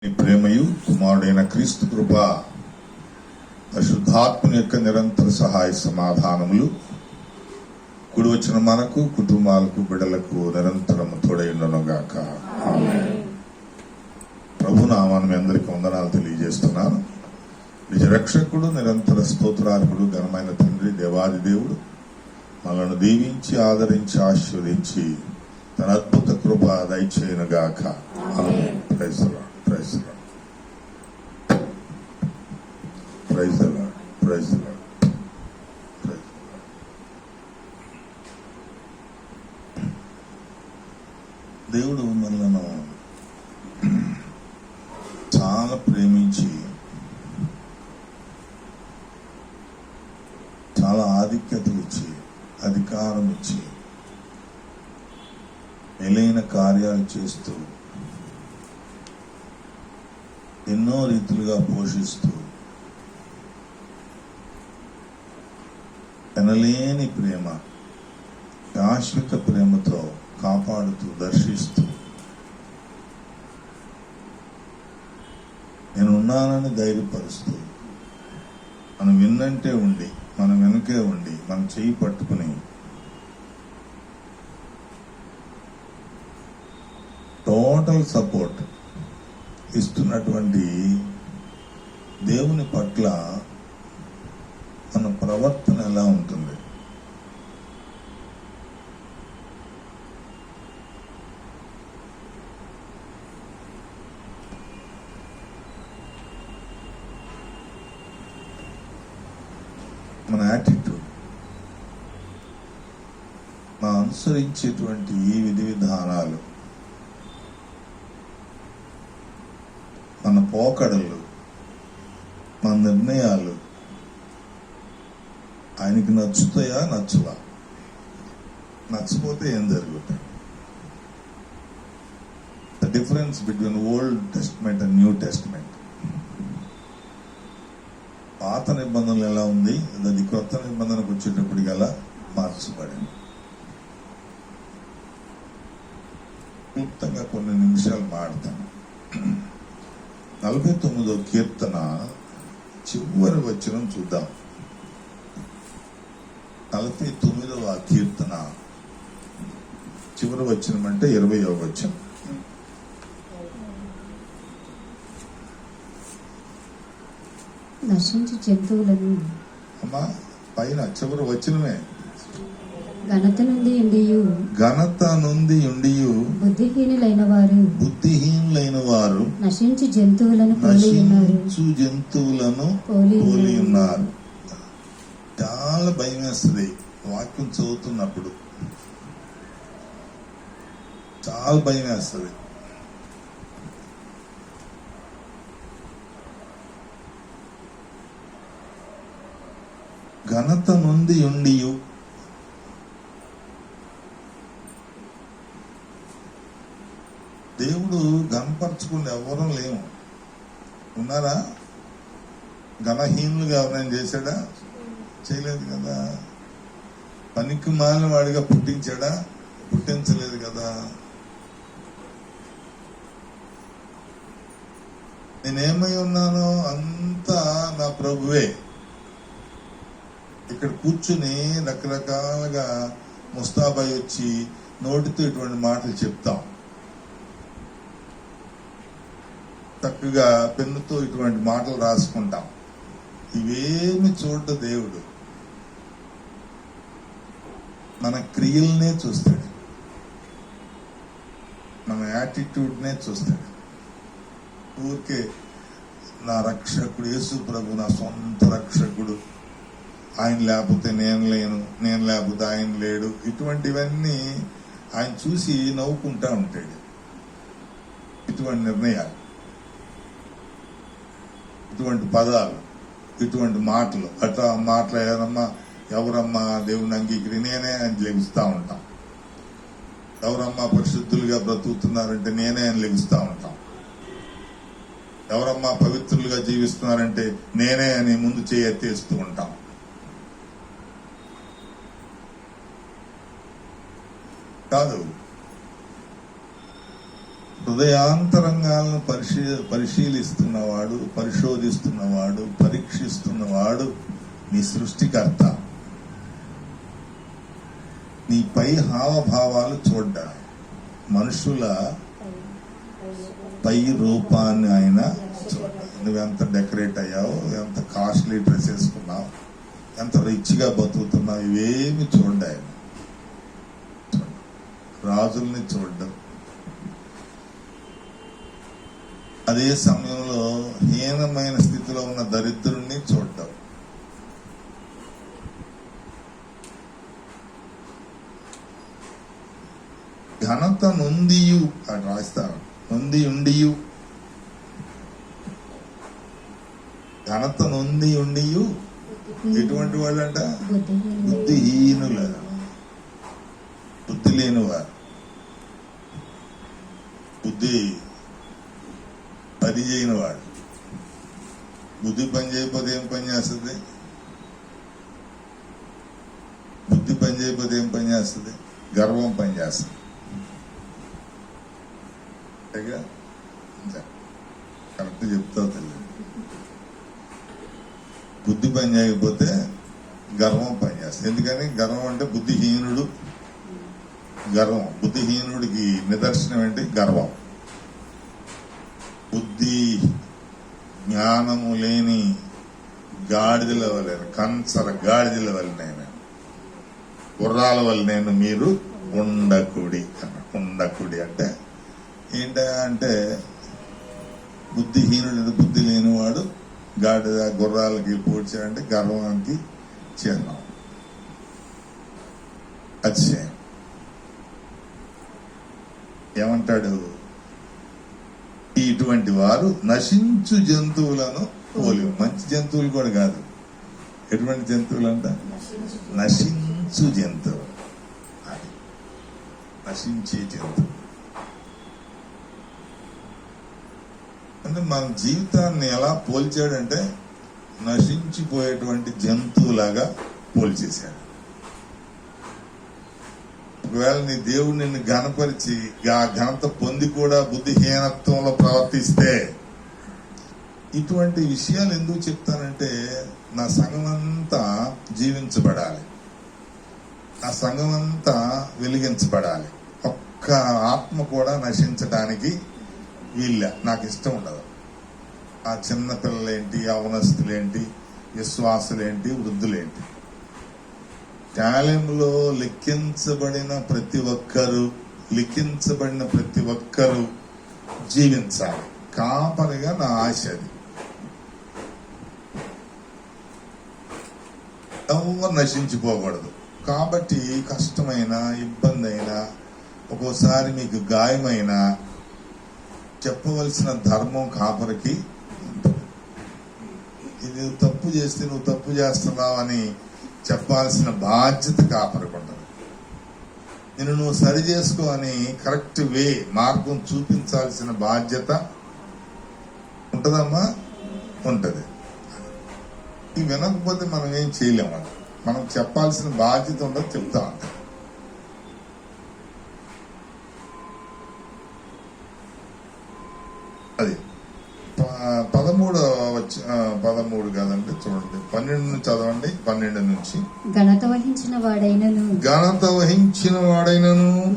ప్రేమయు కుమారుడైన క్రీస్తు కృప పరిశుద్ధాత్మ యొక్క నిరంతర సహాయ సమాధానములు కూడి వచ్చిన మనకు కుటుంబాలకు బిడ్డలకు నిరంతరము తోడైండునుగాక. ప్రభు నామాన్ని అందరికీ వందనాలు తెలియజేస్తున్నాను. నిజ రక్షకుడు, నిరంతర స్తోత్రార్హుడు, ఘనమైన తండ్రి, దేవాది దేవుడు మనల్ని దీవించి ఆదరించి ఆశీర్వదించి తన అద్భుత కృప దయచేయునుగాక. Amen. Praise the Lord. Praise the Lord. Praise the Lord. Praise the Lord. Praise the Lord. దేవుడు మనలను చాలా ప్రేమించి చాలా ఆధిక్యతలు ఇచ్చి అధికారం ఇచ్చి మేలైన కార్యాలు చేస్తూ ఎన్నో రీతులుగా పోషిస్తూ ఎనలేని ప్రేమ, శాశ్వత ప్రేమతో కాపాడుతూ దర్శిస్తూ నేను ఉన్నానని ధైర్యపరుస్తూ మనం విన్నంటే ఉండి మనం వెనుకే ఉండి మనం చేయి పట్టుకుని టోటల్ సపోర్ట్ ఇస్తున్నటువంటి దేవుని పట్ల మన ప్రవర్తన ఎలా ఉంటుంది? మన యాటిట్యూడ్, మనం అనుసరించేటువంటి ఈ విధి విధానాలు, మన పోకడలు, మన నిర్ణయాలు ఆయనకి నచ్చుతాయా నచ్చవా? నచ్చపోతే ఏం జరుగుతాయి? The difference between old testament and new testament. పాత నిబంధనలు ఎలా ఉంది, అది కొత్త నిబంధనకు వచ్చేటప్పటికి ఎలా మార్చబడింది. క్లుప్తంగా కొన్ని నిమిషాలు మాడతాను. 49వ కీర్తన చివరి వచనం చూద్దాం. 49వ కీర్తన చివరి వచనం అంటే 20వ వచనం. నశించు జంతువులను అమ్మా పైన చివరి వచనమే. ఘనత నుండి ఉండియు బుద్ధిహీనులైన వారు నశించు జంతువులను పోలి ఉన్నారు. చాలా భయం వేస్తుంది వాక్యం చదువుతున్నప్పుడు, చాలా భయం వేస్తుంది. ఘనత నుండి ఉండియు దేవుడు ఘనపరచుకుని ఎవరూ లేము. ఉన్నారా? ఘనహీనులుగా ఎవరైనా చేశాడా? చేయలేదు కదా. పనికి మాలిన వాడిగా పుట్టించాడా? పుట్టించలేదు కదా. నేనేమై ఉన్నానో అంతా నా ప్రభువే. ఇక్కడ కూర్చుని రకరకాలుగా ముస్తాబై వచ్చి నోటితో ఇటువంటి మాటలు చెప్తాం. చక్కగా పెన్నుతో ఇటువంటి మాటలు రాసుకుంటాం. ఇవేమి చూడ్డ దేవుడు మన క్రియలనే చూస్తాడు, మన యాటిట్యూడ్నే చూస్తాడు. ఊరికే నా రక్షకుడు యేసు ప్రభు నా సొంత రక్షకుడు, ఆయన లేకపోతే నేను లేను, నేను లేకపోతే ఆయన లేడు, ఇటువంటివన్నీ ఆయన చూసి నవ్వుకుంటా ఉంటాడు. ఇటువంటి నిర్ణయాలు, ఇటువంటి పదాలు, ఇటువంటి మాటలు, అట్లా మాట్లాడారమ్మా ఎవరమ్మా దేవుని అంగీకరి నేనే అని లెగిస్తూ ఉంటాం. ఎవరమ్మా పరిశుద్ధులుగా బ్రతుకుతున్నారంటే నేనే అని లెగిస్తూ ఉంటాం. ఎవరమ్మా పవిత్రులుగా జీవిస్తున్నారంటే నేనే అని ముందు చేయెత్తేస్తూ ఉంటాం. కాదు, హృదయాంతరంగాలను పరిశీలిస్తున్నవాడు, పరిశోధిస్తున్నవాడు, పరీక్షిస్తున్నవాడు నీ సృష్టికర్త. నీ పై హావభావాలు చూడ్డా, మనుషుల పై రూపాన్ని ఆయన చూడ్డా. నువ్వెంత డెకరేట్ అయ్యావు, ఎంత కాస్ట్లీ డ్రెస్ వేసుకున్నావు, ఎంత రిచ్గా బతుకుతున్నావు, ఇవేమి చూడ్డా ఆయన. రాజుల్ని చూడ్డం, అదే సమయంలో హీనమైన స్థితిలో ఉన్న దరిద్రుణ్ణి చూడ్డం. ఘనత నొందియు అని రాస్తాను, నొంది ఉండియు, ఘనత నొంది ఉండియు ఎటువంటి వాళ్ళంట? బుద్ధిహీనుల, బుద్ధి లేనివారు. బుద్ధి పని చేయని వాడు. బుద్ధి పని చేయకపోతే ఏం పని చేస్తుంది? బుద్ధి పని చేయకపోతే ఏం పని చేస్తుంది? గర్వం పని చేస్తుంది. కరెక్ట్ చెప్తావు తల్లి. బుద్ధి పని చేయకపోతే గర్వం పని చేస్తుంది. ఎందుకని? గర్వం అంటే బుద్ధిహీనుడు. గర్వం బుద్ధిహీనుడికి నిదర్శనం ఏంటి? గర్వం. బుద్ధి జ్ఞానము లేని గాడిదల వల్ల, కంచర గాడిదల వల్ల నేను, గుర్రాల వల్ల నేను మీరు ఉండకుడి. ఉండకుడి అంటే ఏంటంటే బుద్ధిహీనుడు, బుద్ధి లేనివాడు గాడిద గుర్రాలకి పోడ్చాడంటే గర్వానికి చిహ్నం, అతిశయం. ఏమంటాడు? ఇటువంటి వారు నశించు జంతువులను పోలి. మంచి జంతువులు కూడా కాదు. ఎటువంటి జంతువులు అంట? నశించు జంతువు. నశించే జంతువు అంటే మన జీవితాన్ని ఎలా పోల్చాడంటే నశించిపోయేటువంటి జంతువులాగా పోల్చేశాడు. ఒకవేళ నీ దేవుడు నిన్ను ఘనపరిచి ఆ ఘనత పొంది కూడా బుద్ధిహీనత్వంలో ప్రవర్తిస్తే, ఇటువంటి విషయాలు ఎందుకు చెప్తానంటే నా సంఘమంతా జీవించబడాలి, నా సంఘమంతా వెలిగించబడాలి. ఒక్క ఆత్మ కూడా నశించడానికి వీళ్ళ నాకు ఇష్టం ఉండదు. ఆ చిన్న పిల్లలేంటి, యవనస్తులేంటి, విశ్వాసులేంటి, వృద్ధులేంటి, శాలెంలో లిఖించబడిన ప్రతి ఒక్కరూ జీవించాలి. కాపరిగా నా ఆశ అది. ఎవరు నశించిపోకూడదు. కాబట్టి కష్టమైన, ఇబ్బంది అయినా, ఒక్కోసారి మీకు గాయమైన చెప్పవలసిన ధర్మం కాపరికి ఉంటుంది. ఇది తప్పు చేస్తే నువ్వు తప్పు చేస్తున్నావు అని చెప్పాల్సిన బాధ్యత కాపరికి ఉంటుంది. నేను నువ్వు సరి చేసుకో అని కరెక్ట్ వే, మార్గం చూపించాల్సిన బాధ్యత ఉంటదమ్మా, ఉంటది. ఇవి వినకపోతే మనం ఏం చేయలేము. అది మనం చెప్పాల్సిన బాధ్యత ఉండదు, చెప్తా ఉంటాం. అది 13 కాదండి, చూడండి 12 చదవండి. 12 నుంచి ఘనత వహించిన వాడైనను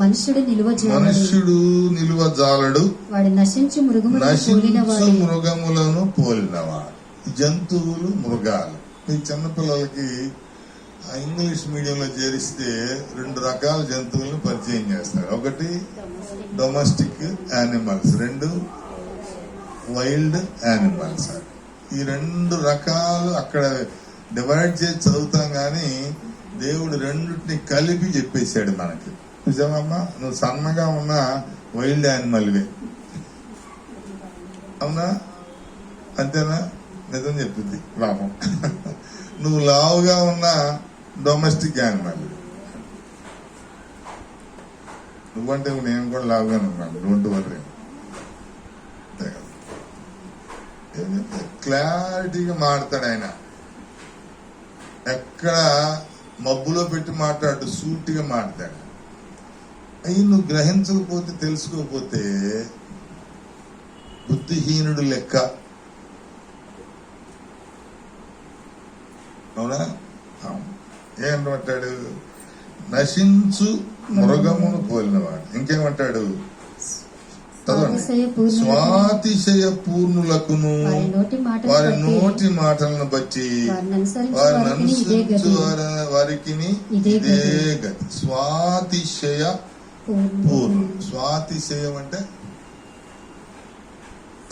మనుష్యుడు నిలువజాలడు, వాడు నశించు మృగములను పోలినవాడు. జంతువులు, మృగాలు. ఈ చిన్నపిల్లలకి ఇంగ్లీష్ మీడియంలో చేరిస్తే 2 రకాల జంతువులను పరిచయం చేస్తారు. ఒకటి డొమెస్టిక్ యానిమల్స్, 2 వైల్డ్ యానిమల్స్. ఈ 2 రకాలు అక్కడ డివైడ్ చేసి చదువుతాం, కానీ దేవుడు రెండింటిని కలిపి చెప్పేశాడు మనకి. నిజమమ్మా, నువ్వు సన్నగా ఉన్న వైల్డ్ యానిమల్వే, అవునా? అంతేనా? నిజం చెప్పింది పాపం. నువ్వు లావుగా ఉన్న డొమెస్టిక్ యానిమల్. నువ్వంటే నేను కూడా లావుగానే ఉన్నాను, డోంట్ వర్రీ. క్లారిటీగా మాట్లాడతాడు ఆయన. ఎక్కడ మబ్బులో పెట్టి మాట్లాడు, సూటిగా మాట్లాడు. అవి నువ్వు గ్రహించకపోతే, తెలుసుకోకపోతే బుద్ధిహీనుడు లెక్క. అవునా? ఏమంటాడు? నశించు మృగమును పోలినవాడు. ఇంకేమంటాడు? స్వాతిశయ పూర్ణులకును వారి నోటి మాటలను బట్టి వారిని అనుసరించు వారికి ఇదే గతి. స్వాతిశయ పూర్ణ. స్వాతిశయం అంటే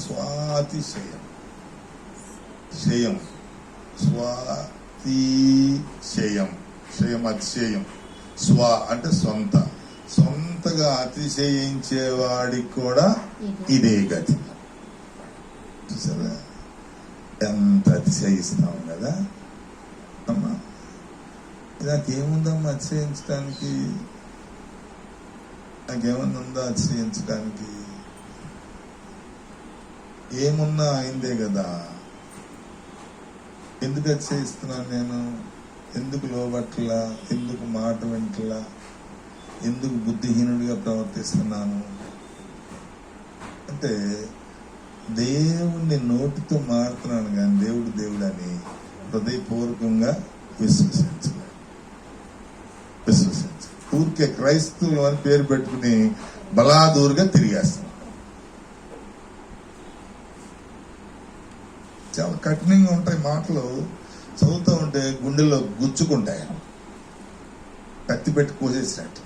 స్వాతిశయం, శయం, స్వాతిశయం, శయం అతిశయం. స్వ అంటే సొంత, సొంతగా అతిశయించేవాడికి కూడా ఇదే గతి. చూసారా ఎంత అతిశయిస్తాం కదా అమ్మా. నాకేముందమ్మా అతిశయించడానికి? నాకేమన్నా ఉందా అతిశయించడానికి? ఏమున్నా అయిందే కదా. ఎందుకు అతిశయిస్తున్నాను నేను? ఎందుకు లోబట్లా? ఎందుకు మాట వింటలా? ఎందుకు బుద్ధిహీనుడిగా ప్రవర్తిస్తున్నాను అంటే దేవుణ్ణి నోటితో మాడుతున్నాను కానీ దేవుడు దేవుడని హృదయపూర్వకంగా విశ్వసించలేదు. ఊరికే క్రైస్తవులు అని పేరు పెట్టుకుని బలాదూరుగా తిరిగేస్తున్నాం. చాలా కఠినంగా ఉంటాయి మాటలు. చదువుతూ ఉంటే గుండెల్లో గుచ్చుకుంటాయి, కత్తి పెట్టి కోసేసినట్టు.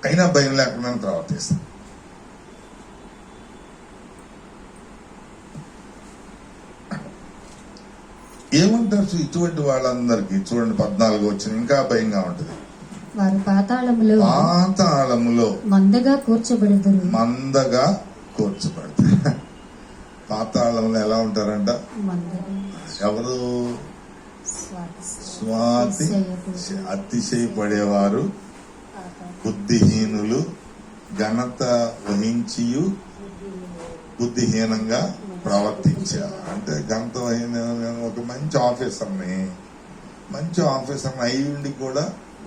అయినా భయం లేకుండా ప్రవర్తిస్తాం. ఏమంటారు ఇటువంటి వాళ్ళందరికీ? చూడండి 14 వచ్చిన ఇంకా భయంగా ఉంటుంది. వారు పాతాళములో మందగా కూర్చోబెడతారు. మందగా కూర్చోబెడతారు. పాతాళంలో ఎలా ఉంటారంట? ఎవరు? స్వాతి అతిశయపడేవారు, బుద్ధిహీనులు, ఘనత వహించి బుద్ధిహీనంగా ప్రవర్తించారు. అంటే ఘనత ఒక మంచి ఆఫీసర్ని అయి ఉండి కూడా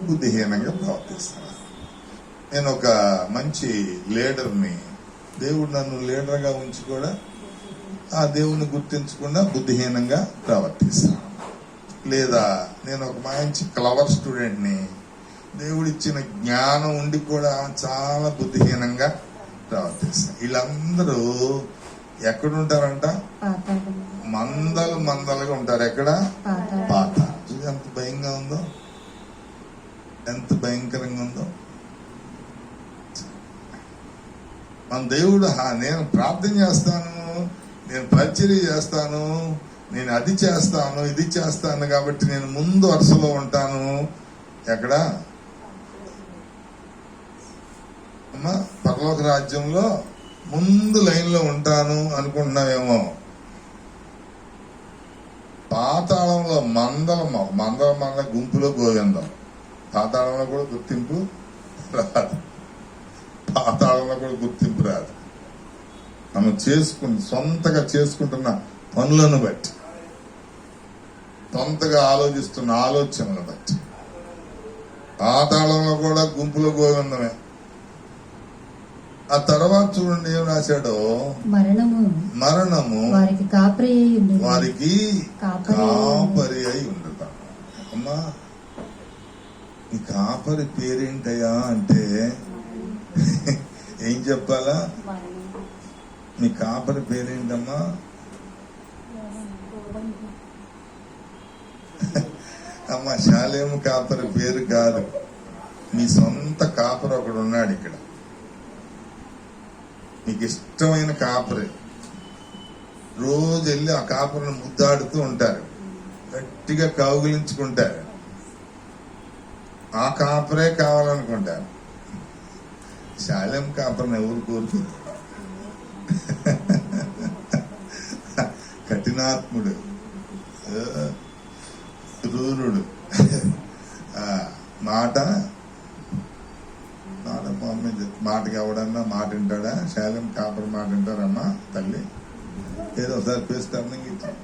బుద్ధిహీనంగా ప్రవర్తిస్తాను. నేను ఒక మంచి లీడర్ని, దేవుడు నన్ను లీడర్గా ఉంచి కూడా ఆ దేవుణ్ణి గుర్తించకుండా బుద్ధిహీనంగా ప్రవర్తిస్తాను. లేదా నేను ఒక మంచి క్లవర్ స్టూడెంట్ని, దేవుడిచ్చిన జ్ఞానం ఉండి కూడా చాలా బుద్ధిహీనంగా ప్రవర్తిస్తాను. వీళ్ళందరూ ఎక్కడుంటారంట? మందలుగా ఉంటారు. ఎక్కడ? పాతాళం. ఎంత భయంగా ఉందో, ఎంత భయంకరంగా ఉందో. మన దేవుడు నేను ప్రార్థన చేస్తాను, నేను పరిచర్య చేస్తాను, నేను అది చేస్తాను, ఇది చేస్తాను కాబట్టి నేను ముందు వరుసలో ఉంటాను. ఎక్కడ? అమ్మా పరలోక రాజ్యంలో ముందు లైన్లో ఉంటాను అనుకుంటున్నావేమో. పాతాళంలో మందల గుంపులో గోవిందం. పాతాళంలో కూడా గుర్తింపు రాదు. పాతాళంలో కూడా గుర్తింపు రాదు. మనం సొంతగా చేసుకుంటున్న పనులను బట్టి, సొంతగా ఆలోచిస్తున్న ఆలోచనలను బట్టి పాతాళంలో కూడా గుంపులో గోవిందమే. ఆ తర్వాత చూడండి ఏం రాశాడో, మరణము వారికి కాపరి అయి ఉండదు. అమ్మా నీ కాపరి పేరేంటయ్యా అంటే ఏం చెప్పాలా? నీ కాపరి పేరేంటమ్మా? అమ్మా శాలేము కాపరి పేరు కాదు, మీ సొంత కాపరి ఒకడు ఉన్నాడు ఇక్కడ. మీకు ఇష్టమైన కాపరి. రోజు వెళ్ళి ఆ కాపరిని ముద్దాడుతూ ఉంటారు, గట్టిగా కౌగిలించుకుంటారు. ఆ కాపరే కావాలనుకుంటారు. శాలేం కాపరిని ఎవరు కోరుకుంటారు? కఠినాత్ముడు, క్రూరుడు, మాటకి ఎవడన్నా మాట వింటాడా? శాలం కాపరి మాట వింటారమ్మా తల్లి? ఏదో ఒకసారి పేసి టర్నింగ్ వింటారు.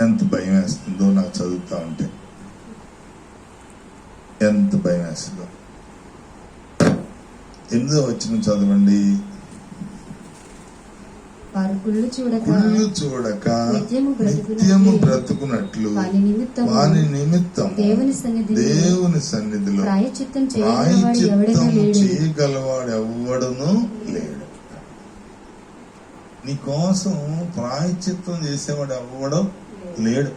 ఎంత భయం వేస్తుందో నాకు చదువుతా ఉంటే. రాసిద్దాం. 8వ వచనం చదవండి. వారు కుళ్ళు చూడక నిత్యము బ్రతుకున్నట్లు వాని నిమిత్తం దేవుని సన్నిధిలో ప్రాయశ్చిత్తం చేయగలవాడు ఎవ్వడును లేడు. నీ కోసం ప్రాయశ్చిత్తం చేసేవాడు ఎవ్వడం లేడు.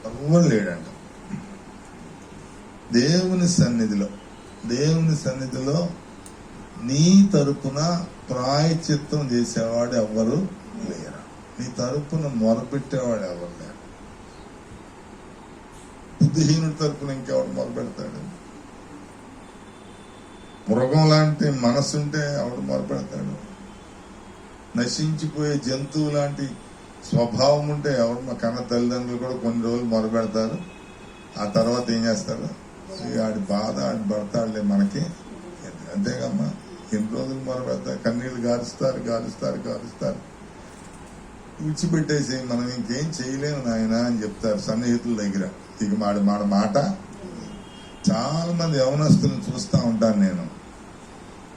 ఎవ్వడు లేడంట. దేవుని సన్నిధిలో నీ తరపున ప్రాయశ్చిత్తం చేసేవాడు ఎవ్వరు లేరు. నీ తరపున మొరపెట్టేవాడు ఎవరు లేరు. బుద్ధిహీనుడి తరపున ఇంకెవడు మొరపెడతాడు? మృగం లాంటి మనసుంటే ఎవడు మొరపెడతాడు? నశించిపోయే జంతువు లాంటి స్వభావం ఉంటే ఎవరు? మా కన్న తల్లిదండ్రులు కూడా కొన్ని రోజులు మొరపెడతారు. ఆ తర్వాత ఏం చేస్తారు? ఆడి బాధ ఆడి పడతాడులే మనకి, అంతేగమ్మా. ఎన్ని రోజులు మొరపెడతారు? కన్నీళ్లు గారుస్తారు. విడిచిపెట్టేసి మనం ఇంకేం చేయలేము నాయన అని చెప్తారు సన్నిహితుల దగ్గర. ఇక మాట చాలా మంది యవనస్తులను చూస్తూ ఉంటాను నేను.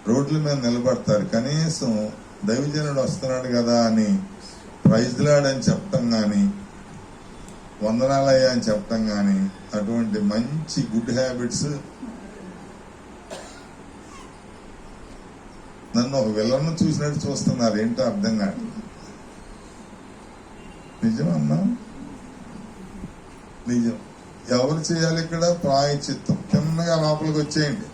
రోడ్ల మీద నిలబడతారు. కనీసం దైవజనుడు వస్తున్నాడు కదా అని ప్రైజ్ లాడ్ అని చెప్పటం గాని, వందనాలయ్యా అని చెప్పటం గాని, అటువంటి మంచి గుడ్ హ్యాబిట్స్ నన్ను ఒక విలన్ను చూసినట్టు చూస్తున్నారు. ఏంటో అర్థం కాదు. నిజమన్నా, నిజం. ఎవరు చేయాలి ఇక్కడ? ప్రాయశ్చిత్తం. చిన్నగా లోపలికి వచ్చేయండి.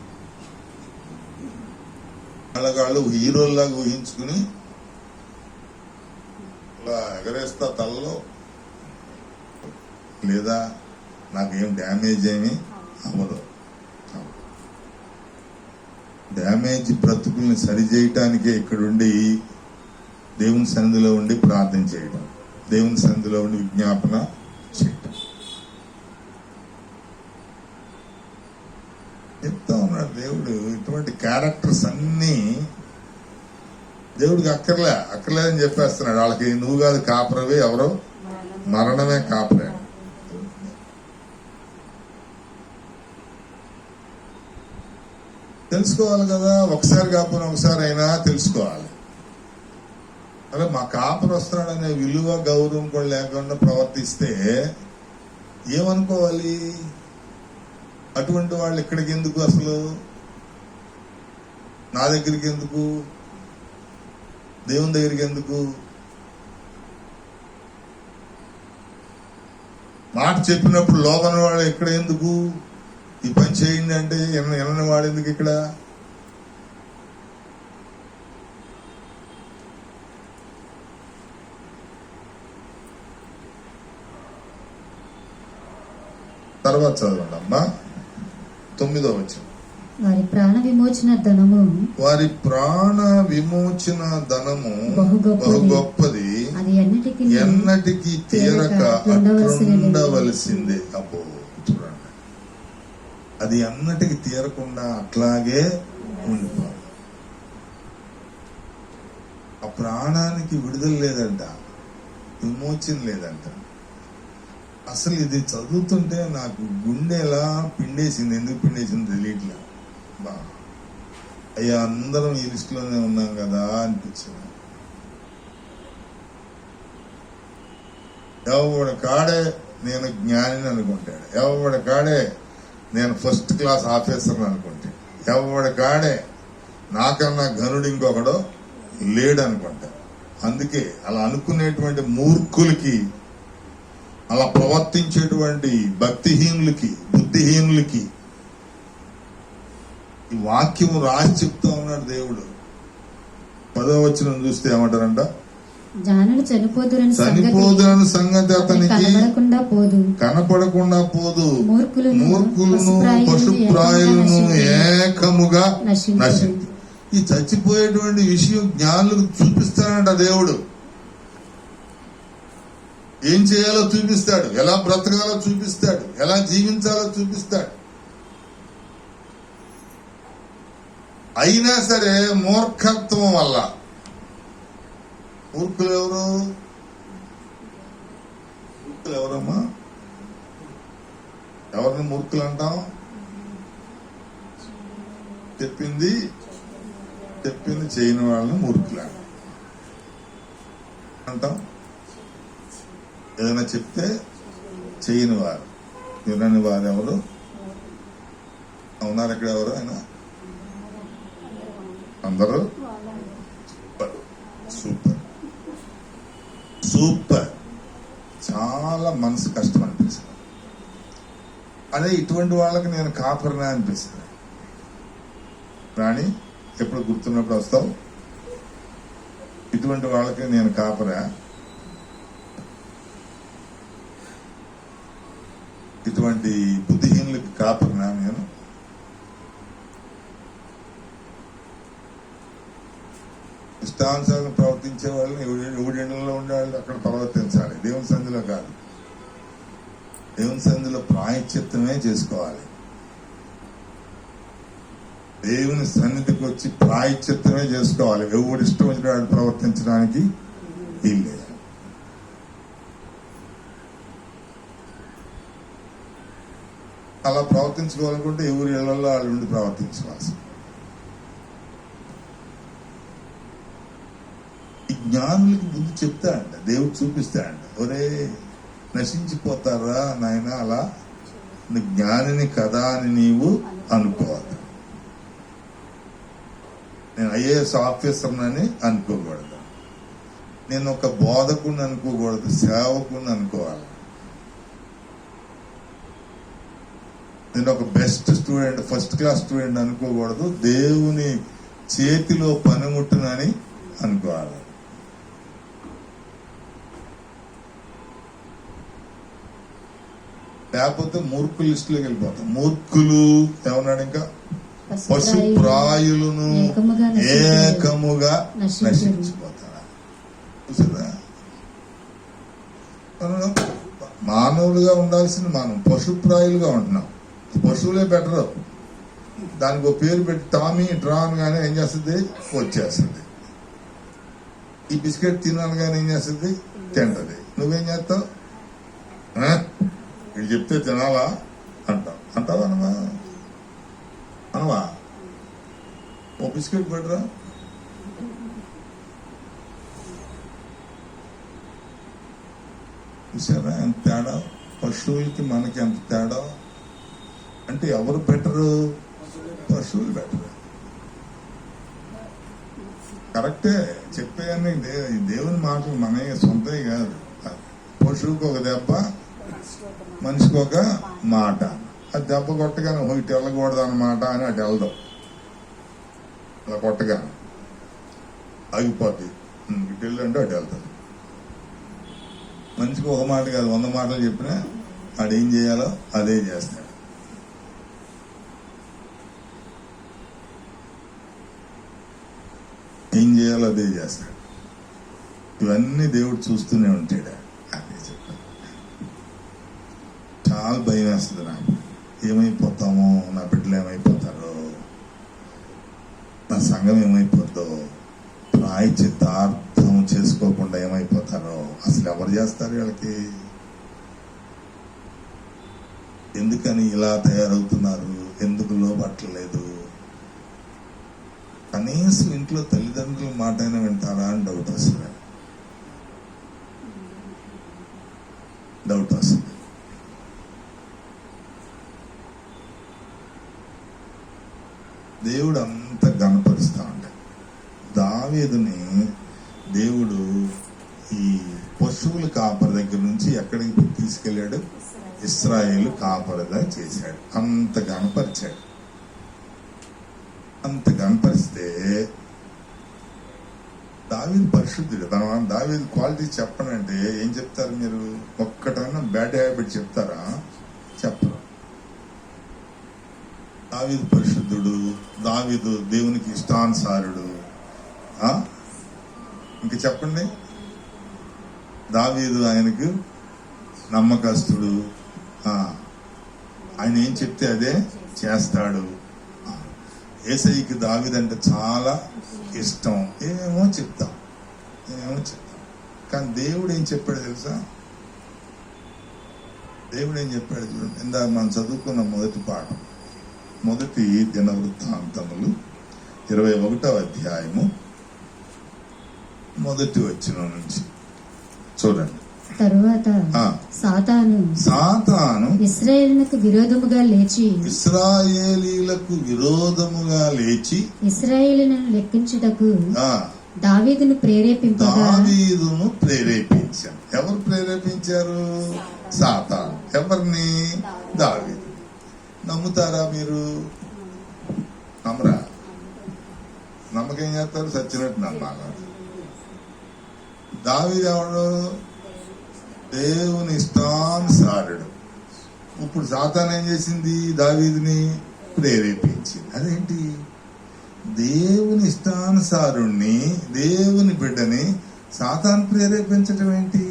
వాళ్ళగాళ్ళు హీరోల్లాగా ఊహించుకుని ఇలా ఎగరేస్తా తలలో, లేదా నాకేం డ్యామేజ్ ఏమి అవ్వదు. డ్యామేజ్ బ్రతుకుల్ని సరిచేయటానికే ఇక్కడుండి దేవుని సన్నిధిలో ఉండి ప్రార్థన చేయడం, దేవుని సన్నిధిలో ఉండి విజ్ఞాపన చేయటం. చెప్తా ఉన్నాడు దేవుడు. ఇటువంటి క్యారెక్టర్స్ అన్ని దేవుడికి అక్కర్లేదని చెప్పేస్తున్నాడు. వాళ్ళకి నువ్వు కాదు కాపరవే, ఎవరో మరణమే కాపరే. తెలుసుకోవాలి కదా. ఒకసారి కాకపోయినా ఒకసారి అయినా తెలుసుకోవాలి. అరే మా కాపరు వస్తున్నాడనే విలువ గౌరవం కూడా లేకుండా ప్రవర్తిస్తే ఏమనుకోవాలి? అటువంటి వాళ్ళు ఇక్కడికి ఎందుకు? అసలు నా దగ్గరికి ఎందుకు? దేవుని దగ్గరికి ఎందుకు? మాట చెప్పినప్పుడు లోపల వాడు ఇక్కడ ఎందుకు? ఈ పని చేయండి అంటే ఎనని వాడు ఎందుకు ఇక్కడ? తర్వాత చదవండి అమ్మా. 9వ వచనం. వారి ప్రాణ విమోచన ధనము బహు గొప్పది, అది ఎన్నటికీ తీరక ఉండవలసిందే. అబ్బో, చూడండి, అది అన్నటికి తీరకుండా అట్లాగే ఉండిపోవాలి. ఆ ప్రాణానికి విడుదల లేదంట, విమోచన లేదంట. అసలు ఇది చదువుతుంటే నాకు గుండె ఎలా పిండేసింది. ఎందుకు పిండేసింది తెలియట్లే. అయ్యా అందరం ఈ లిస్ట్ లోనే ఉన్నాం కదా అనిపించింది. ఎవడి కాడే నేను జ్ఞానిని అనుకుంటాడు, ఎవడి కాడే నేను ఫస్ట్ క్లాస్ ఆఫీసర్ అనుకుంటే, ఎవడి కాడే నాకన్నా ఘనుడు ఇంకొకడు లేడు అనుకుంటాడు. అందుకే అలా అనుకునేటువంటి మూర్ఖులకి, అలా ప్రవర్తించేటువంటి భక్తిహీనులకి, బుద్ధిహీనులకి ఈ వాక్యం రాసి చెప్తా ఉన్నాడు దేవుడు. 10వ వచనం చూస్తే ఏమంటారంట? చనిపోదురని సంగతి అతనికి కనపడకుండా పోదు, మూర్ఖులను పశుప్రాయులను ఏకముగా నశించు. ఈ చచ్చిపోయేటువంటి విషయం జ్ఞానులకు చూపిస్తాడంట దేవుడు. ఏం చేయాలో చూపిస్తాడు, ఎలా బ్రతకాలో చూపిస్తాడు, ఎలా జీవించాలో చూపిస్తాడు. అయినా సరే మూర్ఖత్వం వల్ల, మూర్ఖులు ఎవరమ్మా? ఎవరిని మూర్ఖులు అంటాం? చెప్పింది చేయని వాళ్ళని మూర్ఖులు అంటాం. ఏదైనా చెప్తే చేయని వారు, వినని వారు ఎవరు ఉన్నారు? ఇక్కడ ఎవరు? ఆయన అందరూ సూపర్ సూపర్. చాలా మనసు కష్టం అనిపిస్తుంది. అదే ఇటువంటి వాళ్ళకి నేను కాపరినా అనిపిస్తుంది. రాణి, ఎప్పుడు గుర్తున్నప్పుడు వస్తావు. ఇటువంటి వాళ్ళకి నేను కాపరా, ఇటువంటి బుద్ధిహీనులకి కాపరినా నేను? ఇష్టానుసారం ప్రవర్తించే వాళ్ళని ఎవడెండలో ఉండేవాళ్ళు అక్కడ ప్రవర్తించాలి, దేవుని సన్నిధిలో కాదు. దేవుని సన్నిధిలో ప్రాయశ్చిత్తమే చేసుకోవాలి. దేవుని సన్నిధికి వచ్చి ప్రాయశ్చిత్తమే చేసుకోవాలి. ఎవడు ఇష్టం వచ్చిన వాడు ప్రవర్తించడానికి వీల్లేదు. అలా ప్రవర్తించుకోవాలనుకుంటే ఎవరి ఇళ్లలో వాళ్ళు ఉండి ప్రవర్తించవలసి. ఈ జ్ఞానులకి ముందు చెప్తా అంట, దేవుడు చూపిస్తా అంట, ఒరే నశించిపోతారా నాయన, అలా జ్ఞానిని కదా అని నీవు అనుకోవాలి. నేను ఐఏఎస్ ఆఫీసర్నని అనుకోకూడదు, నేను ఒక బోధకుని అనుకోకూడదు, సేవకుని అనుకోవాలి. నేను ఒక best student, first class student అనుకోకూడదు, దేవుని చేతిలో పనిముట్టునని అనుకోవాలి. లేకపోతే మూర్ఖుల లిస్టులోకి వెళ్ళిపోతాం. మూర్ఖులు ఏమన్నాడు ఇంకా? పశు ప్రాయులను ఏకముగా నశించిపోతారా? చూసారా? మానవులుగా ఉండాల్సింది మనం పశుప్రాయులుగా ఉంటున్నాం. పశువులే బెటరు. దానికి ఒక పేరు పెట్టి టామీ డ్రా అనగానే ఏం చేస్తుంది? వచ్చేస్తుంది. ఈ బిస్కెట్ తినగానే ఏం చేస్తుంది? తింటది. నువ్వేం చేస్తావు? ఇది చెప్తే తినాలా అంటావా? అనవా? ఓ బిస్కెట్ పెట్టరా. చూసారా ఎంత తేడా? పశువులకి మనకి ఎంత తేడా. అంటే ఎవరు బెటరు? పశువులు బెటరు. కరెక్టే చెప్పేయన్నీ దేవుని మాటలు మనమే సొంతమే కాదు. పశువుకి ఒక దెబ్బ, మనిషికి ఒక మాట. అది దెబ్బ కొట్టగానే ఇటు వెళ్ళకూడదు అన్నమాట అని అటు వెళ్దాం. అలా కొట్టగానే ఆగిపోద్ది. ఇటు వెళ్ళంటే అటు వెళ్తాం. మనిషికి ఒక మాట కాదు 100 మాటలు చెప్పినా ఆడేం చేయాలో అదే చేస్తాడు. ఏం చేయాలో అదే చేస్తాడు. ఇవన్నీ దేవుడు చూస్తూనే ఉంటాడు. అదే చెప్పాడు. చాలా భయం వేస్తుంది నాకు. ఏమైపోతామో, నా బిడ్డలు ఏమైపోతారో, నా సంఘం ఏమైపోద్దో, ప్రాయశ్చిత్తార్థం చేసుకోకుండా ఏమైపోతారో. అసలు ఎవరు చేస్తారు వీళ్ళకి? ఎందుకని ఇలా తయారవుతున్నారు? ఎందుకు లోపట్లేదు? కనీసం ఇంట్లో తల్లిదండ్రుల మాట అయినా వింటారా అని డౌట్ వస్తుంది. దేవుడు అంత గణపరుస్తా ఉంటాడు. దావీదుని దేవుడు ఈ పశువుల కాపరి దగ్గర నుంచి ఎక్కడికి తీసుకెళ్లాడు? ఇశ్రాయేలు కాపరిగా చేశాడు. అంత గణపరిచాడు. అంత గణపరిస్తే దావీదు పరిశుద్ధుడు. దావీదు క్వాలిటీ చెప్పనంటే ఏం చెప్తారు మీరు? ఒక్కటన్నా బ్యాడ్ హ్యాబిట్ చెప్తారా? చెప్పరు. దావీదు పరిశుద్ధుడు, దావీదు దేవునికి ఇష్టానుసారుడు. ఇంక చెప్పండి. దావీదు ఆయనకు నమ్మకస్తుడు. ఆయన ఏం చెప్తే అదే చేస్తాడు. యేసయ్యకి దావీదు అంటే చాలా ఇష్టం. ఏమేమో చెప్తాం. కానీ దేవుడు ఏం చెప్పాడు తెలుసా? దేవుడు ఏం చెప్పాడు చూడండి. ఇందాక మనం చదువుకున్న మొదటి పాఠం, మొదటి దినవృత్తాంతములు 21వ అధ్యాయము మొదటి వచనం నుంచి చూడండి. తరువాత సాతాను ఇశ్రాయేలునకు విరోధముగా లేచి ఇశ్రాయేలును లెక్కించుటకు దావీదును ప్రేరేపించారు. ఎవరు ప్రేరేపించారు? సాతాను. ఎవరిని? దావీదు. నమ్ముతారా మీరు? నమ్మరా? నమ్మకం చేస్తారు, సచ్చినట్టు నమ్మాలి. దావీదు ఎవడు? దేవుని ఇష్టానుసారుడు. ఇప్పుడు సాతాను ఏం చేసింది? దావీదుని ప్రేరేపించింది. అదేంటి? దేవుని ఇష్టానుసారుణ్ణి, దేవుని బిడ్డని సాతాను ప్రేరేపించటం ఏంటి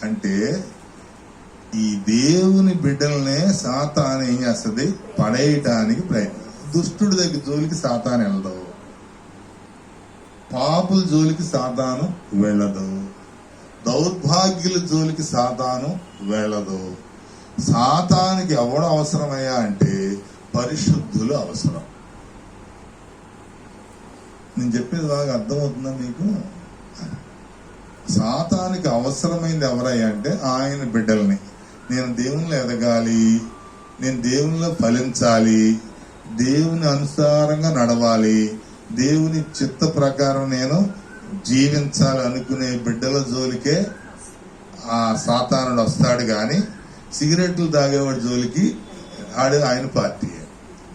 అంటే, ఈ దేవుని బిడ్డలనే సాతాను ఏం చేస్తుంది? పడేయటానికి ప్రయత్నం. దుష్టుడి దగ్గర జోలికి సాతాను వెళ్ళదు, పాపుల జోలికి సాతాను వెళ్ళదు, దౌర్భాగ్యుల జోలికి సాతాను వెళ్ళదు. సాతానికి ఎవడు అవసరమయ్యా అంటే పరిశుద్ధులు అవసరం. నేను చెప్పేది బాగా అర్థమవుతుందా మీకు? సాతానికి అవసరమైంది ఎవరయ్యా అంటే ఆయన బిడ్డల్ని. నేను దేవునిలో ఎదగాలి, నేను దేవునిలో ఫలించాలి, దేవుని అనుసారంగా నడవాలి, దేవుని చిత్త ప్రకారం నేను జీవించాలి అనుకునే బిడ్డల జోలికే ఆ సాతానుడు వస్తాడు. గాని సిగరెట్లు తాగేవాడి జోలికి ఆయన పార్టీ,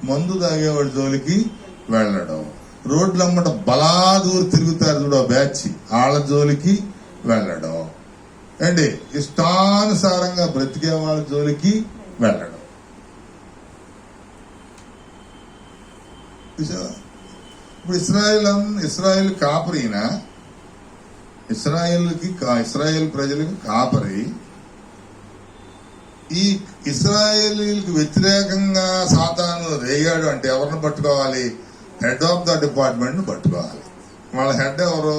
మందు తాగేవాడి జోలికి వెళ్ళడం, రోడ్లమ్మట బలాదూరు తిరుగుతారు చూడ బ్యాచ్, వాళ్ళ జోలికి వెళ్ళడం, అండి ఇష్టానుసారంగా బ్రతికే వాళ్ళ జోలికి వెళ్ళడం. ఇప్పుడు ఇస్రాయేల్ కాపరిన, ఇస్రాయేల్ ప్రజలకు కాపరి, ఈ ఇస్రాయేలీలకు వ్యతిరేకంగా సాతాను రేగాడు అంటే ఎవరిని పట్టుకోవాలి? హెడ్ ఆఫ్ ద డిపార్ట్మెంట్ ను పట్టుకోవాలి. వాళ్ళ హెడ్ ఎవరు?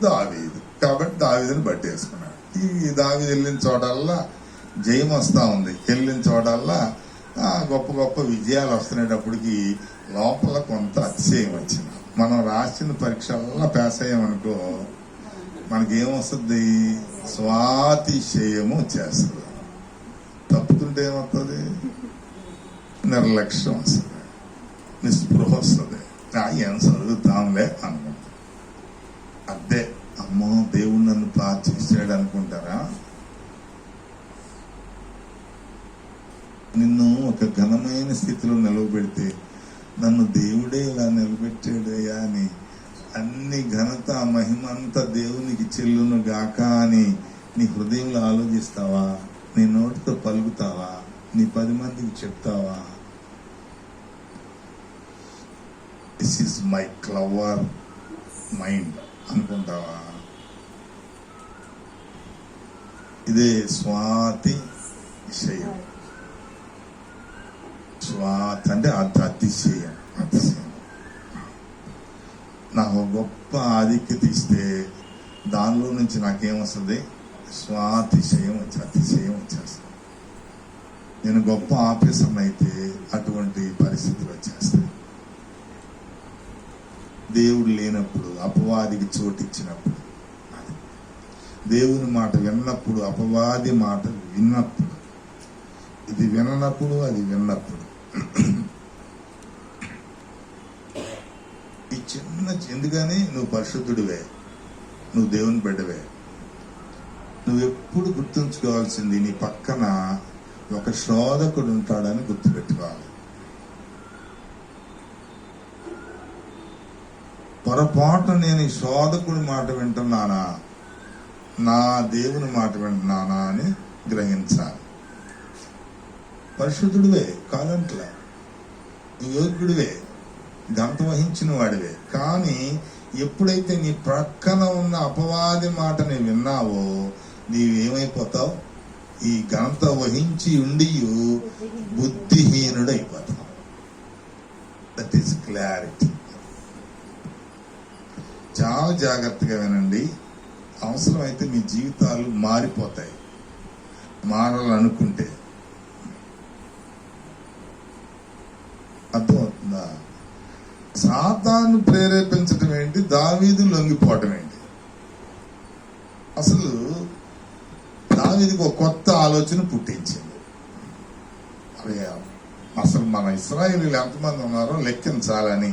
దావీదు. కాబట్టి దావీదుని పట్టేసుకున్నాడు. ఈ దావీదు వెళ్ళిన చోటల్లా జయం వస్తా ఉంది, వెళ్ళిన చోటల్లా గొప్ప గొప్ప విజయాలు వస్తున్నప్పటికీ లోపల కొంత అతిశయం వచ్చింది. మనం రాసిన పరీక్షల్లో పాస్ అయ్యామనుకో మనకేమొస్తుంది? స్వాతిశయము వచ్చేస్తుంది. తప్పుతుంటే ఏమవుతుంది? నిర్లక్ష్యం వస్తుంది, నిస్పృహ వస్తుంది. ఏం చదువుతాంలే అనుకుంటా. అదే అమ్మో దేవుడు నన్ను ప్రార్థించాడు అనుకుంటారా? నిన్ను ఒక ఘనమైన స్థితిలో నిలవబెడితే నన్ను దేవుడే ఇలా నిలబెట్టాడయ్యా అని అన్ని ఘనత మహిమ అంతా దేవునికి చెల్లును గాక అని నీ హృదయంలో ఆలోచిస్తావా? నీ నోటితో పలుకుతావా? నీ 10 మందికి చెప్తావా? This is my clever mind అనుకుంటావా? ఇదే స్వాతి విషయం. స్వాతి అంటే అతిశయం. నాకు గొప్ప ఆధిక్యత ఇస్తే దానిలో నుంచి నాకేమొస్తుంది? స్వాతిశయం అతిశయం వచ్చేస్తుంది. నేను గొప్ప ఆఫీసర్ అయితే అటువంటి పరిస్థితులు వచ్చేస్తాయి. దేవుడు లేనప్పుడు, అపవాదికి చోటిచ్చినప్పుడు, దేవుని మాట విన్నప్పుడు, అపవాది మాట విన్నప్పుడు, ఇది విననప్పుడు, అది విన్నప్పుడు, ఈ చిన్న ఎందుకని నువ్వు పరిశుద్ధుడివే, నువ్వు దేవుని బిడ్డవే. నువ్వు ఎప్పుడు గుర్తుంచుకోవాల్సింది నీ పక్కన ఒక శోధకుడు ఉంటాడని గుర్తుపెట్టుకోవాలి. పొరపాటు నేను ఈ శోధకుడి మాట వింటున్నానా, నా దేవుని మాట వింటున్నానా అని గ్రహించాలి. పరిశుద్ధుడివే కాదంట్లా, యోగ్యుడివే, ఘనత వహించిన వాడివే. కానీ ఎప్పుడైతే నీ ప్రక్కన ఉన్న అపవాది మాటని విన్నావో నీవేమైపోతావు? ఈ ఘనత వహించి ఉండి బుద్ధిహీనుడైపోతావు. That is clarity. చాలా జాగ్రత్తగా వినండి. అవసరమైతే మీ జీవితాలు మారిపోతాయి. మారాలనుకుంటే. అర్థమవుతుందా? సాతాను ప్రేరేపించడం ఏంటి, దావీదు లొంగిపోవటం ఏంటి? అసలు దావీదుకి ఒక కొత్త ఆలోచన పుట్టించింది. అరే అసలు మన ఇశ్రాయేలీలు ఎంతమంది ఉన్నారో లెక్కించాలని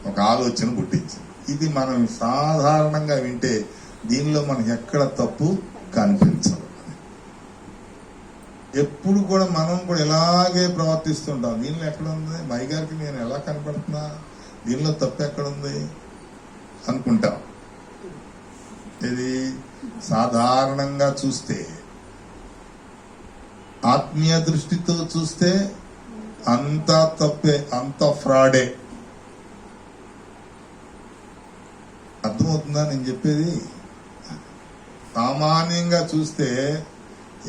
ఒక ఆలోచన పుట్టించింది. ఇది మనం సాధారణంగా వింటే దీనిలో మనకి ఎక్కడ తప్పు కనిపించదు. ఎప్పుడు కూడా మనం కూడా ఇలాగే ప్రవర్తిస్తుంటాం. దీనిలో ఎక్కడ ఉంది, మై గారికి నేను ఎలా కనపడుతున్నా, దీనిలో తప్పు ఎక్కడుంది అనుకుంటాం. ఇది సాధారణంగా చూస్తే, ఆత్మీయ దృష్టితో చూస్తే అంతా తప్పే, అంత ఫ్రాడే. అర్థమవుతుందా నేను చెప్పేది? సామాన్యంగా చూస్తే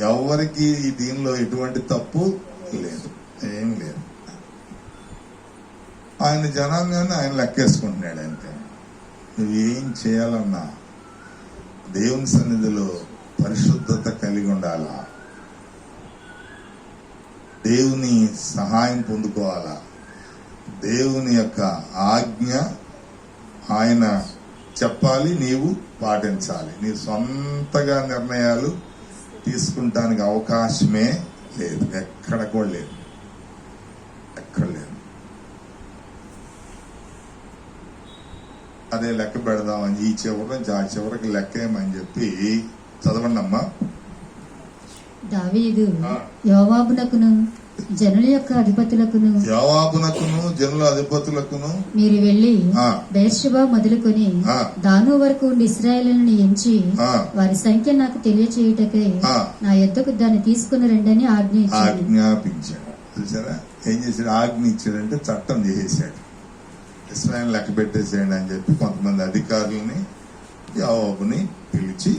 ఎవరికి దీనిలో ఎటువంటి తప్పు లేదు, ఏం లేదు. ఆయన జనాంగాన్ని ఆయన లెక్కేసుకుంటున్నాడు అంతే. నువ్వేం చేయాలన్నా దేవుని సన్నిధిలో పరిశుద్ధత కలిగి ఉండాలా, దేవుని సహాయం పొందుకోవాలా, దేవుని యొక్క ఆజ్ఞ ఆయన చెప్పాలి, నీవు పాటించాలి. నీ సొంతగా నిర్ణయాలు తీసుకుంటానికి అవకాశమే లేదు, ఎక్కడ కూడా లేదు, ఎక్కడ లేదు. అదే లెక్క పెడదామని ఈ చివరి నుంచి ఆ చివరికి లెక్కేయమని చెప్పి చదవండి అమ్మా. దావీదు యోవాబునకును జనుల యొక్క అధిపతులకును మీరు వెళ్లి బెర్షెబా మొదలుకొని దాను వరకు ఉండి ఇశ్రాయేలును ఎంచి వారి సంఖ్య నాకు తెలియచేయుటకై నా యొద్దకు దాన్ని తీసుకుని రండని ఆజ్ఞాపించాడు. చూసారా ఏం చేశాడు? ఆజ్ఞ ఇచ్చాడంటే చట్టం చేసేసాడు. ఇశ్రాయేలు లెక్క పెట్టేసేయండి అని చెప్పి కొంతమంది అధికారులని యోవాబుని పిలిచి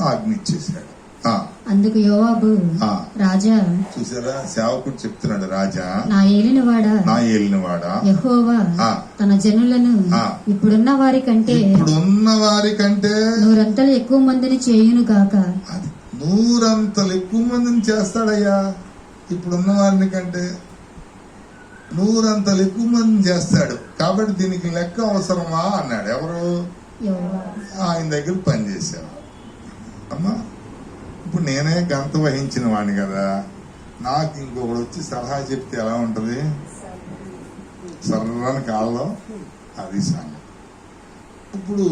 ఆజ్ఞ ఇచ్చేసాడు. అందుకు యోవాబు రాజా, చూసారా సేవకుడు చెప్తున్నాడు, రాజా నా ఏలినవాడా యెహోవా తన జనులను ఇప్పుడున్న వారి కంటే నూరంతలు ఎక్కువ మందిని చేయును గాక. నూరంతలు ఎక్కువ మందిని చేస్తాడయ్యా. ఇప్పుడున్న వారిని కంటే నూరంతలు ఎక్కువ మందిని చేస్తాడు. కాబట్టి దీనికి లెక్క అవసరమా అన్నాడు. ఎవరు? ఆయన దగ్గర పనిచేశారు. అమ్మా ఇప్పుడు నేనే గంత వహించిన వాడిని కదా, నాకు ఇంకొకడు వచ్చి సలహా చెప్తే ఎలా ఉంటది? సర్రాని కాళ్ళలో అది సాంగ్. ఇప్పుడు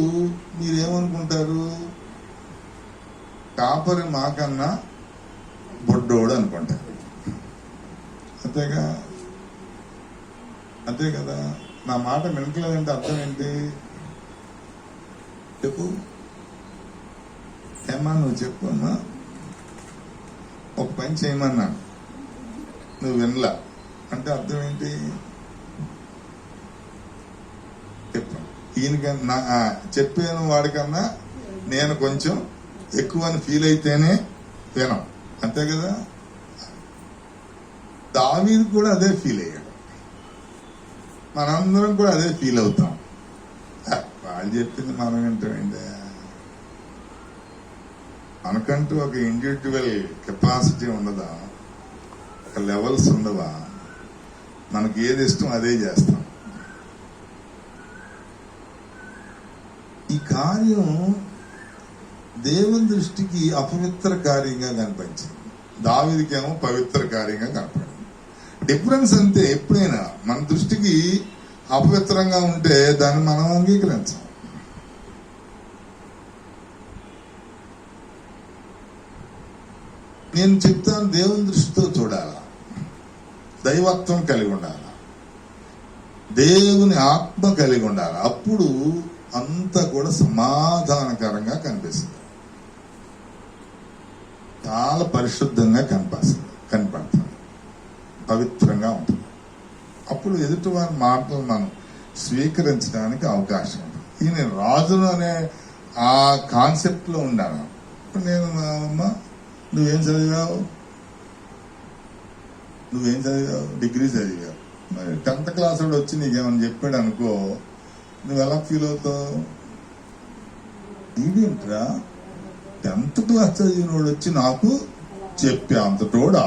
మీరేమనుకుంటారు? కాపరి మాకన్నా బొడ్డోడు అనుకుంటారు. అంతే కదా. నా మాట వినట్లేదంటే అర్థం ఏంటి చెప్పు. ఏమా నువ్వు చెప్పు అమ్మా. ఒక పని చేయమన్నా నువ్వు వినలా అంటే అర్థం ఏంటి చెప్పు. ఈయనకన్నా చెప్పాను వాడికన్నా నేను కొంచెం ఎక్కువ అని ఫీల్ అయితేనే వినం. అంతే కదా. దావీదు కూడా అదే ఫీల్ అయ్యాడు. మనందరం కూడా అదే ఫీల్ అవుతాం. వాళ్ళు చెప్పింది మనం వింటామండి. మనకంటూ ఒక ఇండివిజువల్ కెపాసిటీ ఉండదా? ఒక లెవెల్స్ ఉండవా? మనకి ఏది ఇష్టం అదే చేస్తాం. ఈ కార్యం దేవుని దృష్టికి అపవిత్ర కార్యంగా కనిపించింది, దావీదుకేమో పవిత్ర కార్యంగా కనపడింది. డిఫరెన్స్ అంతే. ఎప్పుడైనా మన దృష్టికి అపవిత్రంగా ఉంటే దాన్ని మనం అంగీకరించాం. నేను చెప్తాను, దేవుని దృష్టితో చూడాలా, దైవత్వం కలిగి ఉండాలా, దేవుని ఆత్మ కలిగి ఉండాలి. అప్పుడు అంతా కూడా సమాధానకరంగా కనిపిస్తుంది, చాలా పరిశుద్ధంగా కనపడుతుంది, పవిత్రంగా ఉంటుంది. అప్పుడు ఎదుటివారి మాటలు మనం స్వీకరించడానికి అవకాశం ఉంటుంది. ఈయన రాజులు అనే ఆ కాన్సెప్ట్ లో ఉండాలి. ఇప్పుడు నేను అమ్మ నువ్వేం చదివావు? డిగ్రీ చదివావు. మరి 10th క్లాస్ వాడు వచ్చి నీకేమని చెప్పాడు అనుకో, నువ్వు ఎలా ఫీల్ అవుతావు? ఇదేంట్రా 10th క్లాస్ చదివిన వాడు వచ్చి నాకు చెప్పే అంతటోడా.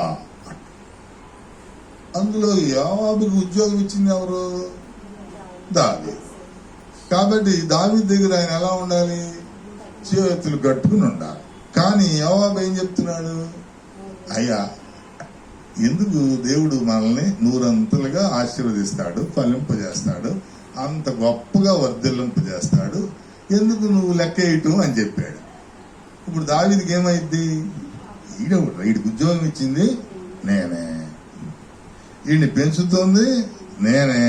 అందులో యోవాబుకి ఉద్యోగం ఇచ్చింది ఎవరు? దావీదు. కాబట్టి దావీదు దగ్గర ఆయన ఎలా ఉండాలి? చేతులు కట్టుకుని ఉండాలి. కానీ యోవాబు ఏం చెప్తున్నాడు? అయ్యా, ఎందుకు దేవుడు మనల్ని నూరంతులుగా ఆశీర్వదిస్తాడు, ఫలింపజేస్తాడు, అంత గొప్పగా వర్ధిల్లింపజేస్తాడు, ఎందుకు నువ్వు లెక్క వేయటం అని చెప్పాడు. ఇప్పుడు దావీదుకి ఏమైంది? వీడికి ఉద్యోగం ఇచ్చింది నేనే, వీడిని పెంచుతుంది నేనే,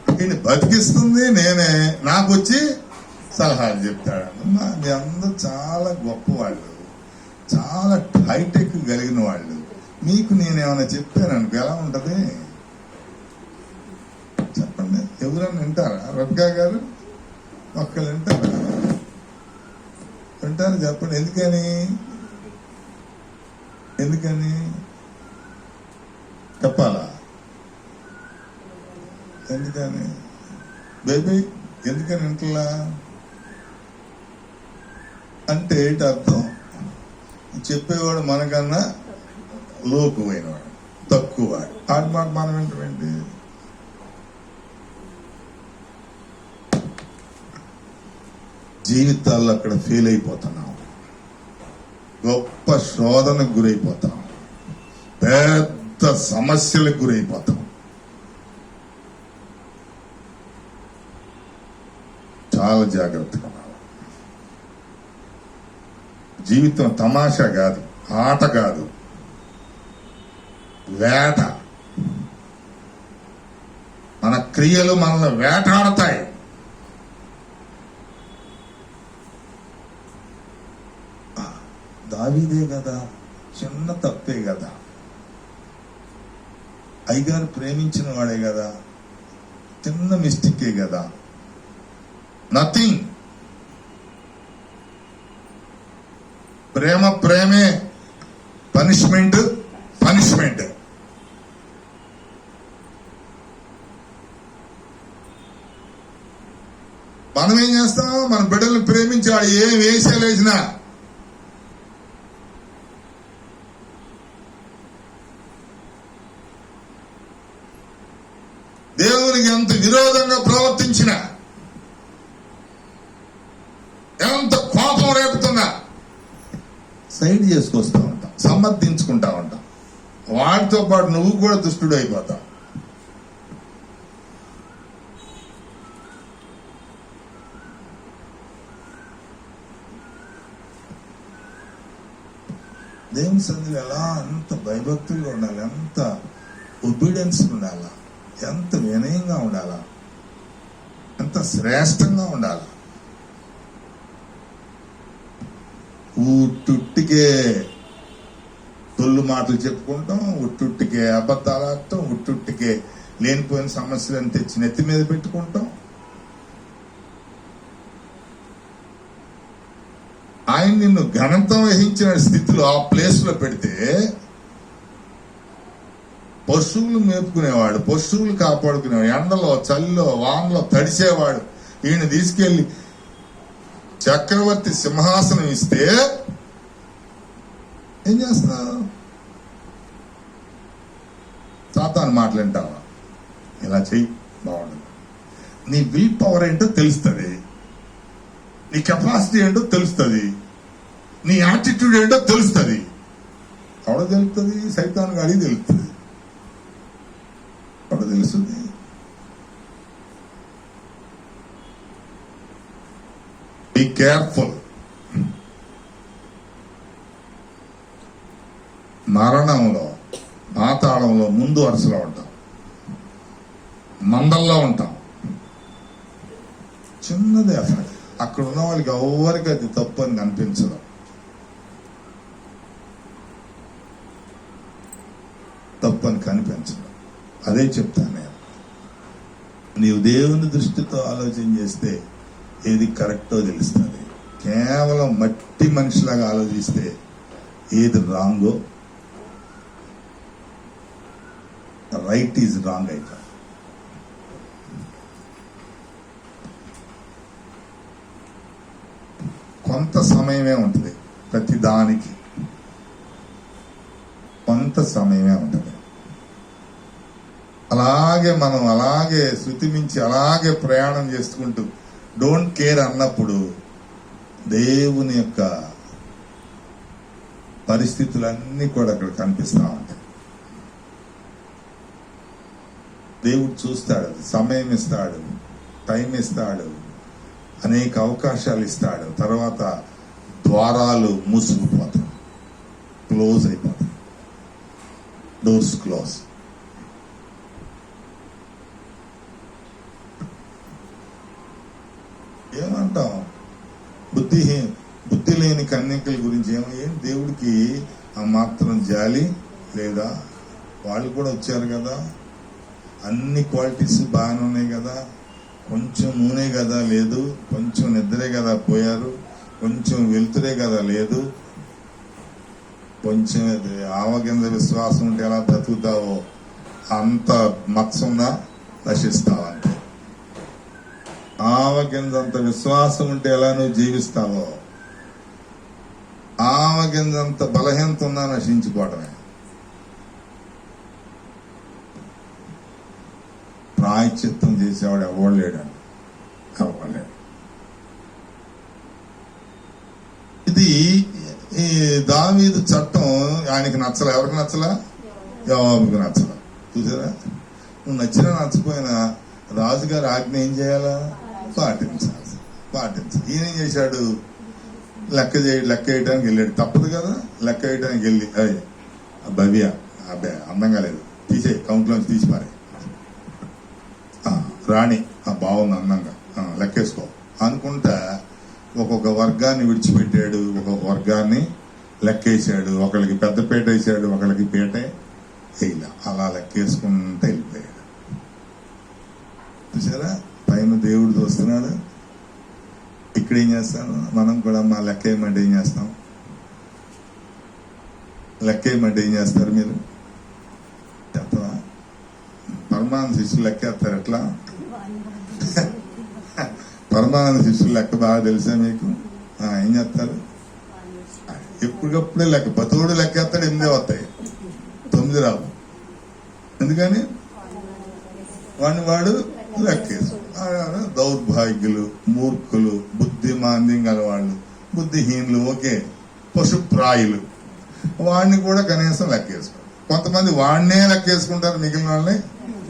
వీడిని బతికిస్తుంది నేనే, నాకు వచ్చి సలహాలు చెప్తాడు. మీ అందరూ చాలా గొప్పవాళ్ళు, చాలా హైటెక్ కలిగిన వాళ్ళు. మీకు నేనేమైనా చెప్పాననుకో ఎలా ఉంటది చెప్పండి? ఎవరన్నా వింటారా? రబ్కా గారు ఒక్కళ్ళు వింటారా? వింటారు చెప్పండి. ఎందుకని చెప్పాలా? ఎందుకని బేబీ ఎందుకని వింటలా అంటే ఏంటి అర్థం? చెప్పేవాడు మనకన్నా లోకువైనవాడు, తక్కువవాడు. ఆడి మాట మనం వింటామేంటి? జీవితాల్లో అక్కడ ఫెయిల్ అయిపోతున్నాం, గొప్ప శోధనకు గురైపోతాం, పెద్ద సమస్యలకు గురైపోతాం. చాలా జాగ్రత్తగా ఉండాలి. జీవితం తమాషా కాదు, ఆట కాదు, వేట. మన క్రియలు మనల్ని వేటాడతాయి. దావీదే కదా, చిన్న తప్పే కదా, అయ్యగారు ప్రేమించిన వాడే కదా, చిన్న మిస్టేకే కదా, నథింగ్. ప్రేమే, పనిష్మెంట్. మనం ఏం చేస్తాం? మన బిడ్డల్ని ప్రేమించాడు, ఏం వేసేలేసినా దేవునికి ఎంత విరోధంగా ప్రవర్తించిన, ఎంత కోపం రేపుతున్నా సైడ్ చేసుకొస్తా ఉంటాం, సమర్థించుకుంటా ఉంటాం. వాటితో పాటు నువ్వు కూడా దుష్టుడు అయిపోతావు. దేవుని సన్నిధిలో ఎలా ఎంత భయభక్తులుగా ఉండాలి, ఎంత ఒబీడియన్స్ ఉండాలా, ఎంత వినయంగా ఉండాలా, ఎంత శ్రేష్టంగా ఉండాలా. ఉట్టుట్టికే తొల్లు మాటలు చెప్పుకుంటాం, ఉట్టుట్టికే అబద్ధాలు ఆడటం, ఉట్టుట్టికే లేనిపోయిన సమస్యలను తెచ్చి నెత్తి మీద పెట్టుకుంటాం. ఆయన నిన్ను ఘనత వహించిన స్థితిలో ఆ ప్లేస్ లో పెడితే, పశువులు మేపుకునేవాడు, పశువులు కాపాడుకునేవాడు, ఎండలో చలిలో వానలో తడిసేవాడు, ఈయన తీసుకెళ్లి చక్రవర్తి సింహాసనం ఇస్తే ఏం చేస్తున్నావు? సాతాను మాటలంటావా? ఇలా చెయ్యి బాగుండదు. నీ విల్ పవర్ ఏంటో తెలుస్తుంది, నీ కెపాసిటీ ఏంటో తెలుస్తుంది, నీ యాటిట్యూడ్ ఏంటో తెలుస్తుంది. ఎవడో తెలుస్తుంది? సైతాను గాడి తెలుస్తుంది. ఎవడో తెలుస్తుంది? Be careful. మరణంలో, పాతాళంలో ముందు వరుసలో ఉంటాం, మందల్లో ఉంటాం. చిన్నదే అసలు. అక్కడ ఉన్న వాళ్ళకి ఎవరికి అది తప్పు అని కనిపించదు. తప్పు అని కనిపించదు. అదే చెప్తాను నేను. నీవు దేవుని దృష్టితో ఆలోచన చేస్తే ఏది కరెక్టో తెలుస్తుంది. కేవలం మట్టి మనిషిలాగా ఆలోచిస్తే ఏది రాంగో, రైట్ ఈజ్ రాంగ్ అయితే. కొంత సమయమే ఉంటుంది ప్రతి దానికి. సమయమే ఉంటుంది. అలాగే మనం అలాగే శృతి మించి అలాగే ప్రయాణం చేసుకుంటూ డోంట్ కేర్ అన్నప్పుడు దేవుని యొక్క పరిస్థితులన్నీ కూడా అక్కడ కనిపిస్తా ఉంటాయి. దేవుడు చూస్తాడు, సమయం ఇస్తాడు, టైం ఇస్తాడు, అనేక అవకాశాలు ఇస్తాడు. తర్వాత ద్వారాలు మూసుకుపోతాయి, క్లోజ్ అయిపోతాయి, డోర్స్ క్లోజ్. ఏమంటాం? బుద్ధి లేని కన్యకల గురించి ఏం దేవుడికి ఆ మాత్రం జాలి లేదా? వాళ్ళు కూడా వచ్చారు కదా, అన్ని క్వాలిటీస్ బాగానే ఉన్నాయి కదా, కొంచెం నూనె కదా లేదు, కొంచెం నిద్రే కదా పోయారు, కొంచెం వెలుతురే కదా లేదు, కొంచెం ఆవగింజ విశ్వాసం ఉంటే ఎలా బ్రతుకుతావో అంత మత్సంగా నశిస్తావు అంతే. ఆవగింజంత విశ్వాసం ఉంటే ఎలా నువ్వు జీవిస్తావో ఆవగింజంత బలహీనత ఉన్నా నశించిపోవడమే. ప్రాయశ్చిత్తం చేసేవాడు ఎవడు లేడండి, ఎవడలేడు. ఇది ఈ దావీదు చట్టం ఆయనకి నచ్చలా. ఎవరికి నచ్చలా? యోవాబుకి నచ్చలా. చూసారా? నువ్వు నచ్చినా నచ్చపోయినా రాజుగారి ఆజ్ఞ ఏం చేయాలా? పాటించాలి. ఈయన ఏం చేశాడు? లెక్క వేయడానికి వెళ్ళాడు. తప్పదు కదా, లెక్క వేయడానికి వెళ్ళి భవ్య అబ్బాయి అందంగా లేదు, తీసే కౌంట్లోంచి తీసి పారే. రాణి బాగుంది అందంగా, లెక్కేసుకో అనుకుంటా ఒక్కొక్క వర్గాన్ని విడిచిపెట్టాడు, ఒక్కొక్క వర్గాన్ని లెక్కేసాడు. ఒకరికి పెద్దపేట వేసాడు, ఒకరికి పేట వేయలే. అలా లెక్కేసుకుంటూ వెళ్ళిపోయాడు. చూసారా? పైన దేవుడు చూస్తున్నాడు, ఇక్కడ ఏం చేస్తాను? మనం కూడా మా లెక్క వేయమంటే ఏం చేస్తాం? లెక్క వేయమంటే ఏం చేస్తారు మీరు? చెప్పరా? పరమానంద శిష్యులు లెక్కేస్తారు. ఎట్లా? పరమానంద శిష్యులు లెక్క బాగా తెలుసా మీకు? ఏం చేస్తారు? ఎప్పటికప్పుడే లెక్క, బతుకుడు లెక్కేస్తాడు, 8 వస్తాయి, 9 రావు. ఎందుకని? వాడు లెక్కేసు. దౌర్భాగ్యులు, మూర్ఖులు, బుద్ధిమాంద్యం గల వాళ్ళు, బుద్ధిహీనులు, ఓకే, పశుప్రాయులు, వాడిని కూడా కనీసం లెక్కేసుకో. కొంతమంది వాడినే లెక్కేసుకుంటారు, మిగిలిన వాళ్ళని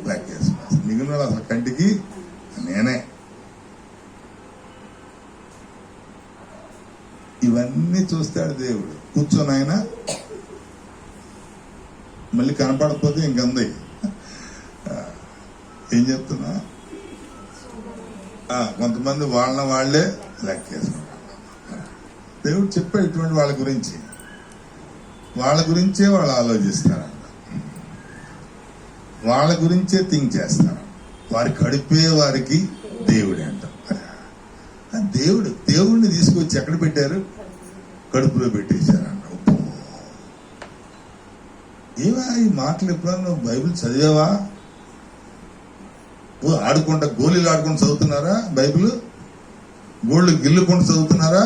లెక్కేసుకుంటారు. మిగిలిన వాళ్ళు అసలు కంటికి నేనే. ఇవన్నీ చూస్తాడు దేవుడు. కూర్చొని ఆయన మళ్ళీ కనపడకపోతే ఇంకంది. ఏం చెప్తున్నా? కొంతమంది వాళ్లే లెక్కేసుకుంటారు. దేవుడు చెప్పాడు ఇటువంటి వాళ్ళ గురించి. వాళ్ళ గురించే వాళ్ళు ఆలోచిస్తారంట, వాళ్ళ గురించే థింక్ చేస్తారు. వారి కడిపే వారికి దేవుడే అంట. దేవుడిని తీసుకొచ్చి ఎక్కడ పెట్టారు? కడుపులో పెట్టేశారంట. ఏవా ఈ మాటలు ఎప్పుడన్నా నువ్వు బైబిల్ చదివావా? ఆడుకుంటా గోళీలు ఆడుకుంటూ చదువుతున్నారా బైబిల్? గోళ్ళు గిల్లుకుంటూ చదువుతున్నారా?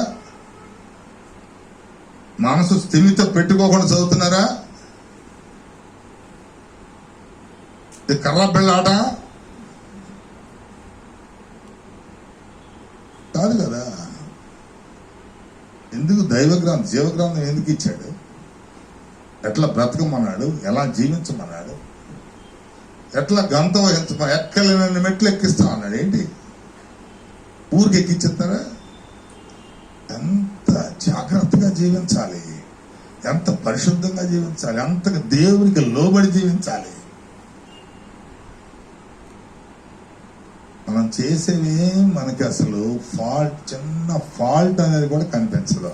మనసు స్థిమిత పెట్టుకోకుండా చదువుతున్నారా? ఇది కర్ర బిళ్ళ ఆట కాదు కదా. ఎందుకు దైవగ్రంథం, జీవగ్రంథం ఎందుకు ఇచ్చాడు? ఎట్లా బ్రతకమన్నాడు, ఎలా జీవించమన్నాడు, ఎట్లా గంత వహించమని, ఎక్కలేని మెట్లు ఎక్కిస్తా అన్నాడు. ఏంటి ఊరికి ఎక్కించేస్తారా? ఎంత జాగ్రత్తగా జీవించాలి, ఎంత పరిశుద్ధంగా జీవించాలి, అంతగా దేవునికి లోబడి జీవించాలి. మనం చేసేవి మనకి అసలు ఫాల్ట్, చిన్న ఫాల్ట్ అనేది కూడా కనిపించదు.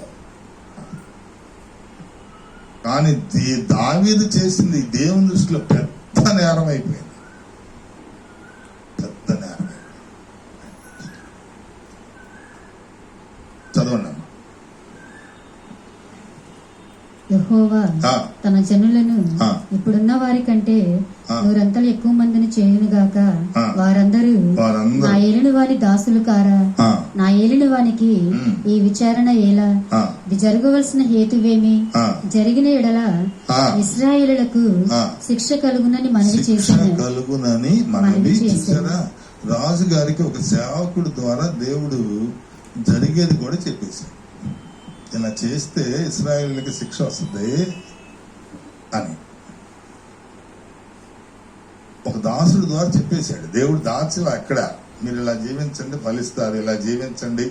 కానీ దావీదు చేసింది దేవుని దృష్టిలో పెద్ద నేరం అయిపోయింది. పెద్ద నేరం. చదవండి. యెహోవా తన జనులను ఆ. ఇప్పుడున్న వారి కంటే ఆ. నూరంతలు ఎక్కువ మందిని చేయునుగాక. ఆ. వారందరూ వారందరూ నా ఏలిన వాని దాసులు కారా? ఆ, నా ఏలిన వానికి ఉమ్. ఈ విచారణ ఎలా? ఆ, ఇది జరగవలసిన హేతువేమి? ఆ, జరిగిన ఎడల ఆ. ఇశ్రాయేలులకు ఆ. శిక్ష కలుగునని మనవి శిక్ష చేశాను. కలుగునని మనవి మనవి చేశాను. చేశారా? రాజు గారికి ఒక సేవకుడు ద్వారా దేవుడు జరిగేది కూడా చెప్పేశాడు. ఇలా చేస్తే ఇశ్రాయేలుకి శిక్ష వస్తుంది అని ఒక దాసుడు ద్వారా చెప్పేశాడు. దేవుడు దాచలా ఎక్కడ, మీరు ఇలా జీవించండి ఫలిస్తారు, ఇలా జీవించండి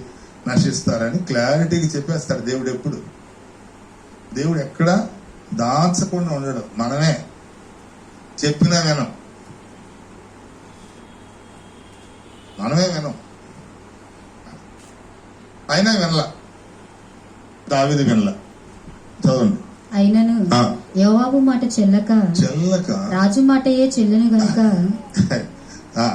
నశిస్తారని క్లారిటీగా చెప్పేస్తాడు దేవుడు. ఎప్పుడు దేవుడు ఎక్కడ దాచకుండా ఉండడు. మనమే చెప్పినా వినం, మనమే వినం. అయినా వినలా, దావీదు వినలా. చదవండి. అయినను ఆ. యోవాబు మాట చెల్లక రాజు మాటయే చెల్లెను గనుక ఆ,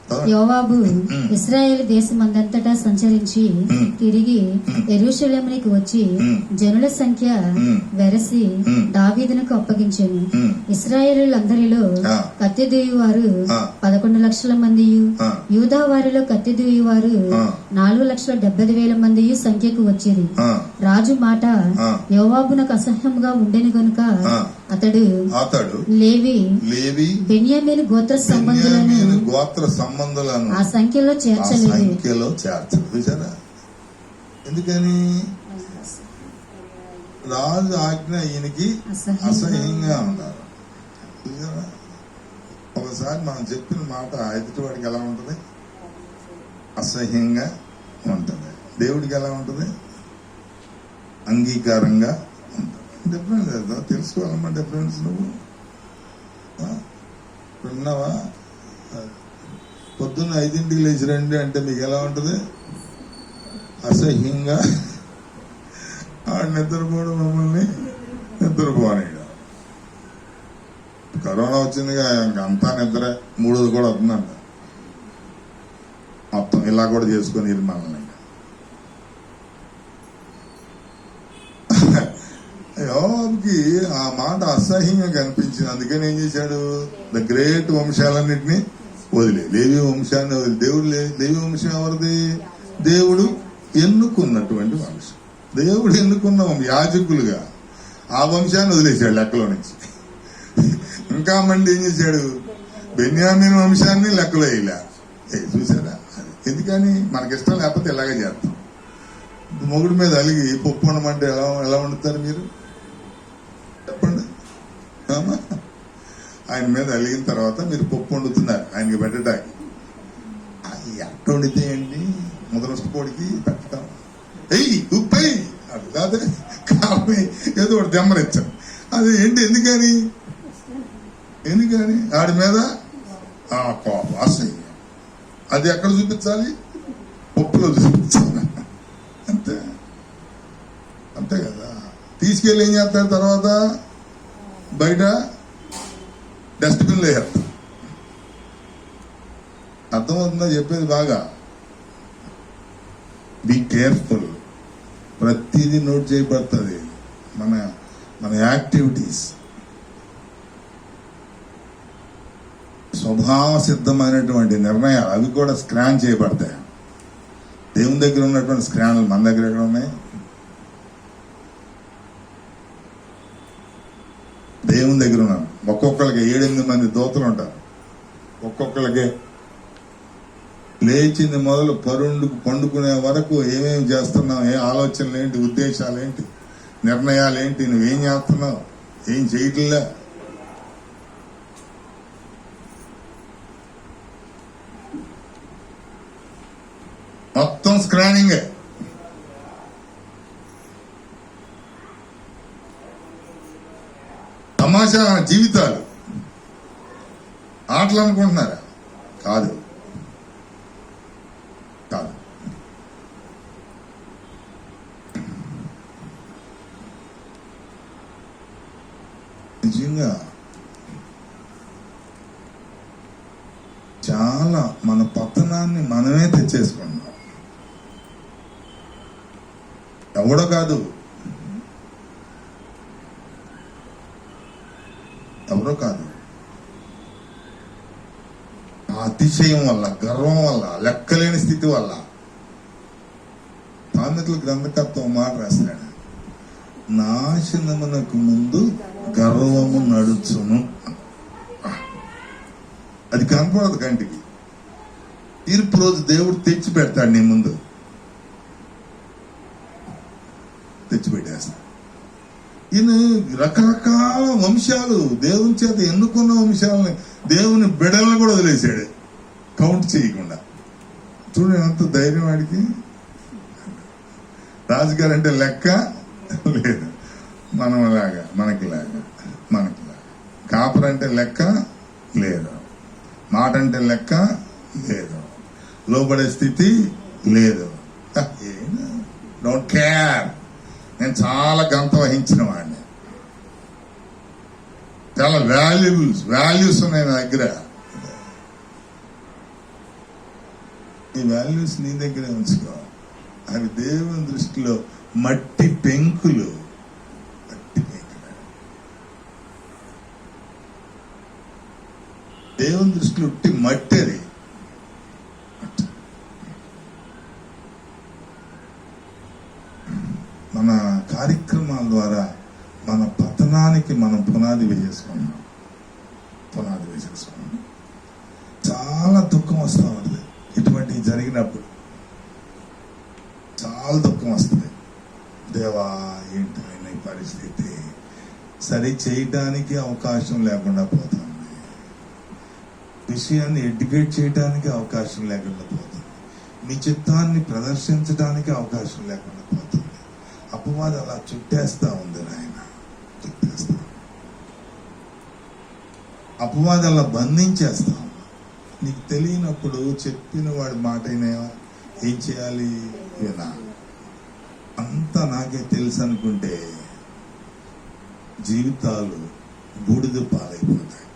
చదవండి. యోవాబు ఉమ్. ఇశ్రాయేల్ దేశమందంతటా సంచరించి ఉమ్. తిరిగి ఉమ్. యెరూషలేమునికి వచ్చి ఉమ్. జనుల సంఖ్య ఉమ్. వెరసి ఉమ్. దావీదునకు అప్పగించెను. ఉమ్. ఇశ్రాయేలులందరిలో ఆ. కత్తి దూయువారు ఆ. 11 లక్షల మంది, ఆ. యూదా వారిలో కత్తి దూయువారు ఆ. 4,70,000 మంది సంఖ్యకు వచ్చిరి. ఆ, రాజు మాట ఆ. యోవాబునకు అసహ్యంగా ఉండెను గనుక ఆ. అతడు అతడు లేవి లేవి బెన్యామీను గోత్ర సంబంధులను బెన్యామీను గోత్ర సంబంధులను ఆ సంఖ్యలో ఆ చేర్చలేదు. సంఖ్యలో చేర్చదు. చూసారా? ఎందుకని? రాజు ఆజ్ఞ ఈయనకి అసహ్యంగా ఉన్నారు. చూసారా? ఒకసారి మనం చెప్పిన మాట ఎదుటివాడికి ఎలా ఉంటుంది? అసహ్యంగా ఉంటుంది. దేవుడికి ఎలా ఉంటుంది? అంగీకారంగా ఉంటుంది. డిఫరెన్స్ ఏదో తెలుసుకోవాలమ్మా. డిఫరెన్స్ నువ్వు విన్నావా? పొద్దున్న 5ంటికి లేచి రండి అంటే మీకు ఎలా ఉంటుంది? అసహ్యంగా. ఆడు నిద్రపోవడం, మమ్మల్ని నిద్రపోనేయడం. కరోనా వచ్చిందిగా, అంతా నిద్ర. 3ది కూడా అవుతుందంట. మొత్తం ఇలా కూడా చేసుకొని మనల్ని. యోవాబుకి ఆ మాట అసహ్యంగా కనిపించింది. అందుకని ఏం చేశాడు? ద గ్రేట్ వంశాలన్నింటినీ వదిలే లేవి వంశాన్ని వదిలి. దేవుడు లేవి వంశం ఎవరిది? దేవుడు ఎన్నుకున్నటువంటి వంశం. దేవుడు ఎన్నుకున్న యాజకులుగా ఆ వంశాన్ని వదిలేశాడు లెక్కలో నుంచి. ఇంకా మంది ఏం చేశాడు? బెన్యామీను వంశాన్ని లెక్కలో వేయలే. చూసారా? ఎందుకని? మనకిష్టం లేకపోతే ఇలాగే చేస్తాం. మొగుడు మీద అలిగి పప్పు వండమంటే ఎలా వండుతారు మీరు? చెప్పండి. ఆయన మీద అలిగిన తర్వాత మీరు పప్పు వండుతున్నారు ఆయనకి పెట్టడానికి. ఎట్ట వండితే ఏంటి? ముదరష్టపోడికి పెట్టడం. ఉప్పై అది కాదు, కాపై ఏదో ఒకటి దెమ్మరిచ్చాం. అది ఏంటి? ఎందుకని ఆడి మీద కోపం, అసహ్యం. అది ఎక్కడ చూపించాలి? పప్పులో చూపించాలి. అంతే అంతే కదా. తీసుకెళ్ళి ఏం చేస్తారు? తర్వాత బయట డస్ట్బిన్లో వేస్తారు. అర్థమవుతుందా చెప్పేది? బాగా బీ కేర్ఫుల్. ప్రతిదీ నోట్ చేయబడుతుంది. మన యాక్టివిటీస్ స్వభావ సిద్ధమైనటువంటి నిర్ణయాలు అవి కూడా స్కాన్ చేయబడతాయి. దేవుని దగ్గర ఉన్నటువంటి స్కాన్లు మన దగ్గర ఎక్కడ ఉన్నాయి? దేవుని దగ్గర ఉన్నాను. ఒక్కొక్కరికి 7-8 మంది దూతలు ఉంటారు. ఒక్కొక్కరికి లేచింది మొదలు పండుకునే వరకు ఏమేమి చేస్తున్నావు, ఏ ఆలోచనలు ఏంటి, ఉద్దేశాలు ఏంటి, నిర్ణయాలు ఏంటి, నువ్వేం చేస్తున్నావు, ఏం చేయట్లే. మొత్తం స్క్రానింగే. తమాషా జీవితాలు. ఆటలు అనుకుంటున్నారా? కాదు కాదు. నిజంగా చాలా మన పతనాన్ని మనమే తెచ్చేసుకున్నాం. ఎవడో కాదు. ఎవరో కాదు. ఆ అతిశయం వల్ల, గర్వం వల్ల, లెక్కలేని స్థితి వల్ల సామెతల గ్రంథకర్త ఒక మాట రాస్తాడు, నాశనమునకు ముందు గర్వము నడుచును. అది కనపడదు కంటికి. తీర్పు రోజు దేవుడు తెచ్చి పెడతాడు నీ ముందు, తెచ్చిపెట్టేస్తాడు. ఈయన రకరకాల వంశాలు, దేవుని చేత ఎన్నుకున్న వంశాలని దేవుని బిడలను కూడా వదిలేశాడు కౌంట్ చేయకుండా. చూడండి ఎంత ధైర్యం వాడికి. రాజుగారు అంటే లెక్క లేదు, మనకిలాగా మనకిలాగా. కాపరంటే లెక్క లేదు, మాట అంటే లెక్క లేదు, లోబడే స్థితి లేదు. Don't care. నేను చాలా గంత వహించిన వాడిని, చాలా వాల్యూస్ ఉన్నాయి నా దగ్గర. ఈ వాల్యూస్ నీ దగ్గరే ఉంచుకో. అవి దేవుని దృష్టిలో మట్టి పెంకులు. దేవుని దృష్టిలో ఉట్టి మట్టి. అది మన కార్యక్రమాల ద్వారా మన పతనానికి మనం పునాది వేసేసుకున్నాం. చాలా దుఃఖం వస్తూ ఉంటుంది ఇటువంటివి జరిగినప్పుడు. చాలా దుఃఖం వస్తుంది. దేవా ఏంటైనా ఈ పరిస్థితి, సరి చేయడానికి అవకాశం లేకుండా పోతుంది, విషయాన్ని ఎడ్యుకేట్ చేయడానికి అవకాశం లేకుండా పోతుంది, మీ చిత్తాన్ని ప్రదర్శించడానికి అవకాశం లేకుండా పోతుంది. అపవాదం అలా చుట్టేస్తా ఉంది నాయన, చుట్టేస్తా. అపవాదం అలా బంధించేస్తా. నీకు తెలియనప్పుడు చెప్పిన వాడి మాట ఏం చేయాలి? వినా. అంతా నాకే తెలుసు అనుకుంటే జీవితాలు బూడిద పాలైపోతాయి.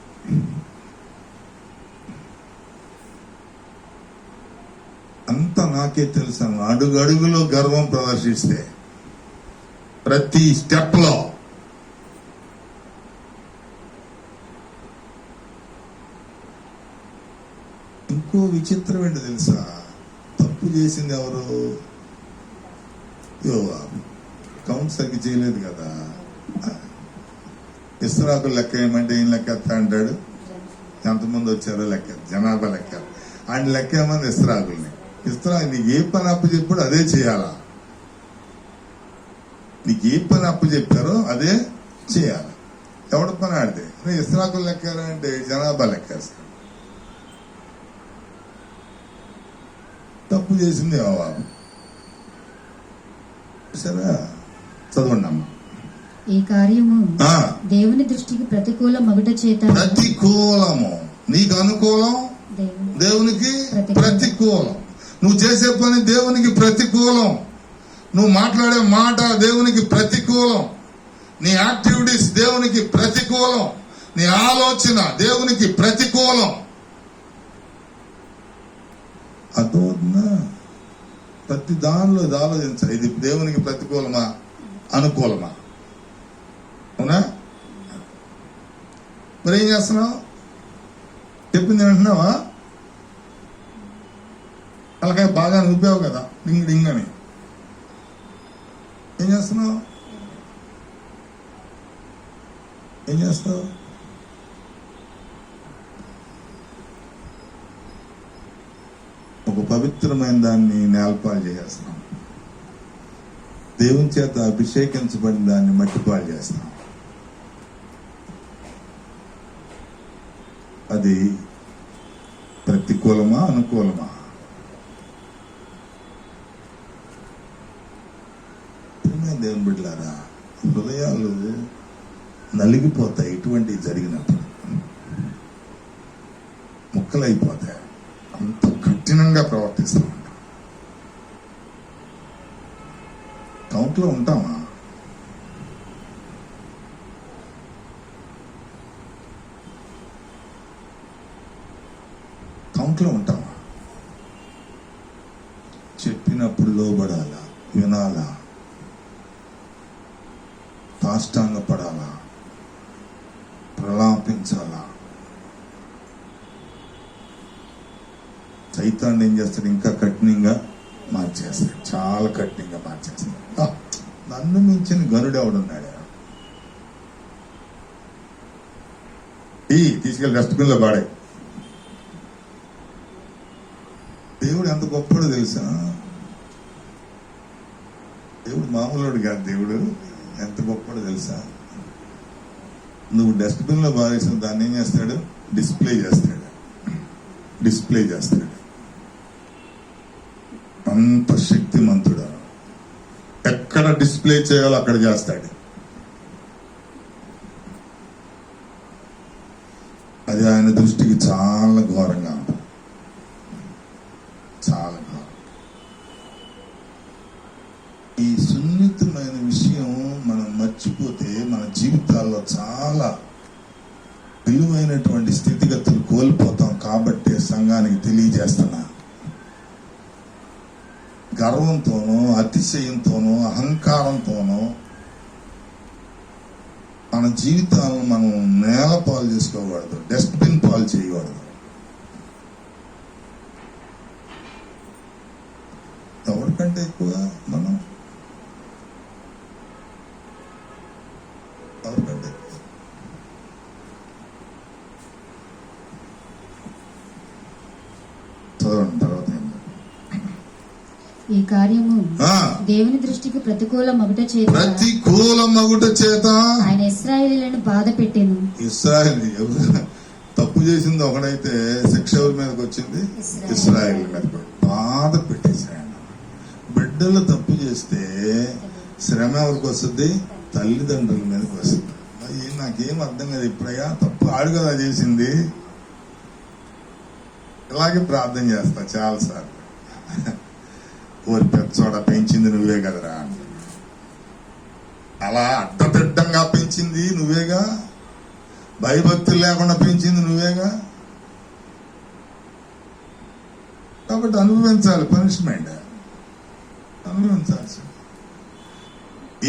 అంతా నాకే తెలుసు అడుగు అడుగులో గర్వం ప్రదర్శిస్తే, ప్రతి స్టెప్ లో ఇంకో విచిత్రం ఏంటో తెలుసా? తప్పు చేసింది ఎవరు? కౌంట్ సరిగ్గా చేయలేదు కదా. ఇస్రాకులు లెక్క ఏమంటే ఏం లెక్క ఎత్తా అంటాడు. ఎంతమంది వచ్చారో లెక్క, జనాభా లెక్క. ఆయన లెక్క ఏమంది ఇస్రాకుల్ని. నీకు ఏ పని అప్పు చెప్పాడో అదే చేయాలా. నీకు ఏ పని అప్పు చెప్పారో అదే చేయాలి. ఎవడ పని ఆడితే ఇస్రాకులు లెక్కారా అంటే జనాభా లెక్కేస్తాడు. తప్పు చేసింది యోవాబు. సరే చదవండి అమ్మా. ఈ కార్యము దేవుని దృష్టికి ప్రతికూల మగుట చేత. ప్రతికూలము. నీకు అనుకూలం, దేవునికి ప్రతికూలం. నువ్వు చేసే పని దేవునికి ప్రతికూలం. నువ్వు మాట్లాడే మాట దేవునికి ప్రతికూలం. నీ యాక్టివిటీస్ దేవునికి ప్రతికూలం. నీ ఆలోచన దేవునికి ప్రతికూలం. అదోనా ప్రతి దానిలో ఇది ఆలోచించాలి. ఇది దేవునికి ప్రతికూలమా, అనుకూలమా? అవునా? మరి ఏం చేస్తున్నావు? చెప్పింది వింటున్నావా? అలాగే బాగా నూపావు కదా డింగ్ డింగ్ అని. ఏం చేస్తున్నావు? ఏం చేస్తావు? ఒక పవిత్రమైన దాన్ని నేలపాలు చేసేస్తున్నాం. దేవుని చేత అభిషేకించబడిన దాన్ని మట్టిపాలు చేస్తాం. అది ప్రతికూలమా, అనుకూలమా? దేవుని బిడ్డలారా, హృదయాలు నలిగిపోతాయి. ఇటువంటివి జరిగినప్పుడు ముక్కలైపోతాయి. అంత కఠినంగా ప్రవర్తిస్తూ ఉంటాం. కౌంట్లో ఉంటామా? కౌంట్లో ఉంటామా? చెప్పినప్పుడు లోబడాలా, వినాలా, సాష్టాంగ పడాలా, ప్రలాపి సైతాన్ని ఏం చేస్తాడు, ఇంకా కఠినంగా మార్చేస్తాడు, చాలా కఠినంగా మార్చేస్తాడు. నన్ను మించిన గనుడు ఎవడున్నాడు? తీసుకెళ్ళి డస్ట్బిన్ లో పాడే. దేవుడు ఎంత గొప్పడో తెలుసా? దేవుడు మామూలుడు కాదు. దేవుడు ఎంత గొప్పడో తెలుసా? నువ్వు డస్ట్బిన్ లో పారేసిన దాన్ని ఏం చేస్తాడు? డిస్ప్లే చేస్తాడు. అంత శక్తిమంతుడు. ఎక్కడ డిస్ప్లే చేయాలో అక్కడ చేస్తాడు. అది ఆయన దృష్టికి చాలా ఘోరంగా ఉంటుంది. చాలా ఘోరం. ఈ సున్నితమైన విషయం మనం మర్చిపోతే మన జీవితాల్లో చాలా విలువైనటువంటి స్థితిగతులు కోల్పోతాం. కాబట్టి సంఘానికి తెలియజేస్తున్నా, గర్వంతోనూ అతిశయంతోనూ అహంకారంతోనూ మన జీవితాలను మనం నేల పాలు చేసుకోకూడదు, డస్ట్బిన్ పాలు చేయకూడదు. ఎవరికంటే ఎక్కువ మనం, ఎవరికంటే ఎక్కువ చదవండి. తర్వాత ఈ కార్యము దేవుని దృష్టికి ప్రతికూల మగుట చేత ఆయన ఇశ్రాయేలీయులను బాధ పెట్టెను. ఇశ్రాయేలు తప్పు చేసింది ఒకడైతే శిక్ష ఎవరి మీదకి వచ్చింది? ఇశ్రాయేల్ మీదకి. బాధ పెట్టేశాడు. బిడ్డలు తప్పు చేస్తే శ్రమ ఎవరికి వస్తుంది? తల్లిదండ్రుల మీదకి వస్తుంది. నాకేం అర్థం కాదు. ఇప్పుడయ్యా తప్పు ఆడు కదా చేసింది. ఇలాగే ప్రార్థన చేస్తా చాలాసార్లు. ఓరి పెచ్చోడ పెంచింది నువ్వే కదరా, అలా అడ్డదిడ్డంగా పెంచింది నువ్వేగా, భయభక్తులు లేకుండా పెంచింది నువ్వేగా. కాబట్టి అనుభవించాలి, పనిష్మెంట్ అనుభవించాల్సి.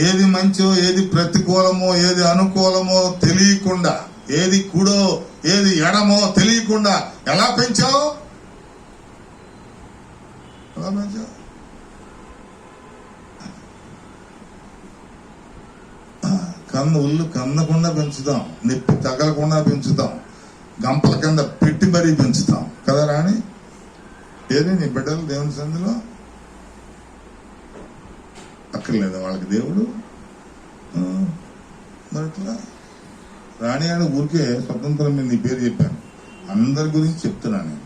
ఏది మంచో, ఏది ప్రతికూలమో, ఏది అనుకూలమో తెలియకుండా, ఏది కుడో ఏది ఎడమో తెలియకుండా ఎలా పెంచావు? ఒళ్ళు కన్నకుండా పెంచుతాం, నొప్పి తగలకుండా పెంచుతాం, గంపల కింద పెట్టి మరీ పెంచుతాం కదా రాణి. ఏది నీ బిడ్డలు దేవుని సందులో అక్కర్లేదు వాళ్ళకి దేవుడు. మరట్లా రాణి అని ఊరికే స్వతంత్రం మీద నీ పేరు చెప్పాను, అందరి గురించి చెప్తున్నాను నేను.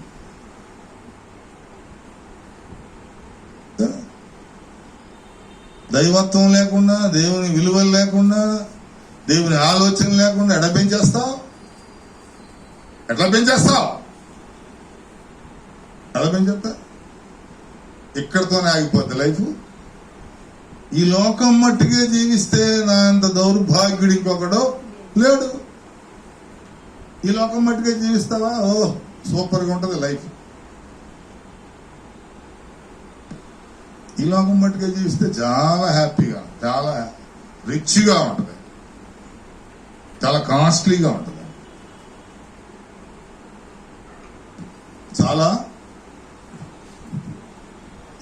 దైవత్వం లేకుండా, దేవుని విలువలు లేకుండా, దేవుని ఆలోచన లేకుండా ఎట్లా పెంచేస్తావు? ఎలా పెంచేస్తా? ఇక్కడితోనే ఆగిపోద్ది లైఫ్. ఈ లోకం మట్టుకే జీవిస్తే నా అంత దౌర్భాగ్యుడు ఇంకొకడు లేడు. ఈ లోకం మట్టుకే జీవిస్తావా? ఓ సూపర్గా ఉంటది లైఫ్. ఈ లోకం మట్టుకే జీవిస్తే చాలా హ్యాపీగా, చాలా రిచ్గా ఉంటుంది, చాలా కాస్ట్లీగా ఉంటుంది. చాలా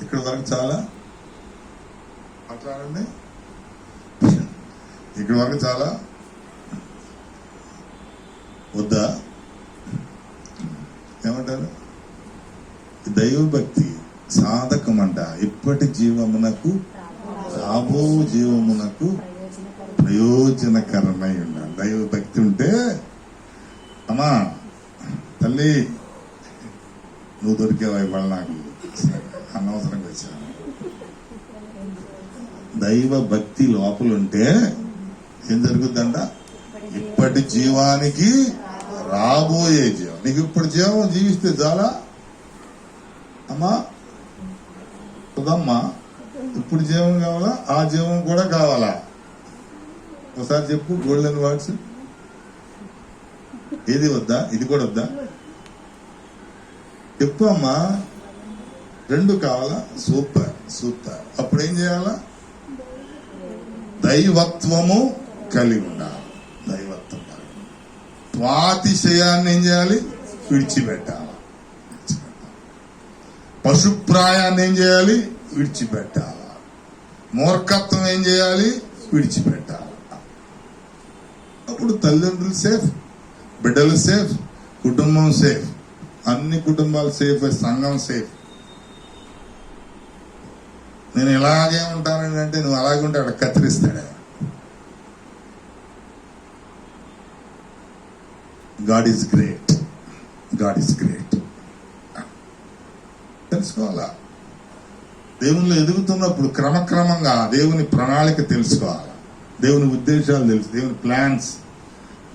ఇక్కడ వరకు చాలా మాట్లాడండి. ఇక్కడ వరకు చాలా వద్దా? ఏమంటారు? దైవభక్తి సాధకమంట. ఇప్పటి జీవమునకు రాబో జీవమునకు ప్రయోజనకరమై ఉండాలి. దైవభక్తి ఉంటే అమ్మా తల్లి నువ్వు దొరికేవా ఇవాళ నాకు అనవసరంగా వచ్చాను. దైవ భక్తి లోపలుంటే ఏం జరుగుతుందంట? ఇప్పటి జీవానికి రాబోయే జీవం. నీకు ఇప్పుడు జీవం జీవిస్తే చాలా అమ్మా కదమ్మా. ఇప్పుడు జీవం కావాలా? ఆ జీవం కూడా కావాలా? ఒకసారి చెప్పు. గోల్డెన్ వర్డ్స్ ఏది వద్దా? ఇది కూడా వద్దా? చెప్పు అమ్మా. రెండు కావాలా? Super super. అప్పుడు ఏం చేయాలా? దైవత్వము కలిగి ఉండాలి. దైవత్వం స్వాతిశయాన్ని ఏం చేయాలి? విడిచిపెట్టాలి. పశుప్రాయాన్ని ఏం చేయాలి? విడిచిపెట్టాలి. మూర్ఖత్వం ఏం చేయాలి? విడిచిపెట్టాలి. అప్పుడు తల్లిదండ్రులు సేఫ్, బిడ్డలు సేఫ్, కుటుంబం సేఫ్, అన్ని కుటుంబాలు సేఫ్, సంఘం సేఫ్. నేను ఇలాగే ఉంటానండి అంటే నువ్వు అలాగే ఉంటే అక్కడ కత్తిరిస్తాడే. God is great, God is great. తెలుసుకోవాలా? దేవునిలో ఎదుగుతున్నప్పుడు క్రమక్రమంగా దేవుని ప్రణాళిక తెలుసుకోవాలి, దేవుని ఉద్దేశాలు తెలుసు, దేవుని ప్లాన్స్.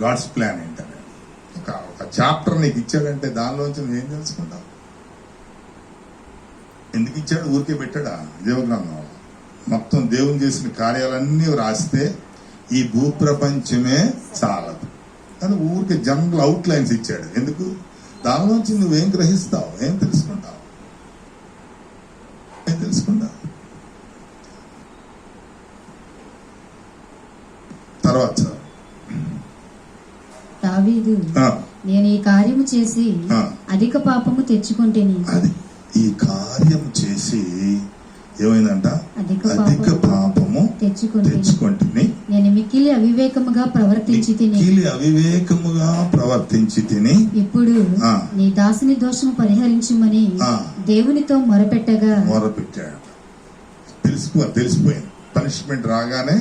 గాడ్స్ ప్లాన్ ఏంటనే ఒక చాప్టర్ నీకు ఇచ్చాడంటే దానిలోంచి నువ్వేం తెలుసుకుంటావు? ఎందుకు ఇచ్చాడు? ఊరికే పెట్టాడా? దేవగ్రంథం మొత్తం దేవుని చేసిన కార్యాలన్నీ రాస్తే ఈ భూప్రపంచమే చాలదు కానీ ఊరికే జనరల్ అవుట్ లైన్స్ ఇచ్చాడు. ఎందుకు? దానిలోంచి నువ్వేం గ్రహిస్తావు? ఏం తెలుసుకుంటావు? ఏం తెలుసుకుంటావు? తర్వాత దావీదు, నేను ఈ కార్యము చేసి అధిక పాపము తెచ్చుకుంటేని. అది ఈ కార్యం చేసి ఏమైందంట? అధిక పాపము తెచ్చుకుంటేని. నేను మిక్కిలి అవివేకముగా ప్రవర్తించి తిని ఇప్పుడు నీ దాసుని దోషము పరిహరించుమని దేవునితో మొరపెట్టాడు. తెలిసిపోయింది. పనిష్మెంట్ రాగానే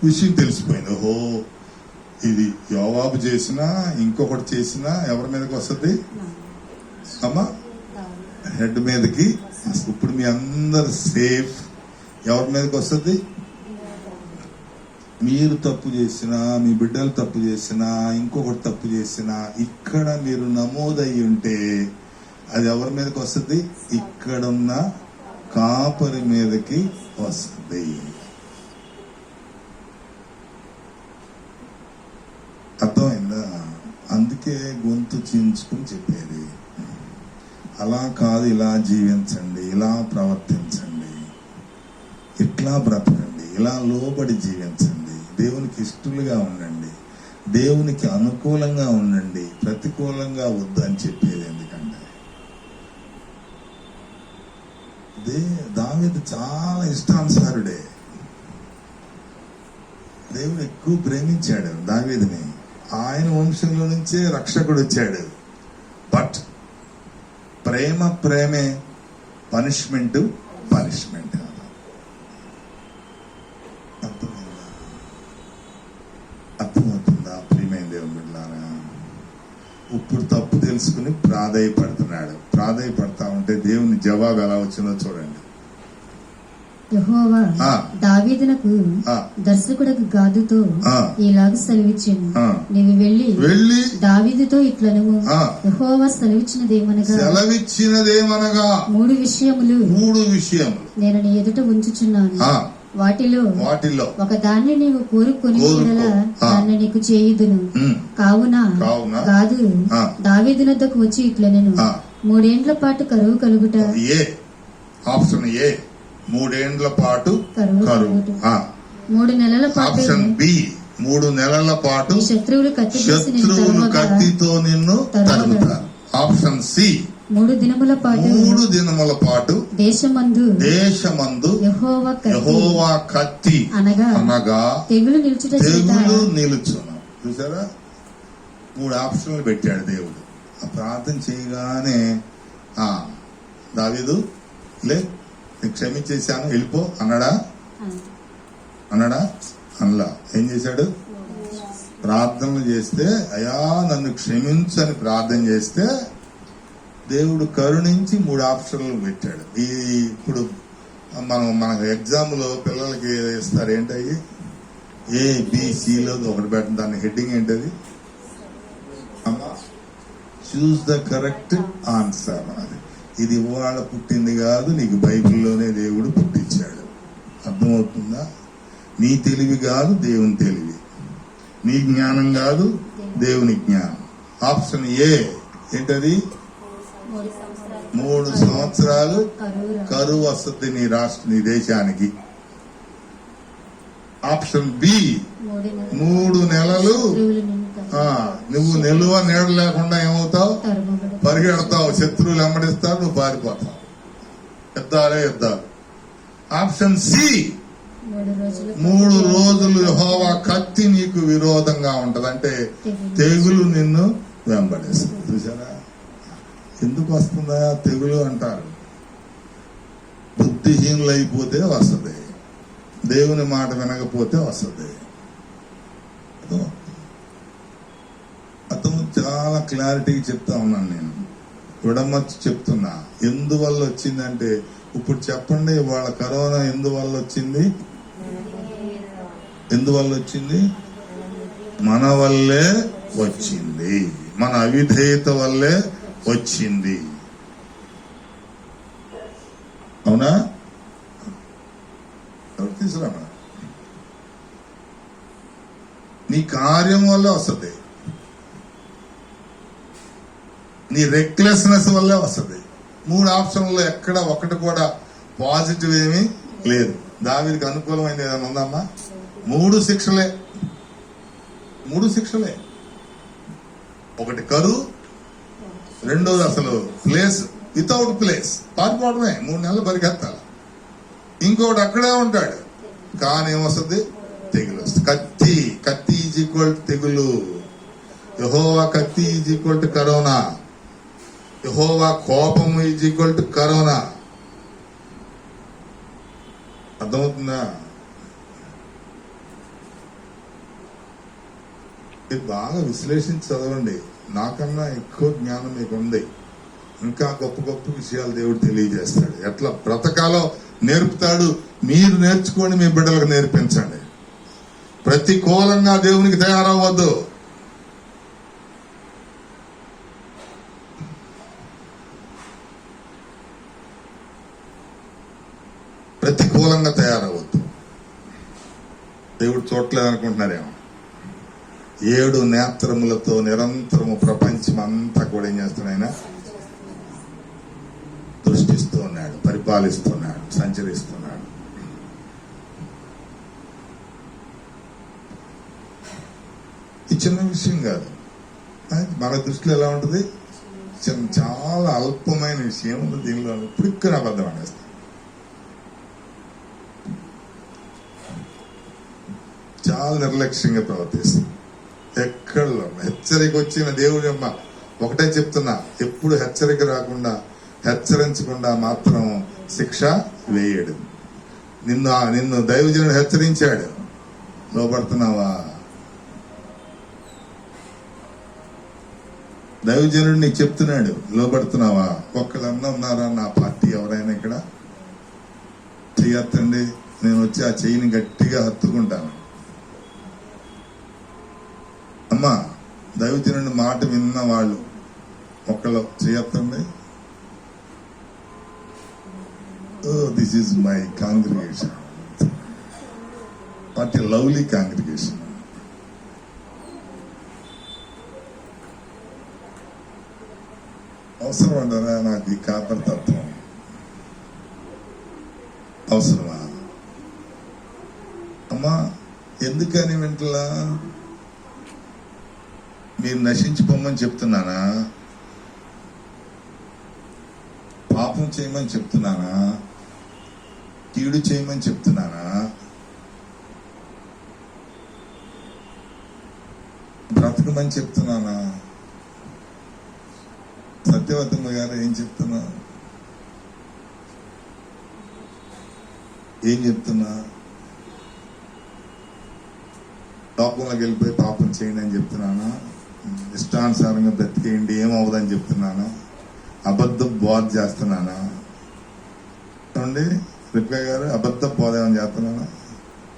విషయం తెలిసిపోయింది. ఓహో, ఇది యోవాబు చేసినా ఇంకొకటి చేసినా ఎవరి మీదకి వస్తుంది? అమ్మా, హెడ్ మీదకి. ఇప్పుడు మీ అందరు సేఫ్. ఎవరి మీదకి వస్తుంది? మీరు తప్పు చేసినా, మీ బిడ్డలు తప్పు చేసినా, ఇంకొకటి తప్పు చేసినా, ఇక్కడ మీరు నమోదయ్యి ఉంటే అది ఎవరి మీదకి వస్తుంది? ఇక్కడున్న కాపరి మీదకి వస్తుంది. అర్థమైందా? అందుకే గొంతు చించుకుని చెప్పేది, అలా కాదు, ఇలా జీవించండి, ఇలా ప్రవర్తించండి, ఇట్లా బ్రతకండి, ఇలా లోబడి జీవించండి, దేవునికి ఇష్టలుగా ఉండండి, దేవునికి అనుకూలంగా ఉండండి, ప్రతికూలంగా వద్దు అని చెప్పేది. ఎందుకంటే దావీదు చాలా ఇష్టానుసారుడే. దేవుడు ఎక్కువ ప్రేమించాడు దావీదుని. ఆయన వంశంలో నుంచే రక్షకుడు వచ్చాడు. బట్ ప్రేమే, పనిష్మెంట్. అర్థమవుతుందా ప్రియమైన దేవుని బిడ్డలారా? ఇప్పుడు తప్పు తెలుసుకుని ప్రాధేయపడుతున్నాడు. ప్రాధేయపడతా ఉంటే దేవుని జవాబు ఎలా వచ్చిందో చూడండి. యెహోవా దావీదునకు దర్శకుడకు గాదుతో ఇలాగ సెలవిచ్చాను, నీవు వెళ్ళి దావీదుతో ఇట్లనము, యెహోవా సెలవిచ్చినదేమనగా మూడు విషయములు నేను నీ ఎదుట ఉంచుచున్నాను. వాటిలో ఒక దాన్ని నీవు కోరుకొని దాన్ని నీకు చేయుదును. కావున గాదు దావీదునొద్దకు వచ్చి ఇట్లనెను, 3 ఏండ్ల పాటు కరువు కలుగుట. ఆప్షన్ ఏ, 3 ఏండ్ల పాటు కరువు. 3 నెలల పాటు. ఆప్షన్ బి, 3 నెలల పాటు శత్రువులు కత్తితో నిన్ను తరుముతారు. ఆప్షన్ సి, 3 దినముల పాటు దేశమందు యెహోవా కత్తి అనగా తెగులు నిలుచును. చూసారా? 3 ఆప్షన్లు పెట్టాడు దేవుడు. ఆ ప్రార్థన చేయగానే దావీదు లే, నేను క్షమించేశాను, వెళ్ళిపో అన్నాడా? అనలా. ఏం చేశాడు? ప్రార్థనలు చేస్తే, అయ్యా నన్ను క్షమించని ప్రార్థన చేస్తే దేవుడు కరుణించి 3 ఆప్షన్లు పెట్టాడు. ఇప్పుడు మనకు ఎగ్జామ్ లో పిల్లలకి ఇస్తారు, ఏంటవి? ABCలో ఒకటి పెట్టిన దాని హెడ్డింగ్ ఏంటది? Choose the correct answer. ఇది ఇవాళ పుట్టింది కాదు, నీకు బైబిల్లోనే దేవుడు పుట్టించాడు. అర్థమవుతుందా? నీ తెలివి కాదు, దేవుని తెలివి. నీ జ్ఞానం కాదు, దేవుని జ్ఞానం. ఆప్షన్ ఏ ఏంటది? 3 సంవత్సరాలు కరువు వస్తుంది నీ దేశానికి. ఆప్షన్ బి, 3 నెలలు నువ్వు నిలువ నీడ లేకుండా ఏమవుతావు? పరిగెడతావు, శత్రువులు వెంబడిస్తారు, నువ్వు పారిపోతావు. యుద్ధాలు. ఆప్షన్ సి, 3 రోజులు యెహోవా కత్తి నీకు విరోధంగా ఉంటది. అంటే తెగులు నిన్ను వెంబడిస్తుంది. చూసారా ఎందుకు వస్తుందా తెగులు అంటారు? బుద్ధిహీనులు అయిపోతే వస్తుంది, దేవుని మాట వినకపోతే వస్తుంది. అతను చాలా క్లారిటీగా చెప్తా ఉన్నాను. నేను విడమర్చి చెప్తున్నా. ఎందువల్ల వచ్చిందంటే, ఇప్పుడు చెప్పండి, వాళ్ళ కరోనా ఎందువల్ల వచ్చింది? మన వల్లే వచ్చింది, మన అవిధేయత వల్లే వచ్చింది. అవునా? ఎవరు తీసుకురా? నీ కార్యం వల్ల వస్తుంది, నీ రెక్లెస్నెస్ వల్లే వస్తుంది. 3 ఆప్షన్లో ఎక్కడ ఒకటి కూడా పాజిటివ్ ఏమీ లేదు. దావీదుకి అనుకూలమైంది ఏదైనా ఉందమ్మా? 3 శిక్షలే. ఒకటి కరువు, రెండోది అసలు ప్లేస్, వితౌట్ ప్లేస్ పారిపోవడమే, 3 నెలలు పరిగెత్తాలి. ఇంకొకటి అక్కడే ఉంటాడు, కానీ ఏమొస్తుంది? తెగులు వస్తుంది. కత్తి ఈజ్ ఈక్వల్ టు తెగులు. యెహోవా కత్తి ఈజ్ ఈక్వల్ టు కరోనా. యెహోవా కోపం ఈజ్ ఈక్వల్ టు కరోనా. అర్థమవుతుందా? ఇది బాగా విశ్లేషించి చదవండి. నాకన్నా ఎక్కువ జ్ఞానం మీకు ఉంది. ఇంకా గొప్ప విషయాలు దేవుడు తెలియజేస్తాడు. ఎట్లా బ్రతకాలో నేర్పుతాడు. మీరు నేర్చుకోండి, మీ బిడ్డలకు నేర్పించండి. ప్రతికూలంగా దేవునికి తయారవ్వద్దు. ప్రతికూలంగా తయారవద్దు. దేవుడు చూడలేదు అనుకుంటున్నారేమో. 7 నేత్రములతో నిరంతరము ప్రపంచం అంతా కూడా ఏం చేస్తున్నాడు? ఆయన దృష్టిస్తూ ఉన్నాడు, పరిపాలిస్తున్నాడు, సంచరిస్తున్నాడు. ఈ చిన్న విషయం కాదు. మన దృష్టిలో ఎలా ఉంటుంది? చాలా అల్పమైన విషయం ఉంది దీనిలో. ఇప్పుడు ఇక్కడ అబద్ధం అనేస్తాం. చాలా నిర్లక్ష్యంగా ప్రవర్తిస్తుంది. ఎక్కడలో హెచ్చరిక వచ్చిన దేవుడి అమ్మ ఒకటే చెప్తున్నా, ఎప్పుడు హెచ్చరిక రాకుండా, హెచ్చరించకుండా మాత్రం శిక్ష వేయడు. నిన్ను దైవజనుడు హెచ్చరించాడు, లోపడుతున్నావా? దైవజనుడు నీకు చెప్తున్నాడు, లోపడుతున్నావా? ఒక్కళ్ళన్నా ఉన్నారా నా పార్టీ ఎవరైనా ఇక్కడ? చెయ్యత్తండి, నేను వచ్చి ఆ చెయ్యిని గట్టిగా హత్తుకుంటాను. అమ్మా, దైవజనుడి మాట విన్న వాళ్ళు ఒక్కళ్ళు చేయొద్దండి. This is my congregation. What a lovely congregation. అవసరం అంటారా నాకు ఈ కాపర్ తత్వం? అవసరమా? అమ్మా, ఎందుకని వింటలా? మీరు నశించిపోమని చెప్తున్నానా? పాపం చేయమని చెప్తున్నానా? కీడు చేయమని చెప్తున్నానా? బ్రతకమని చెప్తున్నానా? సత్యవతమ్మ గారు ఏం చెప్తున్నా? లోకంలోకి వెళ్ళిపోయి పాపం చేయండి అని చెప్తున్నానా? ఇష్టానుసారంగా బ్రతికేయండి ఏమవుదని చెప్తున్నానా? అబద్ధం బోధ చేస్తున్నానా? చూడండి రిప్లై గారు, అబద్ధం బోధ ఏమని చేస్తున్నానా?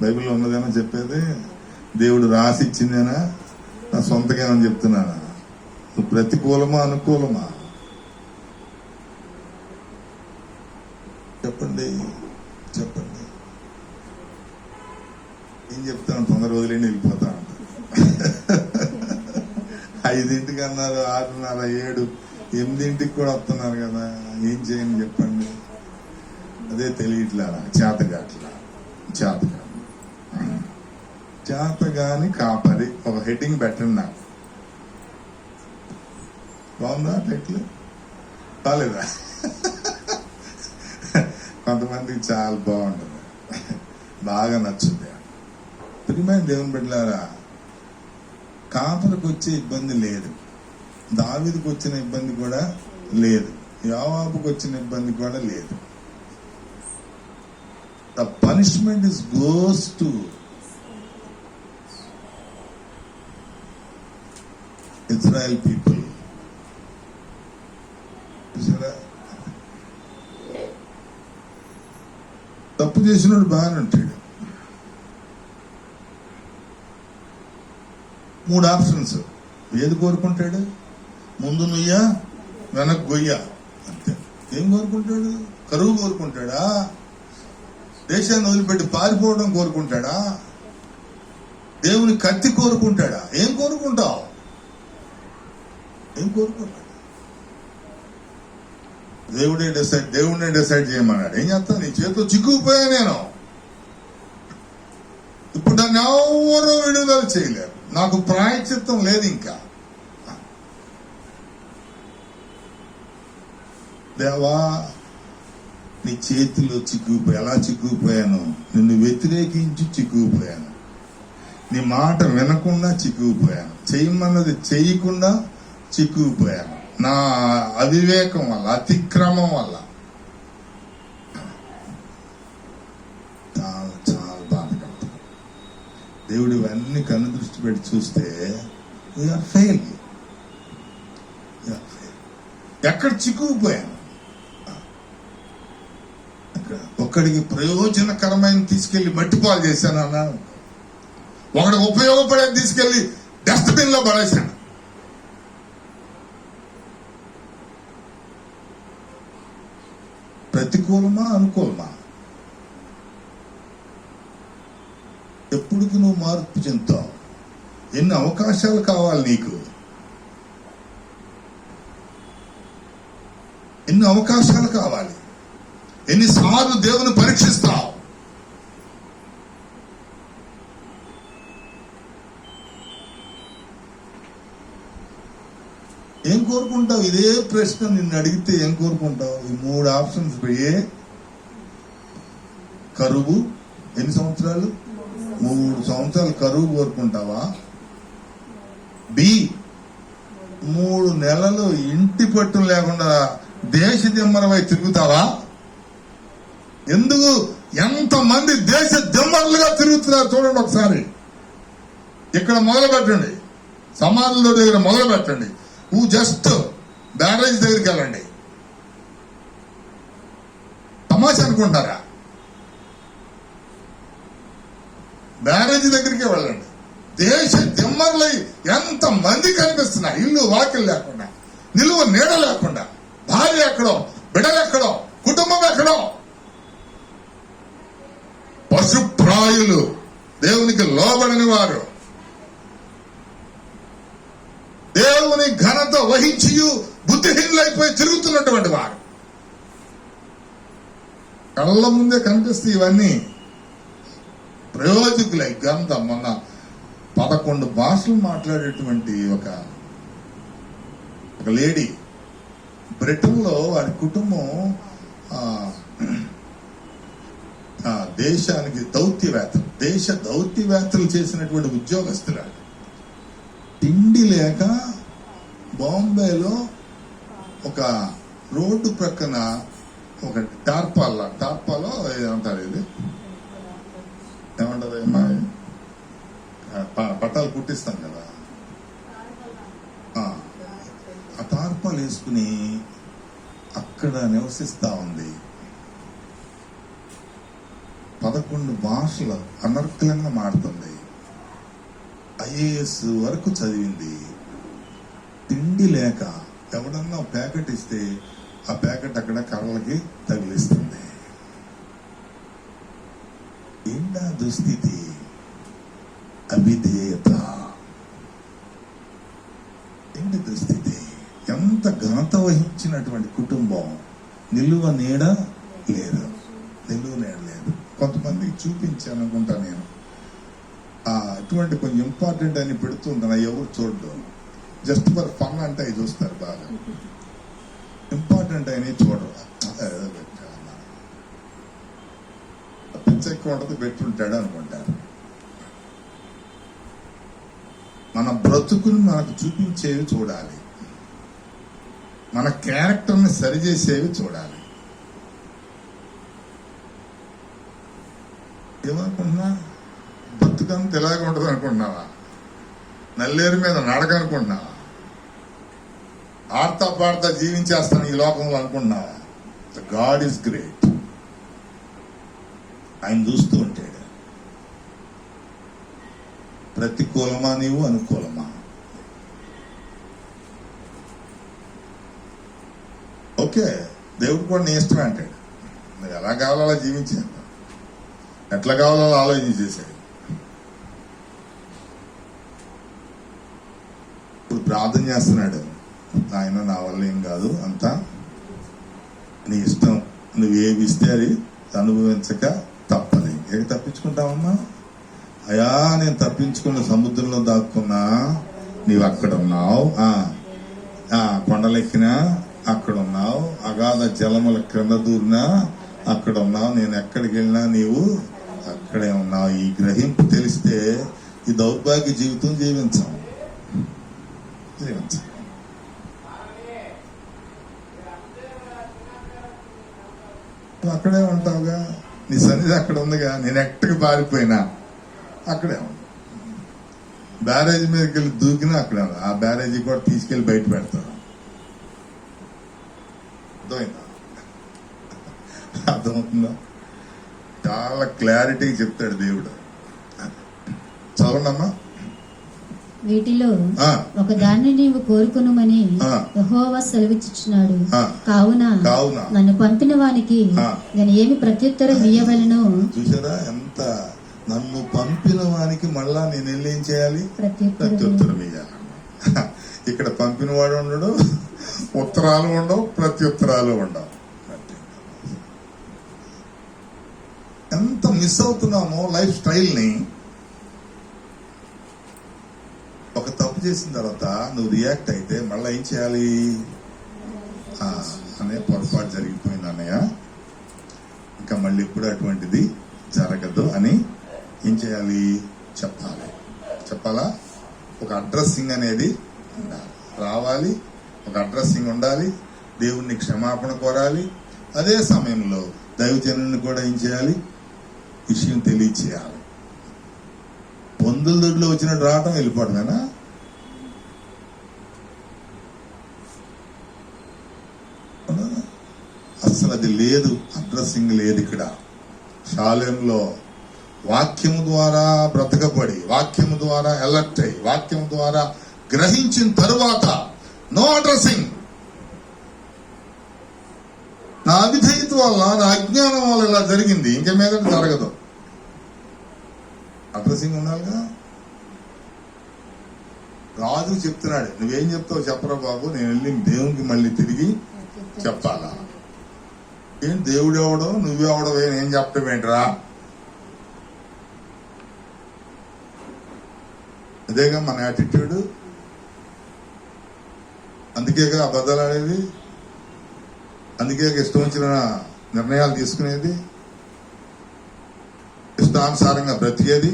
బైబిల్లో ఉన్నదేమో చెప్పేది, దేవుడు రాసి ఇచ్చిందేనా, నా సొంతగా ఏమని చెప్తున్నానా? నువ్వు ప్రతికూలమా అనుకూలమా? చెప్పండి. ఏం చెప్తాను? తొందర వదిలేండి, వెళ్ళిపోతాను. 5ంటికి అన్నారు, 6:30, 7, 8ంటికి కూడా వస్తున్నారు కదా. ఏం చేయని చెప్పండి? అదే తెలియట్లా, చేతగాని కాపరి. ఒక హెడ్డింగ్ పెట్టండి నాకు. బాగుందా టైటిల్? బాలేదా? కొంతమందికి చాలా బాగుంటుంది, బాగా నచ్చుంది. ప్రియమైన దేవుని బిడ్డలారా, కాపరికి వచ్చే ఇబ్బంది లేదు, దావీదుకు వచ్చిన ఇబ్బంది కూడా లేదు, యోవాబుకు వచ్చిన ఇబ్బంది కూడా లేదు. The punishment is goes to Israel people. తప్పు చేసినోడు బాగానే ఉంటాడు. 3 ఆప్షన్స్. ఏది కోరుకుంటాడు? ముందు నుయ్య, వెనక గొయ్య, అంతే. ఏం కోరుకుంటాడు? కరువు కోరుకుంటాడా? దేశాన్ని వదిలిపెట్టి పారిపోవడం కోరుకుంటాడా? దేవుని కత్తి కోరుకుంటాడా? ఏం కోరుకుంటావు? ఏం కోరుకుంటాడు? దేవుడే డిసైడ్ చేయమన్నాడు. ఏం చేస్తా? నీ చేతితో చిక్కుకుపోయా నేను, ఇప్పుడు దాన్ని ఎవరో విడుదల చేయలేరు, నాకు ప్రాయశ్చిత్తం లేదు ఇంకా. దేవా, నీ చేతిలో చిక్కుకుపోయి, ఎలా చిక్కుకుపోయాను? నిన్ను వ్యతిరేకించి చిక్కుకుపోయాను, నీ మాట వినకుండా చిక్కుకుపోయాను, చేయమన్నది చేయకుండా చిక్కుకుపోయాను, నా అవివేకం వల్ల, అతిక్రమం వల్ల. చాలా చాలా బాధపడుతుంది. దేవుడు ఇవన్నీ కన్ను దృష్టి పెట్టి చూస్తే వీఆర్ ఫెయిల్. ఎక్కడ చిక్కుకుపోయాను? ఒక్కడికి ప్రయోజనకరమైన తీసుకెళ్లి మట్టిపాలు చేశాను అన్నాను, ఒకడికి ఉపయోగపడేది తీసుకెళ్లి డస్ట్బిన్ లో పడేశాను. ప్రతికూలమా అనుకూలమా? ఎప్పుడుకి నువ్వు మార్పు చెందుతావు? ఎన్ని అవకాశాలు కావాలి నీకు? ఎన్ని అవకాశాలు కావాలి? ఎన్నిసార్లు దేవుని పరీక్షిస్తావు? ఏం కోరుకుంటావు? ఇదే ప్రశ్న నిన్ను అడిగితే ఏం కోరుకుంటావు? ఈ 3 ఆప్షన్స్. ఏ? కరువు. ఎన్ని సంవత్సరాలు? 3 సంవత్సరాలు కరువు కోరుకుంటావా? బి, 3 నెలలు ఇంటి పట్టు లేకుండా దేశ దిమ్మరమై తిరుగుతావా? ఎందుకు ఎంతమంది దేశ దిమ్మరులుగా తిరుగుతున్నారు చూడండి ఒకసారి. ఇక్కడ మొదలు పెట్టండి, సమాధుల దగ్గర మొదలు పెట్టండి, జస్ట్ బ్యారేజ్ దగ్గరికి వెళ్ళండి. తమాషా అనుకుంటారా? బ్యారేజ్ దగ్గరికి వెళ్ళండి. దేశ దిమ్మరులై ఎంత మంది కనిపిస్తున్నారు, ఇల్లు వాకిలు లేకుండా, నిలువ నీడ లేకుండా, భార్య ఎక్కడో, బిడ్డలు ఎక్కడో, కుటుంబం ఎక్కడో, పశుప్రాయులు, దేవునికి లోబడని వారు, దేవుని ఘనత వహించి బుద్ధిహీనులైపోయి తిరుగుతున్నటువంటి వారు. కళ్ళ ముందే కనిపిస్తే ఇవన్నీ ప్రయోజకులై గంత. మొన్న 11 భాషలు మాట్లాడేటువంటి ఒక లేడీ, బ్రిటన్ లో వారి కుటుంబం దేశానికి దౌత్యవేత్తలు, దేశ దౌత్యవేత్తలు చేసినటువంటి ఉద్యోగస్తులు. తిండి లేక బాంబేలో ఒక రోడ్డు ప్రక్కన ఒక టార్పాలో ఏమంటారు, ఇది ఏమంటారు, పట్టాలు కుట్టిస్తాం కదా, ఆ టార్పాలు వేసుకుని అక్కడ నివసిస్తా ఉంది. 11 భాషలు అనర్గళంగా మారుతుంది. IAS వరకు చదివింది. తిండి లేక ఎవడన్నా ప్యాకెట్ ఇస్తే ఆ ప్యాకెట్ అక్కడ కర్రలకి తగిలిస్తుంది. ఏంటా దుస్థితి? అవిధేయత. ఏంటి దుస్థితి? ఎంత ఘనత వహించినటువంటి కుటుంబం, నిలువ నీడ లేదు, నిలువ నీడ లేదు. కొంతమందికి చూపించాను అనుకుంటా నేను, అటువంటి కొంచెం ఇంపార్టెంట్ అని పెడుతుంటాను, ఎవరు చూడడం, జస్ట్ ఫర్ ఫన్ అంటే అవి చూస్తారు బాగా. ఇంపార్టెంట్ ఇంపార్టెంట్ అయినా చూడరు. ఏదో పెట్టాడు అన్నారు, పిచ్చ ఎక్కువ ఉంటుంది, పెట్టుంటాడు అనుకుంటారు. మన బ్రతుకుని మనకు చూపించేవి చూడాలి, మన క్యారెక్టర్ని సరిచేసేవి చూడాలి. ఏమనుకుంటున్నా, బ్రతుకంత ఇలాగే ఉంటుంది అనుకుంటున్నావా? నల్లేరు మీద నడక అనుకుంటున్నావా? ఆడతా పాడతా జీవించేస్తాను ఈ లోకంలో అనుకుంటున్నావా? God is great. ఆయన చూస్తూ ఉంటాడు. ప్రతికూలమా నీవు, అనుకూలమా? ఓకే, దేవుడు కూడా నీ ఇష్టం అంటాడు. నువ్వు ఎలా కావాలో అలా జీవించాను, ఎట్లా కావాలో అలా ఆలోచించేసాడు. ఇప్పుడు ప్రార్థన చేస్తున్నాడు, ఆయన నా వల్ల ఏం కాదు, అంతా నీ ఇష్టం, నువ్వేమి ఇస్తే అది అనుభవించక తప్పది. ఏది తప్పించుకుంటావమ్మా? అయా నేను తప్పించుకున్న సముద్రంలో దాక్కున్నా, నీవు అక్కడ ఉన్నావు. కొండలెక్కినా అక్కడ ఉన్నావు, అగాధ జలముల క్రింద దూరినా అక్కడ ఉన్నావు, నేను ఎక్కడికి వెళ్ళినా నీవు అక్కడే ఉన్నావు. ఈ గ్రహింపు తెలిస్తే ఈ దౌర్భాగ్య జీవితం జీవించాం. అక్కడే ఉంటావుగా, నీ సన్నిధి అక్కడ ఉందిగా. నేను ఎక్కడికి పారిపోయినా అక్కడే ఉంది. బ్యారేజ్ మీదకి వెళ్ళి దూకినా అక్కడే ఉంది. ఆ బ్యారేజీ కూడా తీసుకెళ్లి బయట పెడతాను. అర్థమైందా? అర్థమవుతుందా? చాలా క్లారిటీగా చెప్తాడు దేవుడు. చదవండమ్మా. వీటిలో ఒక దాన్ని నీవు కోరుకునుమని యెహోవా సెలవిచ్చుచున్నాడు. కావున నన్ను పంపిన వానికి నేను ఏమి ప్రత్యుత్తరం ఇయ్యవలెను? చూసారా ఎంత? నన్ను పంపిన వానికి మళ్ళా నేను వెళ్ళి ఏం చేయాలి? ప్రత్యుత్తరం ఇయ్యాలి. ఇక్కడ పంపిన వాడు ఉండడు, ఉత్తరాలు ఉండవు, ప్రత్యుత్తరాలు ఉండవు. ఎంత మిస్ అవుతున్నామో లైఫ్ స్టైల్ ని. ఒక తప్పు చేసిన తర్వాత నువ్వు రియాక్ట్ అయితే మళ్ళీ ఏం చేయాలి? అనే పొరపాటు జరిగిపోయింది అన్నయ్య, ఇంకా మళ్ళీ ఇప్పుడు అటువంటిది జరగదు అని ఏం చేయాలి? చెప్పాలా? ఒక అడ్రస్సింగ్ అనేది ఉండాలి, రావాలి. ఒక అడ్రస్సింగ్ ఉండాలి, దేవుణ్ణి క్షమాపణ కోరాలి. అదే సమయంలో దైవజనుని కూడా ఏం చేయాలి? విషయం తెలియచేయాలి. పొందుల దొడ్లో వచ్చినట్టు రావటం, వెళ్ళిపోవడమేనా? అసలు అది లేదు, అడ్రస్సింగ్ లేదు ఇక్కడ. షాలేంలో వాక్యము ద్వారా బ్రతకబడి, వాక్యము ద్వారా ఎలర్ట్ అయ్యి, వాక్యము ద్వారా గ్రహించిన తరువాత నో అడ్రస్సింగ్. నా అవిధేయత వల్ల, నా అజ్ఞానం వల్ల ఇలా జరిగింది, ఇంక మీద జరగదు. అడ్రస్సింగ్ ఉండాలిగా. రాజు చెప్తున్నాడు, నువ్వేం చెప్తావు చెప్పరా బాబు, నేను వెళ్ళి దేవునికి మళ్ళీ తిరిగి చెప్పాలా? ఏం దేవుడెవడో నువ్వెవడవే నేను చెప్పటం ఏంట్రా? అదేగా మన యాటిట్యూడ్. అందుకేగా అబద్ధాలు ఆడేది, అందుకే ఇష్టం వచ్చిన నిర్ణయాలు తీసుకునేది, ఇష్టానుసారంగా బ్రతికేది.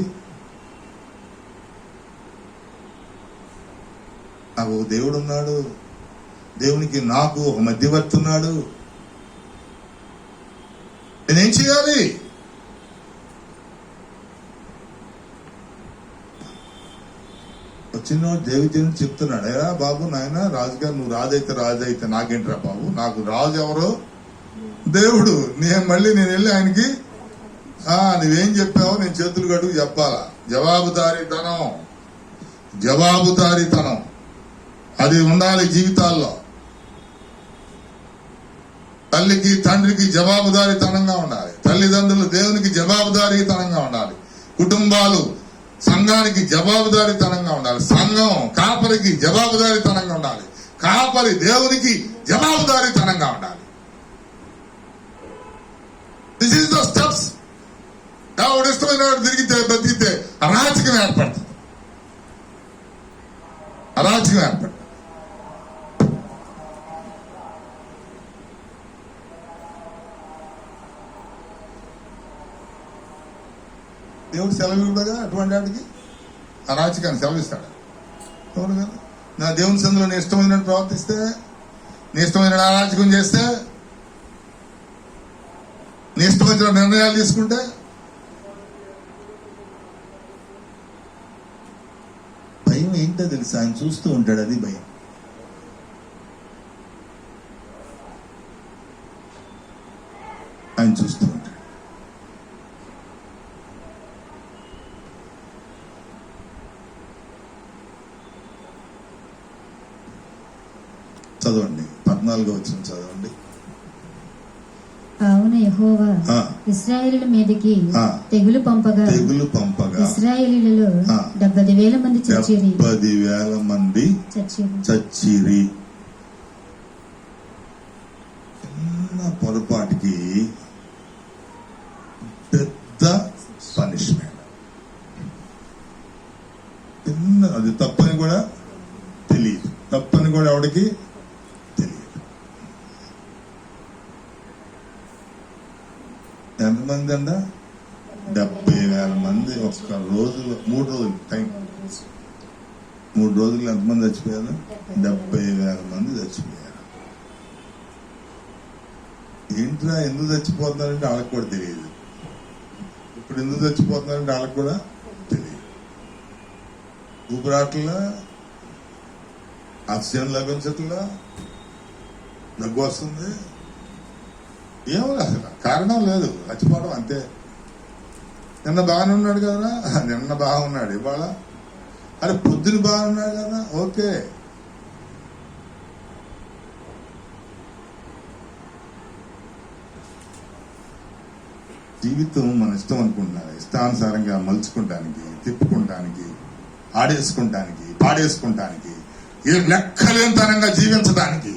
నాకు దేవుడు ఉన్నాడు, దేవునికి నాకు ఒక మధ్యవర్తి ఉన్నాడు, నేనేం చేయాలి? వచ్చిన దేవిజనుడు చెప్తున్నాడు, అయ్యా బాబు నాయన రాజుగారు, నువ్వు రాజైతే నాకేంట్రా బాబు, నాకు రాజు ఎవరో దేవుడు. నేను వెళ్ళి ఆయనకి నువ్వేం చెప్పావో నేను చేతులు కడుగు చెప్పాలా. జవాబుదారీతనం అది ఉండాలి జీవితాల్లో. తల్లికి తండ్రికి జవాబుదారీతనంగా ఉండాలి, తల్లిదండ్రులు దేవునికి జవాబుదారీతనంగా ఉండాలి, కుటుంబాలు సంఘానికి జవాబుదారీతనంగా ఉండాలి, సంఘం కాపరికి జవాబుదారీతనంగా ఉండాలి, కాపరి దేవునికి జవాబుదారీతనంగా ఉండాలి. This is the steps. దేవుడు ఇష్టమైన తిరిగితే బ్రతికితే అరాచకం ఏర్పడుతుంది. దేవుడు సెలవు ఇవ్వడుగా అటువంటి వాటికి, అరాచకాన్ని సెలవిస్తాడు. అవును కదా? నా దేవుని సందులో నీ ఇష్టమైనట్టు ప్రవర్తిస్తే, నీ ఇష్టమైన అరాచకం చేస్తే, నీ ఇష్టం వచ్చిన నిర్ణయాలు తీసుకుంటే భయం ఏంటో తెలుసా? ఆయన చూస్తూ ఉంటాడు, అది భయం. ఆయన చూస్తూ ఉంటాడు. చదవండి 14వ వచనం చదవండి. కావున యెహోవా ఇశ్రాయేలీయుల మీదకి తెగులు పంపగా ఇశ్రాయేలీయులలో 70,000 మంది చచ్చిరి. 70,000 మంది చచ్చిరి. చిన్న పొరపాటుకి పెద్ద పనిష్మెంట్. చిన్న, అది తప్పని కూడా తెలియదు, తప్పని కూడా ఎవడికి తెలియదు. ఎంతమంది అంట? 70,000 మంది ఒక్క రోజులో, 3 రోజులు టైం, 3 రోజులు ఎంతమంది చచ్చిపోయారు? 70,000 మంది చచ్చిపోయారు. ఏంట్రా ఎందుకు చచ్చిపోతున్నారంటే వాళ్ళకి కూడా తెలియదు. ఇప్పుడు ఎందుకు చచ్చిపోతున్నారంటే వాళ్ళకి కూడా తెలియదు. ఊపిరాట్లా, ఆక్సిజన్ లభించట్లా, దగ్గు వస్తుంది, ఏమో అసలు కారణం లేదు, చచ్చిపోవడం అంతే. నిన్న బాగానే ఉన్నాడు కదా, నిన్న బాగున్నాడు, ఇవాళ అరే పొద్దున బాగున్నాడు కదా, ఓకే. జీవితం మన ఇష్టం అనుకుంటున్నారు, ఇష్టానుసారంగా మలుచుకుంటానికి, తిప్పుకుంటానికి, ఆడేసుకుంటానికి, పాడేసుకుంటానికి, ఏ లెక్కలేనితనంగా జీవించడానికి.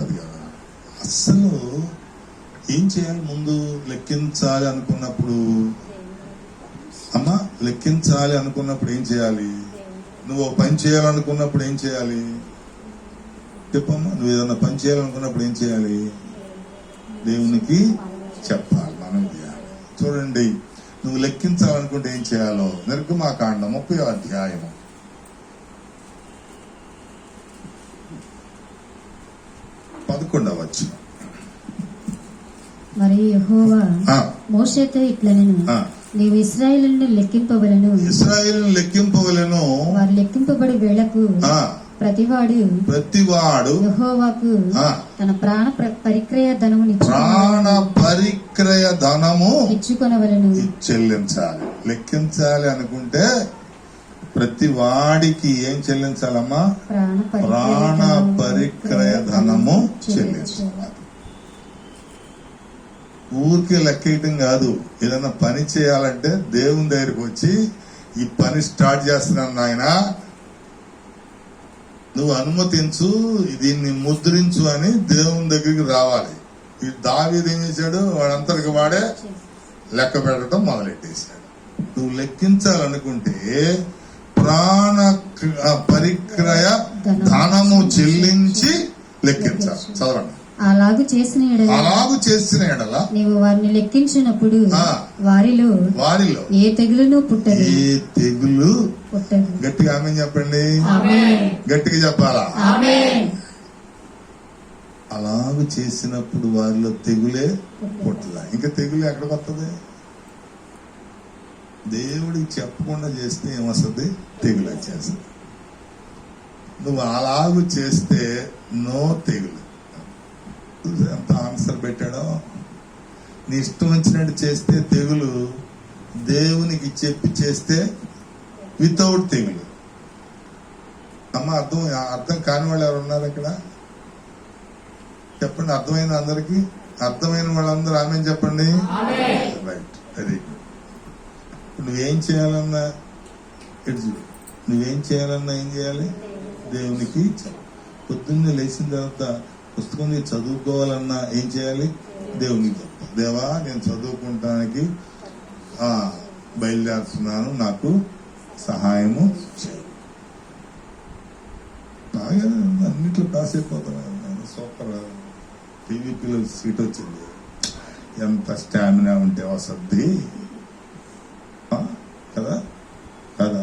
అది కదా అస్సలు. ఏం చేయాలి? ముందు లెక్కించాలి అనుకున్నప్పుడు, అమ్మా లెక్కించాలి అనుకున్నప్పుడు ఏం చేయాలి? నువ్వు పని చేయాలనుకున్నప్పుడు ఏం చేయాలి? చెప్పమ్మా. నువ్వు ఏదన్నా పని చేయాలనుకున్నప్పుడు ఏం చేయాలి? దేవునికి చెప్పాలి, మనం చేయాలి. చూడండి, నువ్వు లెక్కించాలనుకుంటే ఏం చేయాలో నిర్గమాకాండం 30వ అధ్యాయము 11వ వచనం. మరి యెహోవా మోషేతో ఇట్లనెను, నీవు ఇశ్రాయేలును లెక్కింపవలెను. వారు లెక్కింపబడి వేళకు ప్రతివాడు యెహోవాకు తన ప్రాణ పరిక్రయ ధనము ఇచ్చుకొనవలెను, చెల్లించాలి. లెక్కించాలి అనుకుంటే ప్రతి వాడికి ఏం చెల్లించాలమ్మా? ప్రాణ పరిక్రయ ధనము చెల్లించాలి. ఊరికి లెక్కేయటం కాదు. ఏదైనా పని చేయాలంటే దేవుని దగ్గరికి వచ్చి, ఈ పని స్టార్ట్ చేస్తున్నాను నాయన, నువ్వు అనుమతించు, దీన్ని ముద్రించు అని దేవుని దగ్గరికి రావాలి. ఈ దావీదు ఏం చేశాడు? వాడంతటికి వాడే లెక్క పెట్టడం మొదలెట్టేశాడు. నువ్వు లెక్కించాలనుకుంటే ప్రాణ పరిక్రయ ధనము చెల్లించి లెక్కించాలి. చదవండి. అలాగు చేసిన ఎడల నీవు వారిని లెక్కించినప్పుడు వారిలో ఏ తెగులును పుట్టదు. గట్టిగా ఆమేన్ చెప్పండి. గట్టిగా చెప్పాలా? అలాగు చేసినప్పుడు వారిలో తెగులే పుట్టలా. ఇంకా తెగులు ఎక్కడికి వస్తుంది? దేవుడికి చెప్పకుండా చేస్తే ఏమొస్తుంది? తెగులు వచ్చేస్తుంది. నువ్వు అలాగు చేస్తే నో తెగులు. ఎంత ఆన్సర్ పెట్టాడో. నీ ఇష్టం వచ్చినట్టు చేస్తే తెగులు, దేవునికి చెప్పి చేస్తే వితౌట్ తెగులు. అమ్మ అర్థం కాని వాళ్ళు ఎవరు ఉన్నారు ఇక్కడ? చెప్పండి. అర్థమైన అందరికి, అర్థమైన వాళ్ళందరూ ఆమేన్ చెప్పండి. Right, very good. నువ్వేం చేయాలన్నా ఏం చేయాలి? దేవునికి పొద్దున్నే లేచిన తర్వాత పుస్తకం చదువుకోవాలన్నా ఏం చేయాలి? దేవునికి చెప్పాలి. దేవా, నేను చదువుకుంటానికి బయలుదేరుతున్నాను, నాకు సహాయము చేయి. బాగా అన్నిట్లో పాస్ అయిపోతాను. సూపర్. టీవీ పిల్లలు సీట్ వచ్చింది. ఎంత స్టామినా ఉంటే వసద్ది కదా కదా.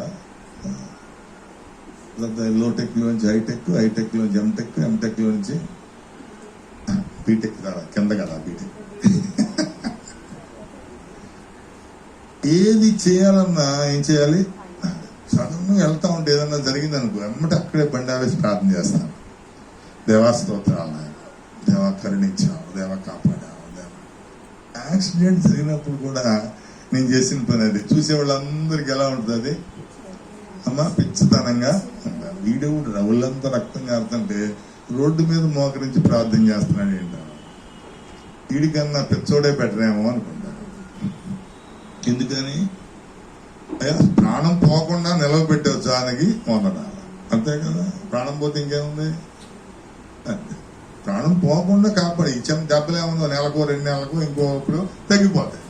లోటెక్ లోంచి హైటెక్, హైటెక్ లోంచి ఎంటెక్, ఎంటెక్ లోంచి బీటెక్ కదా, కింద కదా బీటెక్. ఏది చేయాలన్నా ఏం చేయాలి? సడన్ వెళ్తా ఉంటే ఏదన్నా జరిగింది అనుకో, ఎమ్మటి అక్కడే బండి ఆవేసి ప్రార్థన చేస్తాను. దేవా స్తోత్రాలు నాయన, దేవా కరుణించావు, దేవా కాపాడావు, దేవా. యాక్సిడెంట్ జరిగినప్పుడు కూడా నేను చేసిన పని అది. చూసే వాళ్ళందరికి ఎలా ఉంటుంది? అమ్మా పిచ్చితనంగా ఉంటారు. వీడెవుడు రవులంతా రక్తం కారుతుంటే రోడ్డు మీద మోకరించి ప్రార్థన చేస్తున్నాడు ఏంటో. వీడికన్నా పిచ్చోడే బెటరేమో అనుకుంటారు. ఎందుకని? ప్రాణం పోకుండా నిలవబెట్టావు చానికి వందనాలు, అంతే కదా. ప్రాణం పోతే ఇంకేముంది? ప్రాణం పోకుండా కాపాడు. ఇచ్చాం దెబ్బలేముందో, నెలకు 2 నెలలకు ఇంకొకప్పుడు తగ్గిపోతాయి.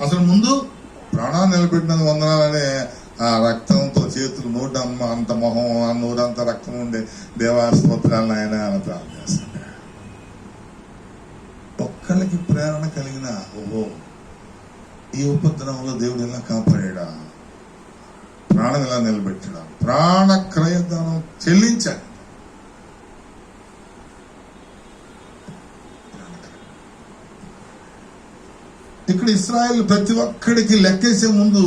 అసలు ముందు ప్రాణాన్ని నిలబెట్టినందుకు వందనాలనే ఆ రక్తంతో చేతులు నోటమ్మ అంత మొహం, ఆ నోరంతా రక్తం ఉండే దేవా స్తోత్రాలను ఆయన ప్రార్థన చేస్తాడు. ఒక్కళ్ళకి ప్రేరణ కలిగిన, ఓహో ఈ ఉపద్రవంలో దేవుడు ఎలా కాపాడా, ప్రాణం ఎలా నిలబెట్టడా, ప్రాణ క్రయదానం చెల్లించాడు. ఇక్కడ ఇశ్రాయేలు ప్రతి ఒక్కడికి లెక్కేసే ముందు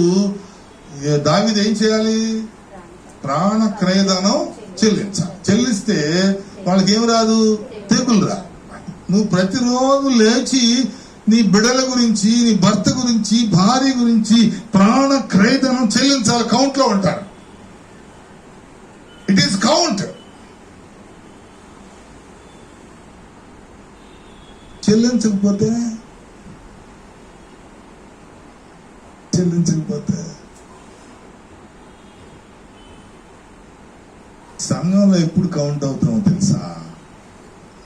దావీదు ఏం చేయాలి? ప్రాణ క్రయదానం చెల్లించాలి. చెల్లిస్తే వాళ్ళకి ఏం రాదు? తెగులు రాదు. నువ్వు ప్రతిరోజు లేచి నీ బిడ్డల గురించి, నీ భర్త గురించి, భార్య గురించి ప్రాణ క్రయదానం చెల్లించాలి. కౌంట్ లో ఉంటారు. It is count. చెల్లించకపోతే సంఘంలో ఎప్పుడు కౌంట్ అవుతామో తెలుసా?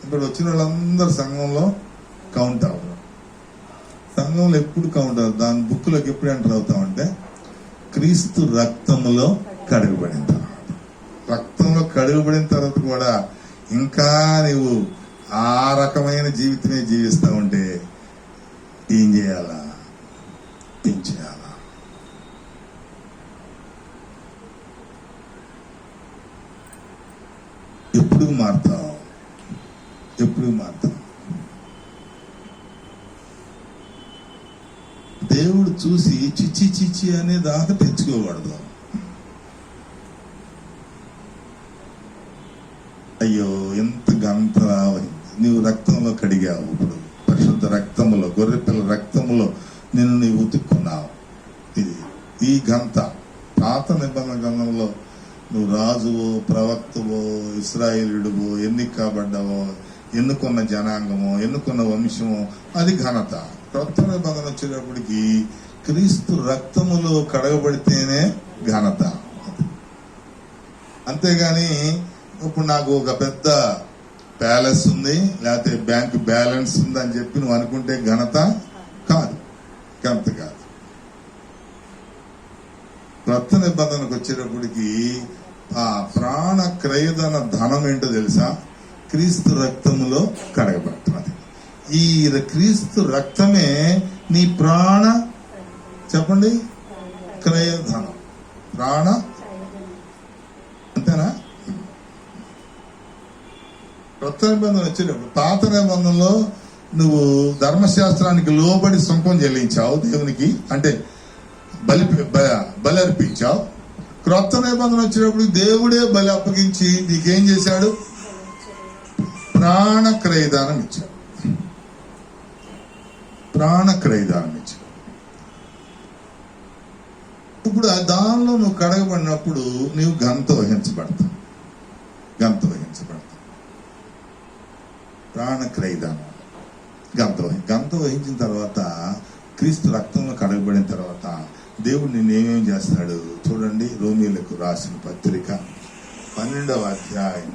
ఇక్కడ వచ్చిన వాళ్ళందరూ సంఘంలో కౌంట్ అవుతాం. సంఘంలో ఎప్పుడు కౌంట్ అవుతాం? దాని బుక్లోకి ఎప్పుడు ఎంటర్ అవుతామంటే క్రీస్తు రక్తంలో కడుగుబడిన తర్వాత. రక్తంలో కడుగుబడిన తర్వాత కూడా ఇంకా నువ్వు ఆ రకమైన జీవితమే జీవిస్తా ఉంటే ఏం చేయాలా? ఏం చేయాలా? ఎప్పుడు మారుతావు? దేవుడు చూసి చిచ్చి అనే దాకా తెచ్చుకోకూడదు. అయ్యో ఎంత గంత నీవు రక్తంలో కడిగావు. ఇప్పుడు పరిశుద్ధ రక్తములో, గొర్రెపిల్ల రక్తములో నిన్ను నీవు ఉతుక్కున్నావు. ఈ గంత పాత నిబంధన గ్రంథంలో నువ్వు రాజువో, ప్రవక్తవో, ఇశ్రాయేలుడువో, ఎన్నికబడ్డావో, ఎన్నుకున్న జనాంగమో, ఎన్నుకున్న వంశమో, అది ఘనత. కొత్త నిబంధన వచ్చేటప్పటికి క్రీస్తు రక్తములో కడగబడితేనే ఘనత. అంతేగాని ఇప్పుడు నాకు ఒక పెద్ద ప్యాలెస్ ఉంది, లేకపోతే బ్యాంక్ బ్యాలెన్స్ ఉంది అని చెప్పి నువ్వు అనుకుంటే ఘనత కాదు. కొత్త నిబంధనకు వచ్చేటప్పటికి ఆ ప్రాణ క్రయదన ధనం ఏంటో తెలుసా? క్రీస్తు రక్తములో కడగబడుతున్నది. ఈ క్రీస్తు రక్తమే నీ ప్రాణ, చెప్పండి, క్రయధనం. ప్రాణ అంతేనా? కొత్త నిబంధన వచ్చేటప్పుడు పాత నిబంధనలో నువ్వు ధర్మశాస్త్రానికి లోబడి సుంకం చెల్లించావు దేవునికి, అంటే బలి అర్పించావు. క్రొత్త నిబంధన వచ్చినప్పుడు దేవుడే బలి అప్పగించి నీకేం చేశాడు? ప్రాణ క్రయదానం ఇచ్చాడు. ఇప్పుడు దానిలో నువ్వు కడగబడినప్పుడు నీవు గంత వహించబడతావు. ప్రాణ క్రయదానం గంత వహించిన తర్వాత, క్రీస్తు రక్తంలో కడగబడిన తర్వాత దేవుడు నిన్నేమేం చేస్తాడు చూడండి. రోమీయులకు రాసిన పత్రిక 12వ అధ్యాయం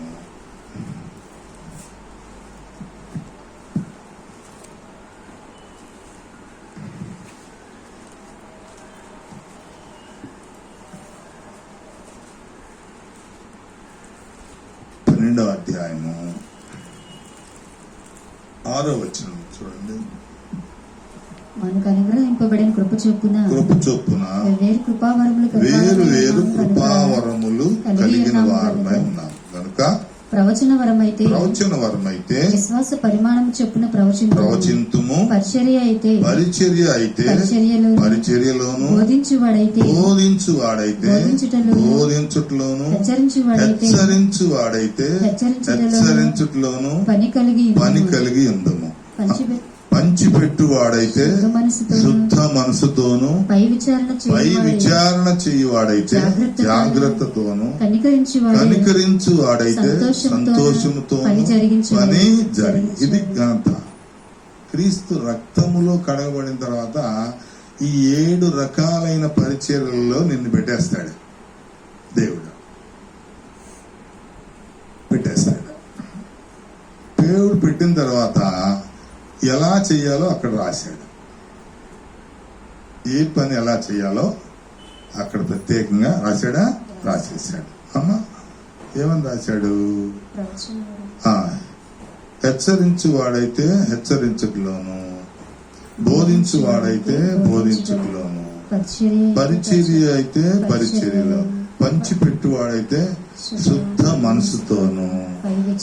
6వ వచనం చూడండి. మనకు అనుగ్రహింపబడిన కృప చొప్పున వేరు కృపావరములు కలిగిన వారమై ఉన్నాం కనుక ప్రవచన వరమైతే విశ్వాస పరిమాణం చొప్పున ప్రవచింతుము. పరిచర్య అయితే పరిచర్యలోను బోధించువాడైతే బోధించుటలోను హెచ్చరించువాడైతే హెచ్చరించుటలోను పని కలిగి ఉందము. పంచిపెట్టువాడైతే శుద్ధ మనసుతోను పై విచారణ చేయువాడైతే జాగ్రత్తతోను కనికరించువాడైతే సంతోషముతో పని జరిగి ఇది ఘనత. క్రీస్తు రక్తములో కడగబడిన తర్వాత ఈ 7 రకాలైన పరిచర్యలలో నిన్ను పెట్టేస్తాడు దేవుడు. దేవుడు పెట్టిన తర్వాత ఎలా చేయాలో అక్కడ రాశాడు. ఏ పని ఎలా చేయాలో అక్కడ ప్రత్యేకంగా రాసేసాడు. అమ్మా ఏమని రాశాడు? హెచ్చరించువాడైతే హెచ్చరించుటలోను బోధించువాడైతే బోధించుటలోను పరిచర్య అయితే పరిచర్యలో పంచిపెట్టువాడైతే శుద్ధ మనసుతోను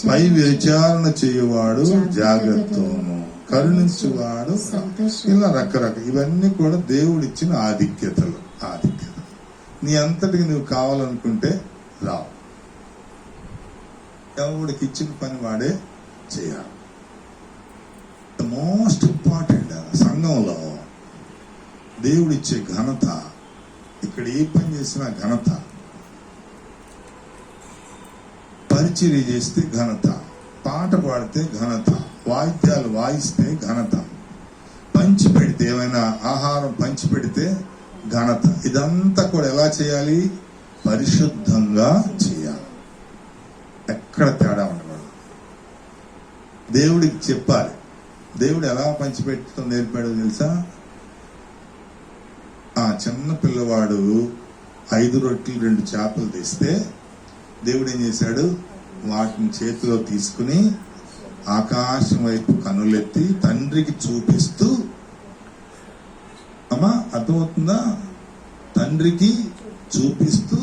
పై విచారణ చేయువాడు జాగ్రత్తతోను కరుణించువాడు. ఇలా రకరకాల ఇవన్నీ కూడా దేవుడిచ్చిన ఆధిక్యతలు. నీ అంతటికి నువ్వు కావాలనుకుంటే రావు. దేవుడికి ఇచ్చిన పని వాడే చేయాలి. ద మోస్ట్ ఇంపార్టెంట్ సంఘంలో దేవుడిచ్చే ఘనత. ఇక్కడ ఏ పని చేసినా ఘనత. పరిచర్య చేస్తే ఘనత, పాట పాడితే ఘనత, వాయిద్యాలు వాయిస్తే ఘనత, పంచి పెడితే ఏమైనా ఆహారం పంచి పెడితే ఘనత. ఇదంతా కూడా ఎలా చేయాలి? పరిశుద్ధంగా చేయాలి. ఎక్కడ తేడా ఉండకూడదు. దేవుడికి చెప్పాలి. దేవుడు ఎలా పంచిపెట్టడం నేర్పాడో తెలుసా? ఆ చిన్న పిల్లవాడు 5 రొట్టెలు 2 చేపలు తెస్తే దేవుడు ఏం చేశాడు? వాటిని చేతిలో తీసుకుని ఆకాశం వైపు కనులెత్తి తండ్రికి చూపిస్తూ, అమ్మా అర్థమవుతుందా? తండ్రికి చూపిస్తూ,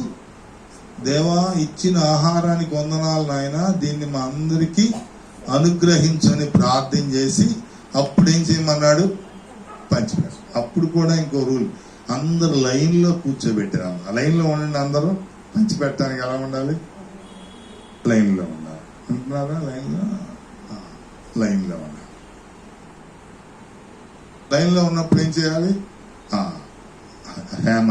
దేవా ఇచ్చిన ఆహారానికి వందనాలు నాయనా, దీన్ని మా అందరికీ అనుగ్రహించని ప్రార్థన చేసి అప్పుడు ఏం చేయమన్నాడు? పంచిపెట్టాడు. అప్పుడు కూడా ఇంకో రూల్, అందరు లైన్ లో కూర్చోబెట్టారు. లైన్ లో ఉండండి, అందరూ పంచిపెట్టడానికి ఎలా ఉండాలి? లైన్ లో ఉండాలి. ఉంటున్నారా? లైన్ లో ఉండాలి. లైన్ లో ఉన్నప్పుడు ఏం చేయాలి? హేమ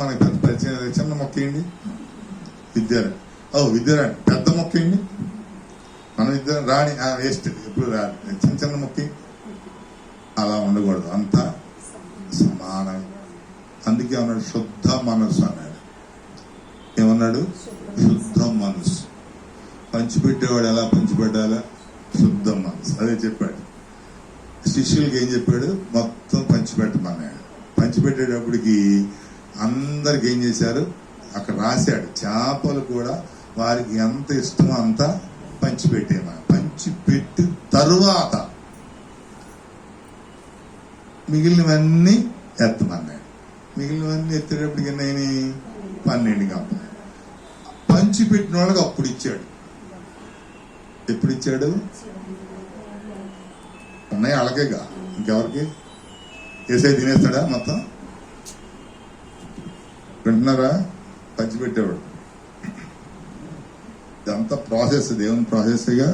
మనకి పెద్ద పరిచయం. చిన్న మొక్కేయండి. విద్యారాణి పెద్ద మొక్కేయండి. మనం ఇద్దరు రాణి వేస్ట్, ఎప్పుడు రాదు. చిన్న మొక్కి అలా ఉండకూడదు. అంతా సమానం. అందుకే అన్నాడు శుద్ధ మనసు అన్నాడు. ఏమన్నాడు? శుద్ధ మనసు. పంచిపెట్టేవాడు ఎలా పంచిపెట్టాలా? శుద్ధ మనసు. అదే చెప్పాడు. శిష్యులకి ఏం చెప్పాడు? మొత్తం పంచిపెట్టమన్నాడు. పంచిపెట్టేటప్పటికి అందరికి ఏం చేశారు? అక్కడ రాశాడు. చేపలు కూడా వారికి ఎంత ఇష్టమో అంత పంచిపెట్టేమని. పంచిపెట్టి తరువాత మిగిలినవన్నీ ఎత్తమన్నాడు. మిగిలినవన్నీ ఎత్తేటప్పటికి ఎన్నైనా 12 గంపలు. పంచిపెట్టిన వాళ్ళకి అప్పుడు ఇచ్చాడు. ఎప్పుడు ఇచ్చాడు? ఉన్నాయి వాళ్ళకేగా, ఇంకెవరికి? ఏసై తినేస్తాడా మొత్తం? వింటున్నారా? పంచిపెట్టేవాడు. ఇదంతా ప్రాసెస్, దేవుని ప్రాసెస్గా.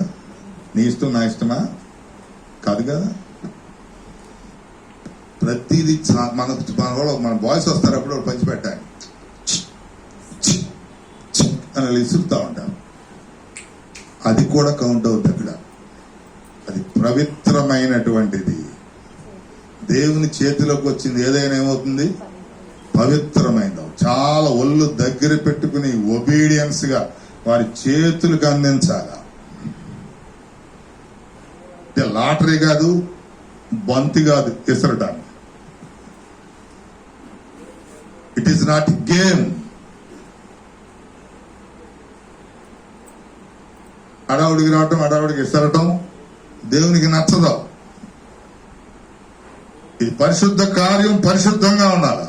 నీ ఇష్టం నా ఇష్టమా? కాదు కదా. ప్రతిదీ మన బాయ్స్ వస్తారు, అప్పుడు పంచిపెట్టాలి అని ఇసురుతా ఉంటాం. అది కూడా కౌంట్ అవుతుంది అక్కడ. అది పవిత్రమైనటువంటిది. దేవుని చేతిలోకి వచ్చింది ఏదైనా ఏమవుతుంది? పవిత్రమైనది. చాలా ఒళ్ళు దగ్గర పెట్టుకుని ఒబీడియన్స్ గా వారి చేతులకు అందించాల. లాటరీ కాదు, బంతి కాదు ఇసరటానికి. It is not game. అడావుడికి రావటం, అడావుడికి ఇసరటం దేవునికి నచ్చదు. ఇది పరిశుద్ధ కార్యం, పరిశుద్ధంగా ఉండాలి,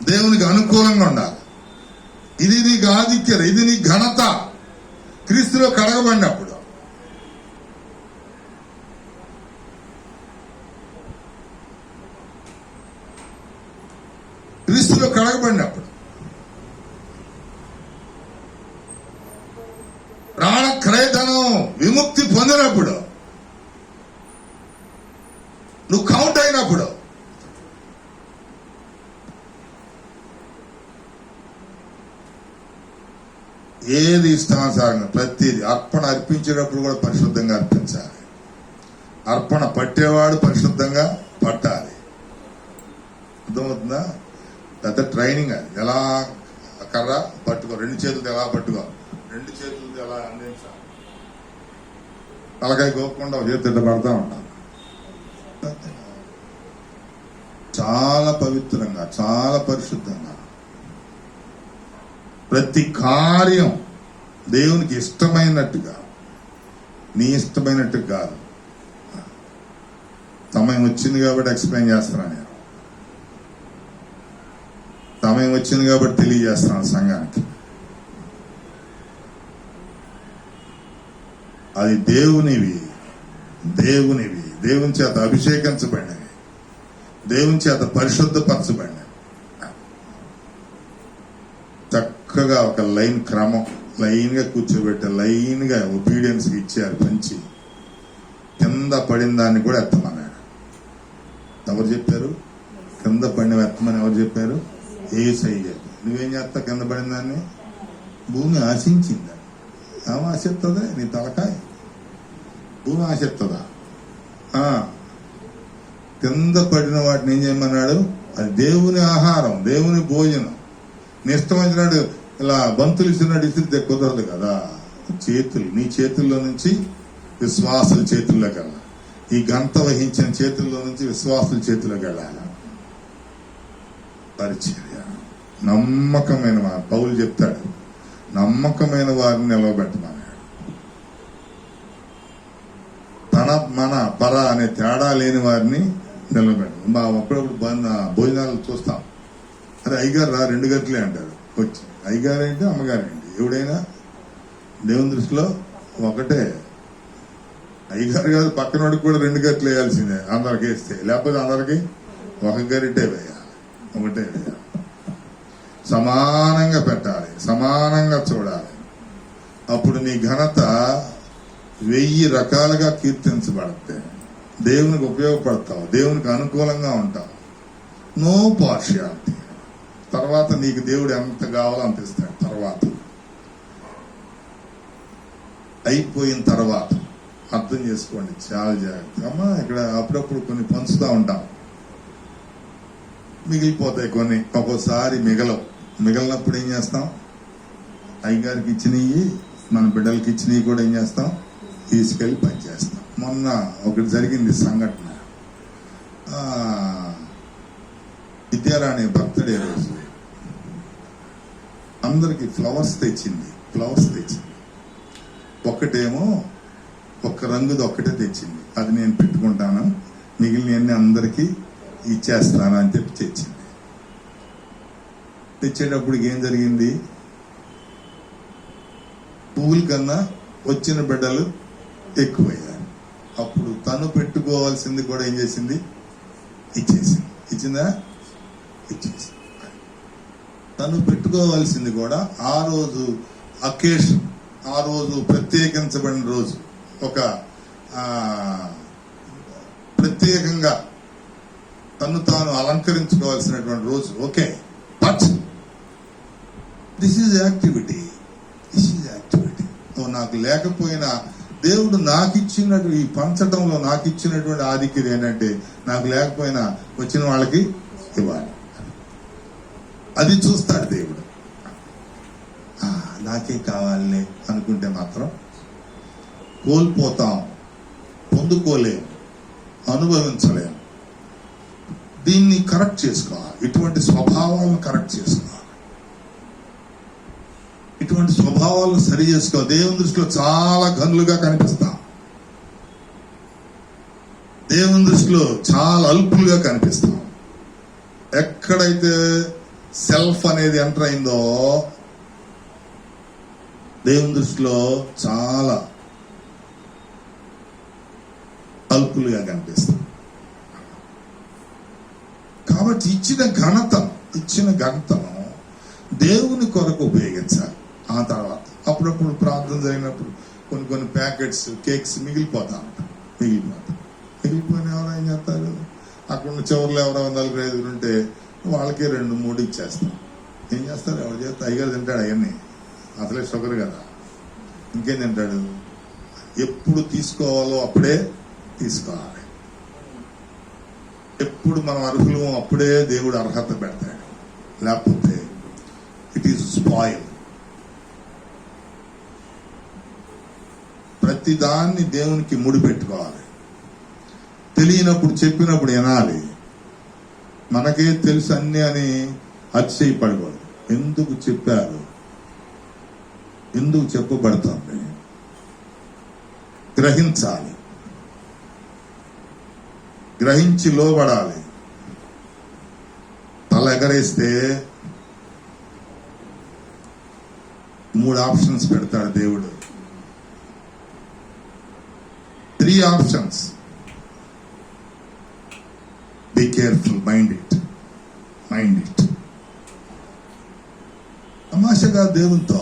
దేవునికి అనుకూలంగా ఉండాలి. ఇది నీకు ఆధిక్యత, ఇది నీ ఘనత. క్రీస్తులో కడగబడినప్పుడు ప్రాణ క్రయధనం విముక్తి పొందినప్పుడు, నువ్వు కౌంట్ అయినప్పుడు, ఏది ఇష్టానుసారంగా ప్రతిదీ అర్పణ అర్పించేటప్పుడు కూడా పరిశుద్ధంగా అర్పించాలి. అర్పణ పట్టేవాడు పరిశుద్ధంగా పట్టాలి. అర్థమవుతుందా? పెద్ద ట్రైనింగ్ అది. ఎలా కర్ర పట్టుకో, రెండు చేతులతో ఎలా పట్టుకో, రెండు చేతులతో ఎలా అందించాలి. తలకాయ కోపకుండా ఒక చేతి పడతా ఉంటాం. చాలా పవిత్రంగా, చాలా పరిశుద్ధంగా ప్రతి కార్యం దేవునికి ఇష్టమైనట్టుగా, నీ ఇష్టమైనట్టుగా కాదు. సమయం వచ్చింది కాబట్టి ఎక్స్ప్లెయిన్ చేస్తున్నాను నేను. సమయం వచ్చింది కాబట్టి తెలియజేస్తున్నాను సంఘానికి. అది దేవునివి, దేవుని చేత అభిషేకించబడినవి, దేవుని చేత పరిశుద్ధపరచబడినవి. చక్కగా ఒక లైన్ క్రమం, లైన్ గా కూర్చోబెట్టే, లైన్ గా ఒబీడియన్స్ ఇచ్చారు. పంచి కింద పడిన దాన్ని కూడా ఎత్తమన్నాడు. ఎవరు చెప్పారు? కింద పడిన ఎత్తమని ఎవరు చెప్పారు? యేసయ్య చెప్పారు. నువ్వేం చేస్తావు? కింద పడిన దాన్ని భూమి ఆశించిందా? ఏమో ఆశిస్తుందా? నీ తలకాయ భూమి ఆశిస్తుందా? కింద పడిన వాటిని ఏం చేయమన్నాడు? అది దేవుని ఆహారం, దేవుని భోజనం. నీ ఇష్టం వచ్చినాడు ఇలా బంతులు ఇచ్చినాడు ఇస్తే కుదరదు కదా. చేతులు, నీ చేతుల్లో నుంచి విశ్వాసుల చేతుల్లోకి వెళ్ళాలి. ఈ గంట వహించిన చేతుల్లో నుంచి విశ్వాసుల చేతుల్లోకి వెళ్ళాలి. పరిచర్య నమ్మకమైన వారు, పౌలు చెప్తాడు, నమ్మకమైన వారిని నిలవబెట్టమన్నాడు. తన మన పర అనే తేడా లేని వారిని నిలబెట్టాలి. మా అప్పుడప్పుడు భోజనాలు చూస్తాం. అరే అయ్యగారు రా, 2 గంటలే అంటారు. వచ్చి అయ్యగారేంటి అమ్మగారేంటి, ఎవడైనా దేవుని దృష్టిలో ఒకటే. అయ్యగారు కాదు, పక్కన వాడికి కూడా 2 గంటలు వేయాల్సిందే. అందరికి వేస్తే, లేకపోతే అందరికి ఒక గరిటే వేయాలి, ఒకటే వేయాలి. సమానంగా పెట్టాలి, సమానంగా చూడాలి. అప్పుడు నీ ఘనత 1000 రకాలుగా కీర్తించబడితే దేవునికి ఉపయోగపడతావు, దేవునికి అనుకూలంగా ఉంటావు. No partiality. తర్వాత నీకు దేవుడు ఎంత కావాలో అంత ఇస్తాడు. తర్వాత అయిపోయిన తర్వాత అర్థం చేసుకోండి చాలా జాగ్రత్త. అమ్మా ఇక్కడ అప్పుడప్పుడు కొన్ని పంచుతూ ఉంటాం, మిగిలిపోతాయి కొన్ని. ఒక్కోసారి మిగిలినప్పుడు ఏం చేస్తాం? అయ్యగారికి ఇచ్చినవి మన బిడ్డలకి ఇచ్చినవి కూడా ఏం చేస్తాం? తీసుకెళ్లి పనిచేస్తాం. మొన్న ఒకటి జరిగింది సంఘటన. విద్యారాణి బర్త్డే రోజు అందరికి ఫ్లవర్స్ తెచ్చింది. ఒక్కటేమో ఒక్క రంగుది ఒక్కటే తెచ్చింది. అది నేను పెట్టుకుంటాను, మిగిలిన అందరికీ ఇచ్చేస్తాను అని చెప్పి తెచ్చింది. తెచ్చేటప్పుడు ఏం జరిగింది? పువ్వుల కన్నా వచ్చిన బిడ్డలు ఎక్కువయ్యారు. అప్పుడు తను పెట్టుకోవాల్సింది కూడా ఏం చేసింది? ఇచ్చేసింది. ఇచ్చిందా? ఇచ్చేసింది. తను పెట్టుకోవాల్సింది కూడా ఆ రోజు అకేషన్, ఆ రోజు ప్రత్యేకించబడిన రోజు, ఒక ప్రత్యేకంగా తను తాను అలంకరించుకోవాల్సినటువంటి రోజు. Okay, but this is activity. నాకు లేకపోయినా దేవుడు నాకు ఇచ్చినట్టు, ఈ పంచడంలో నాకు ఇచ్చినటువంటి ఆధిక్యత ఏంటంటే, నాకు లేకపోయినా వచ్చిన వాళ్ళకి ఇవ్వాలి. అది చూస్తాడు దేవుడు. నాకే కావాలే అనుకుంటే మాత్రం కోల్పోతాం, పొందుకోలేం, అనుభవించలేం. దీన్ని కరెక్ట్ చేసుకోవాలి. ఇటువంటి స్వభావాలను కరెక్ట్ చేసుకోవాలి. ఇటువంటి స్వభావాలను సరి చేసుకో. దేవుని దృష్టిలో చాలా గనులుగా కనిపిస్తాం. దేవుని దృష్టిలో చాలా అల్పులుగా కనిపిస్తాం. ఎక్కడైతే సెల్ఫ్ అనేది ఎంటర్ అయిందో దేవుని దృష్టిలో చాలా అల్పులుగా కనిపిస్తాం. కాబట్టి ఇచ్చిన ఘనతను దేవుని కొరకు ఉపయోగించాలి. ఆ తర్వాత అప్పుడప్పుడు ప్రార్థన జరిగినప్పుడు కొన్ని ప్యాకెట్స్ కేక్స్ మిగిలిపోతాయి. మిగిలిపోయిన ఎవరు ఏం చేస్తారు, అక్కడ చివరిలో ఎవరో 4-5 ఉంటే వాళ్ళకి 2-3 ఇచ్చేస్తాం. ఏం చేస్తారు, ఎవరు చేస్తే అయ్యగారు తింటాడు. అవన్నీ అసలే షుగర్ కదా, ఇంకేం తింటాడు. ఎప్పుడు తీసుకోవాలో అప్పుడే తీసుకోవాలి. ఎప్పుడు మనం అర్హులమో అప్పుడే దేవుడు అర్హత పెడతాడు. లేకపోతే ఇట్ ఈస్ స్పాయిల్. ప్రతి దాన్ని దేవునికి ముడిపెట్టుకోవాలి. తెలియనప్పుడు చెప్పినప్పుడు వినాలి. మనకే తెలుసు అన్ని అని అతిశయపడకూడదు. ఎందుకు చెప్పారు, ఎందుకు చెప్పబడుతుంది గ్రహించాలి. గ్రహించి లోబడాలి. తల ఎగరేస్తే 3 ఆప్షన్స్ పెడతాడు దేవుడు. 3 options. Be careful, mind it. తమాషగా దేవునితో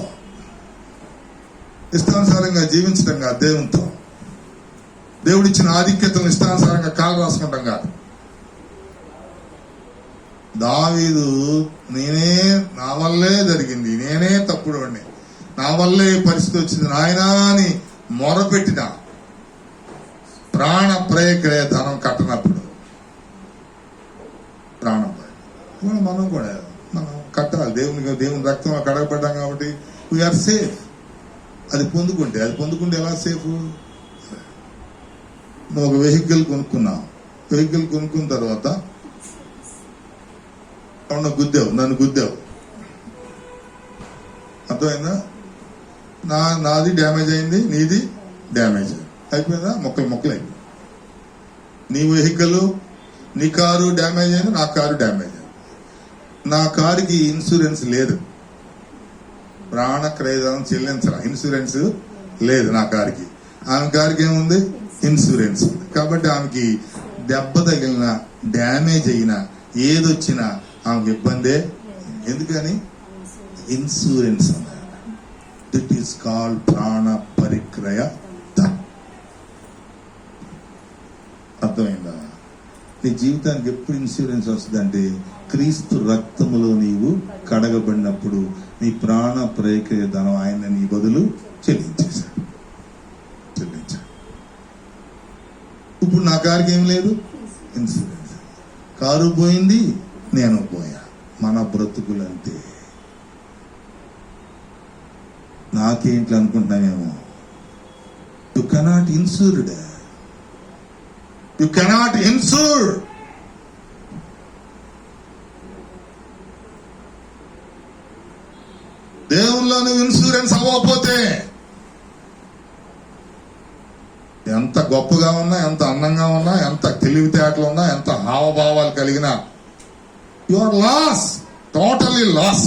ఇష్టానుసారంగా జీవించడం కాదు. దేవునితో దేవుడిచ్చిన ఆధిక్యతను ఇష్టానుసారంగా కాలు రాసుకుంటాం కాదు. దావీదు నా వల్లే జరిగింది, నేనే తప్పుడు వాడిని, నా వల్లే ఈ పరిస్థితి వచ్చింది నాయనా అని మొరపెట్టిన ప్రాణ ప్రయక్రియ ధనం కట్టనప్పుడు ప్రాణం మనం కట్టాలి. దేవుని రక్తంలో కడగబడ్డాం కాబట్టి వీఆర్ సేఫ్. అది పొందుకుంటే ఎలా సేఫ్? నువ్వు ఒక వెహికల్ కొనుక్కున్నావు. వెహికల్ కొనుక్కున్న తర్వాత నన్ను గుద్దావు, అర్థమైందా? నాది డ్యామేజ్ అయింది, నీది డ్యామేజ్ అయిపోయిందా? మొక్కలు అయిపోయింది. నీ వెహికల్, నీ కారు డ్యామేజ్ అయింది, నా కారు డ్యామేజ్ అయింది. నా కారుకి ఇన్సూరెన్స్ లేదు, ప్రాణ క్రయధనం చెల్లించాల, ఇన్సూరెన్స్ లేదు నా కారుకి. ఆమె కారుకి ఏముంది? ఇన్సూరెన్స్ ఉంది. కాబట్టి ఆమెకి దెబ్బ తగిలిన, డ్యామేజ్ అయినా, ఏదొచ్చినా ఆమెకి ఇబ్బందే. ఎందుకని? ఇన్సూరెన్స్ అన్నారు. దిట్ ఈస్ కాల్డ్ ప్రాణ పరిక్రయ. అర్థమైందా? నీ జీవితానికి ఎప్పుడు ఇన్సూరెన్స్ వస్తుందంటే క్రీస్తు రక్తములో నీవు కడగబడినప్పుడు నీ ప్రాణ ప్రయక్రియ ధనం ఆయన నీ బదులు చెల్లించాడు. ఇప్పుడు నా కారుకి ఏం లేదు, ఇన్సూరెన్స్. కారు పోయింది, నేను పోయా. మన బ్రతుకులంతే. నాకేంటి అనుకుంటున్నామేమో. You cannot insured. You cannot insure. దేవుల్లో నువ్వు ఇన్సూరెన్స్ అవ్వకపోతే ఎంత గొప్పగా ఉన్నా, ఎంత అందంగా ఉన్నా, ఎంత తెలివితేటలు ఉన్నా, ఎంత హావభావాలు కలిగినా you are loss, totally loss.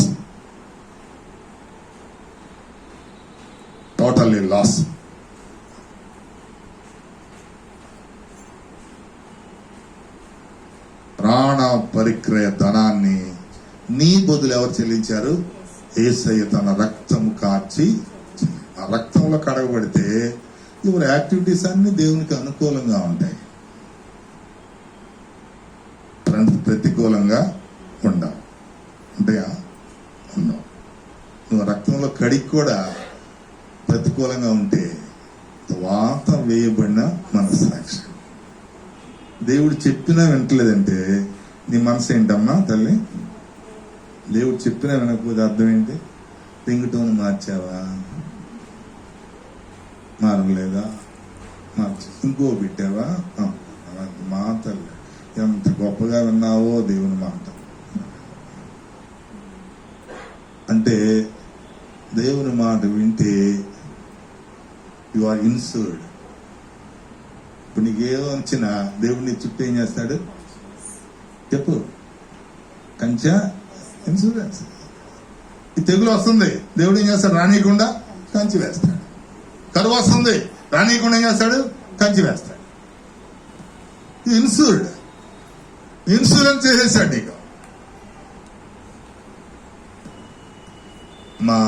ప్రాణ పరిక్రయ ధనాన్ని నీ బదులు ఎవరు చెల్లించారు? యేసయ్య తన రక్తము కార్చి. ఆ రక్తంలో కడగబడితే ఎవరి యాక్టివిటీస్ అన్ని దేవునికి అనుకూలంగా ఉంటాయి, ప్రతికూలంగా ఉండవు. ఉంటాయా? ఉండవు. నువ్వు రక్తంలో కడిగి కూడా ప్రతికూలంగా ఉంటే వాత వేయబడిన మనస్సాక్షి. దేవుడు చెప్పినా వింటలేదంటే నీ మనసు ఏంటమ్మా తల్లి? దేవుడు చెప్పినా వినకపోతే అర్థం ఏంటి? రింగుటోన్ మార్చావా? మారలేదా? మార్చి ఇంకో పెట్టావా? మా తల్లి ఎంత గొప్పగా విన్నావో దేవుని మాట. అంటే దేవుని మాట వింటే యు ఆర్ ఇన్సూర్డ్. ఇప్పుడు నీకేదో వచ్చినా దేవుడిని చుట్టూ ఏం చేస్తాడు చెప్పు? కంచె ఇన్సూరెన్స్. ఈ తెగులు వస్తుంది, దేవుడు ఏం చేస్తాడు? రానీయకుండా కంచి వేస్తాడు. కరువు వస్తుంది, రానీయకుండా ఏం చేస్తాడు? కంచి వేస్తాడు. ఇన్సూరెన్స్ చేసేసాడు నీకు. మా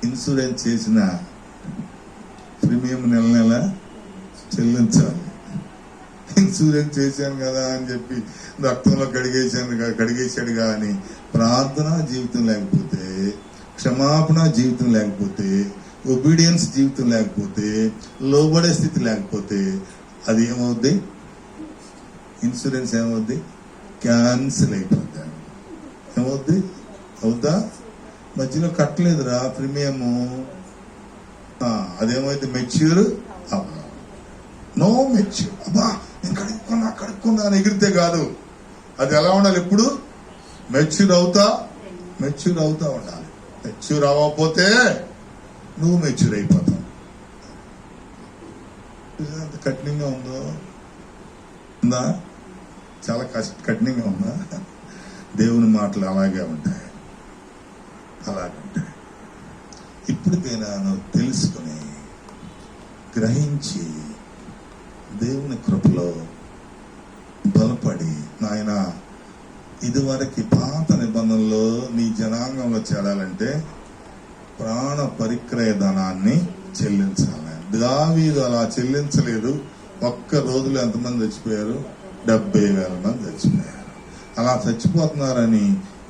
ఇన్సూరెన్స్ చేసిన ప్రీమియం నెల నెల చెల్లించాలి. ఇన్సూరెన్స్ చేశాను కదా అని చెప్పి రక్తంలో కడిగేశాడు కానీ ప్రార్థన జీవితం లేకపోతే, క్షమాపణ జీవితం లేకపోతే, ఒబీడియన్స్ జీవితం లేకపోతే, లోబడే స్థితి లేకపోతే అది ఏమవుద్ది? ఇన్సూరెన్స్ ఏమవుద్ది? క్యాన్సిల్ అయిపోద్ది. ఏమవుద్ది? అవుద్దా? మధ్యలో కట్టలేదురా ప్రీమియము, అదేమైతే మెచ్యూర్ అవ్వదు. No mature. అబ్బా నేను కడుక్కున్నా అని ఎగిరితే కాదు. అది ఎలా ఉండాలి? ఎప్పుడు మెచ్యూర్ అవుతా ఉండాలి. మెచ్యూర్ అవ్వకపోతే నువ్వు మెచ్యూర్ అయిపోతావు. ఎంత కఠినంగా ఉందా? చాలా కఠినంగా ఉందా? దేవుని మాటలు అలాగే ఉంటాయి. ఇప్పటికైనా నువ్వు తెలుసుకుని గ్రహించి దేవుని కృపలో బలపడి, నాయన ఇదివరకు పాత నిబంధనలో నీ జనాంగంలో చేరాలంటే ప్రాణ పరిక్రయ ధనాన్ని చెల్లించాలి. దావీదు అలా చెల్లించలేదు. ఒక్క రోజులో ఎంతమంది చచ్చిపోయారు? 70,000 మంది చచ్చిపోయారు. అలా చచ్చిపోతున్నారని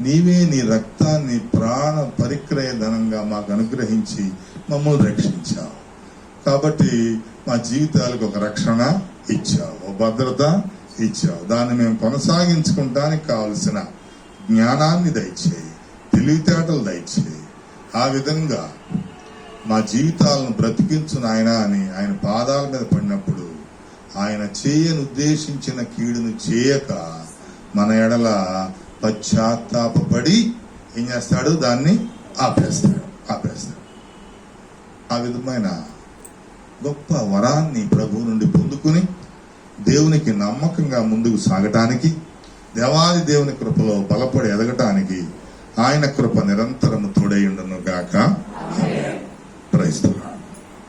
నీవే నీ రక్తాన్ని ప్రాణ పరిక్రయ ధనంగా మాకు అనుగ్రహించి మమ్మల్ని రక్షించావు. కాబట్టి మా జీవితాలకు ఒక రక్షణ ఇచ్చావు, ఒక భద్రత ఇచ్చావు. దాన్ని మేము కొనసాగించుకుంటానికి కావలసిన జ్ఞానాన్ని దయచేయి, తెలివితేటలు దయచేయి. ఆ విధంగా మా జీవితాలను బ్రతికించు నాయన అని ఆయన పాదాల మీద పడినప్పుడు ఆయన చేయను ఉద్దేశించిన కీడును చేయక మన ఎడల పశ్చాత్తాపడి ఏం చేస్తాడు? దాన్ని ఆపేస్తాడు. ఆ విధమైన గొప్ప వరాన్ని ప్రభువు నుండి పొందుకుని దేవునికి నమ్మకంగా ముందుకు సాగటానికి, దేవాది దేవుని కృపలో బలపడి ఎదగటానికి ఆయన కృప నిరంతరము తోడై ఉండును గాక. Praise the lord.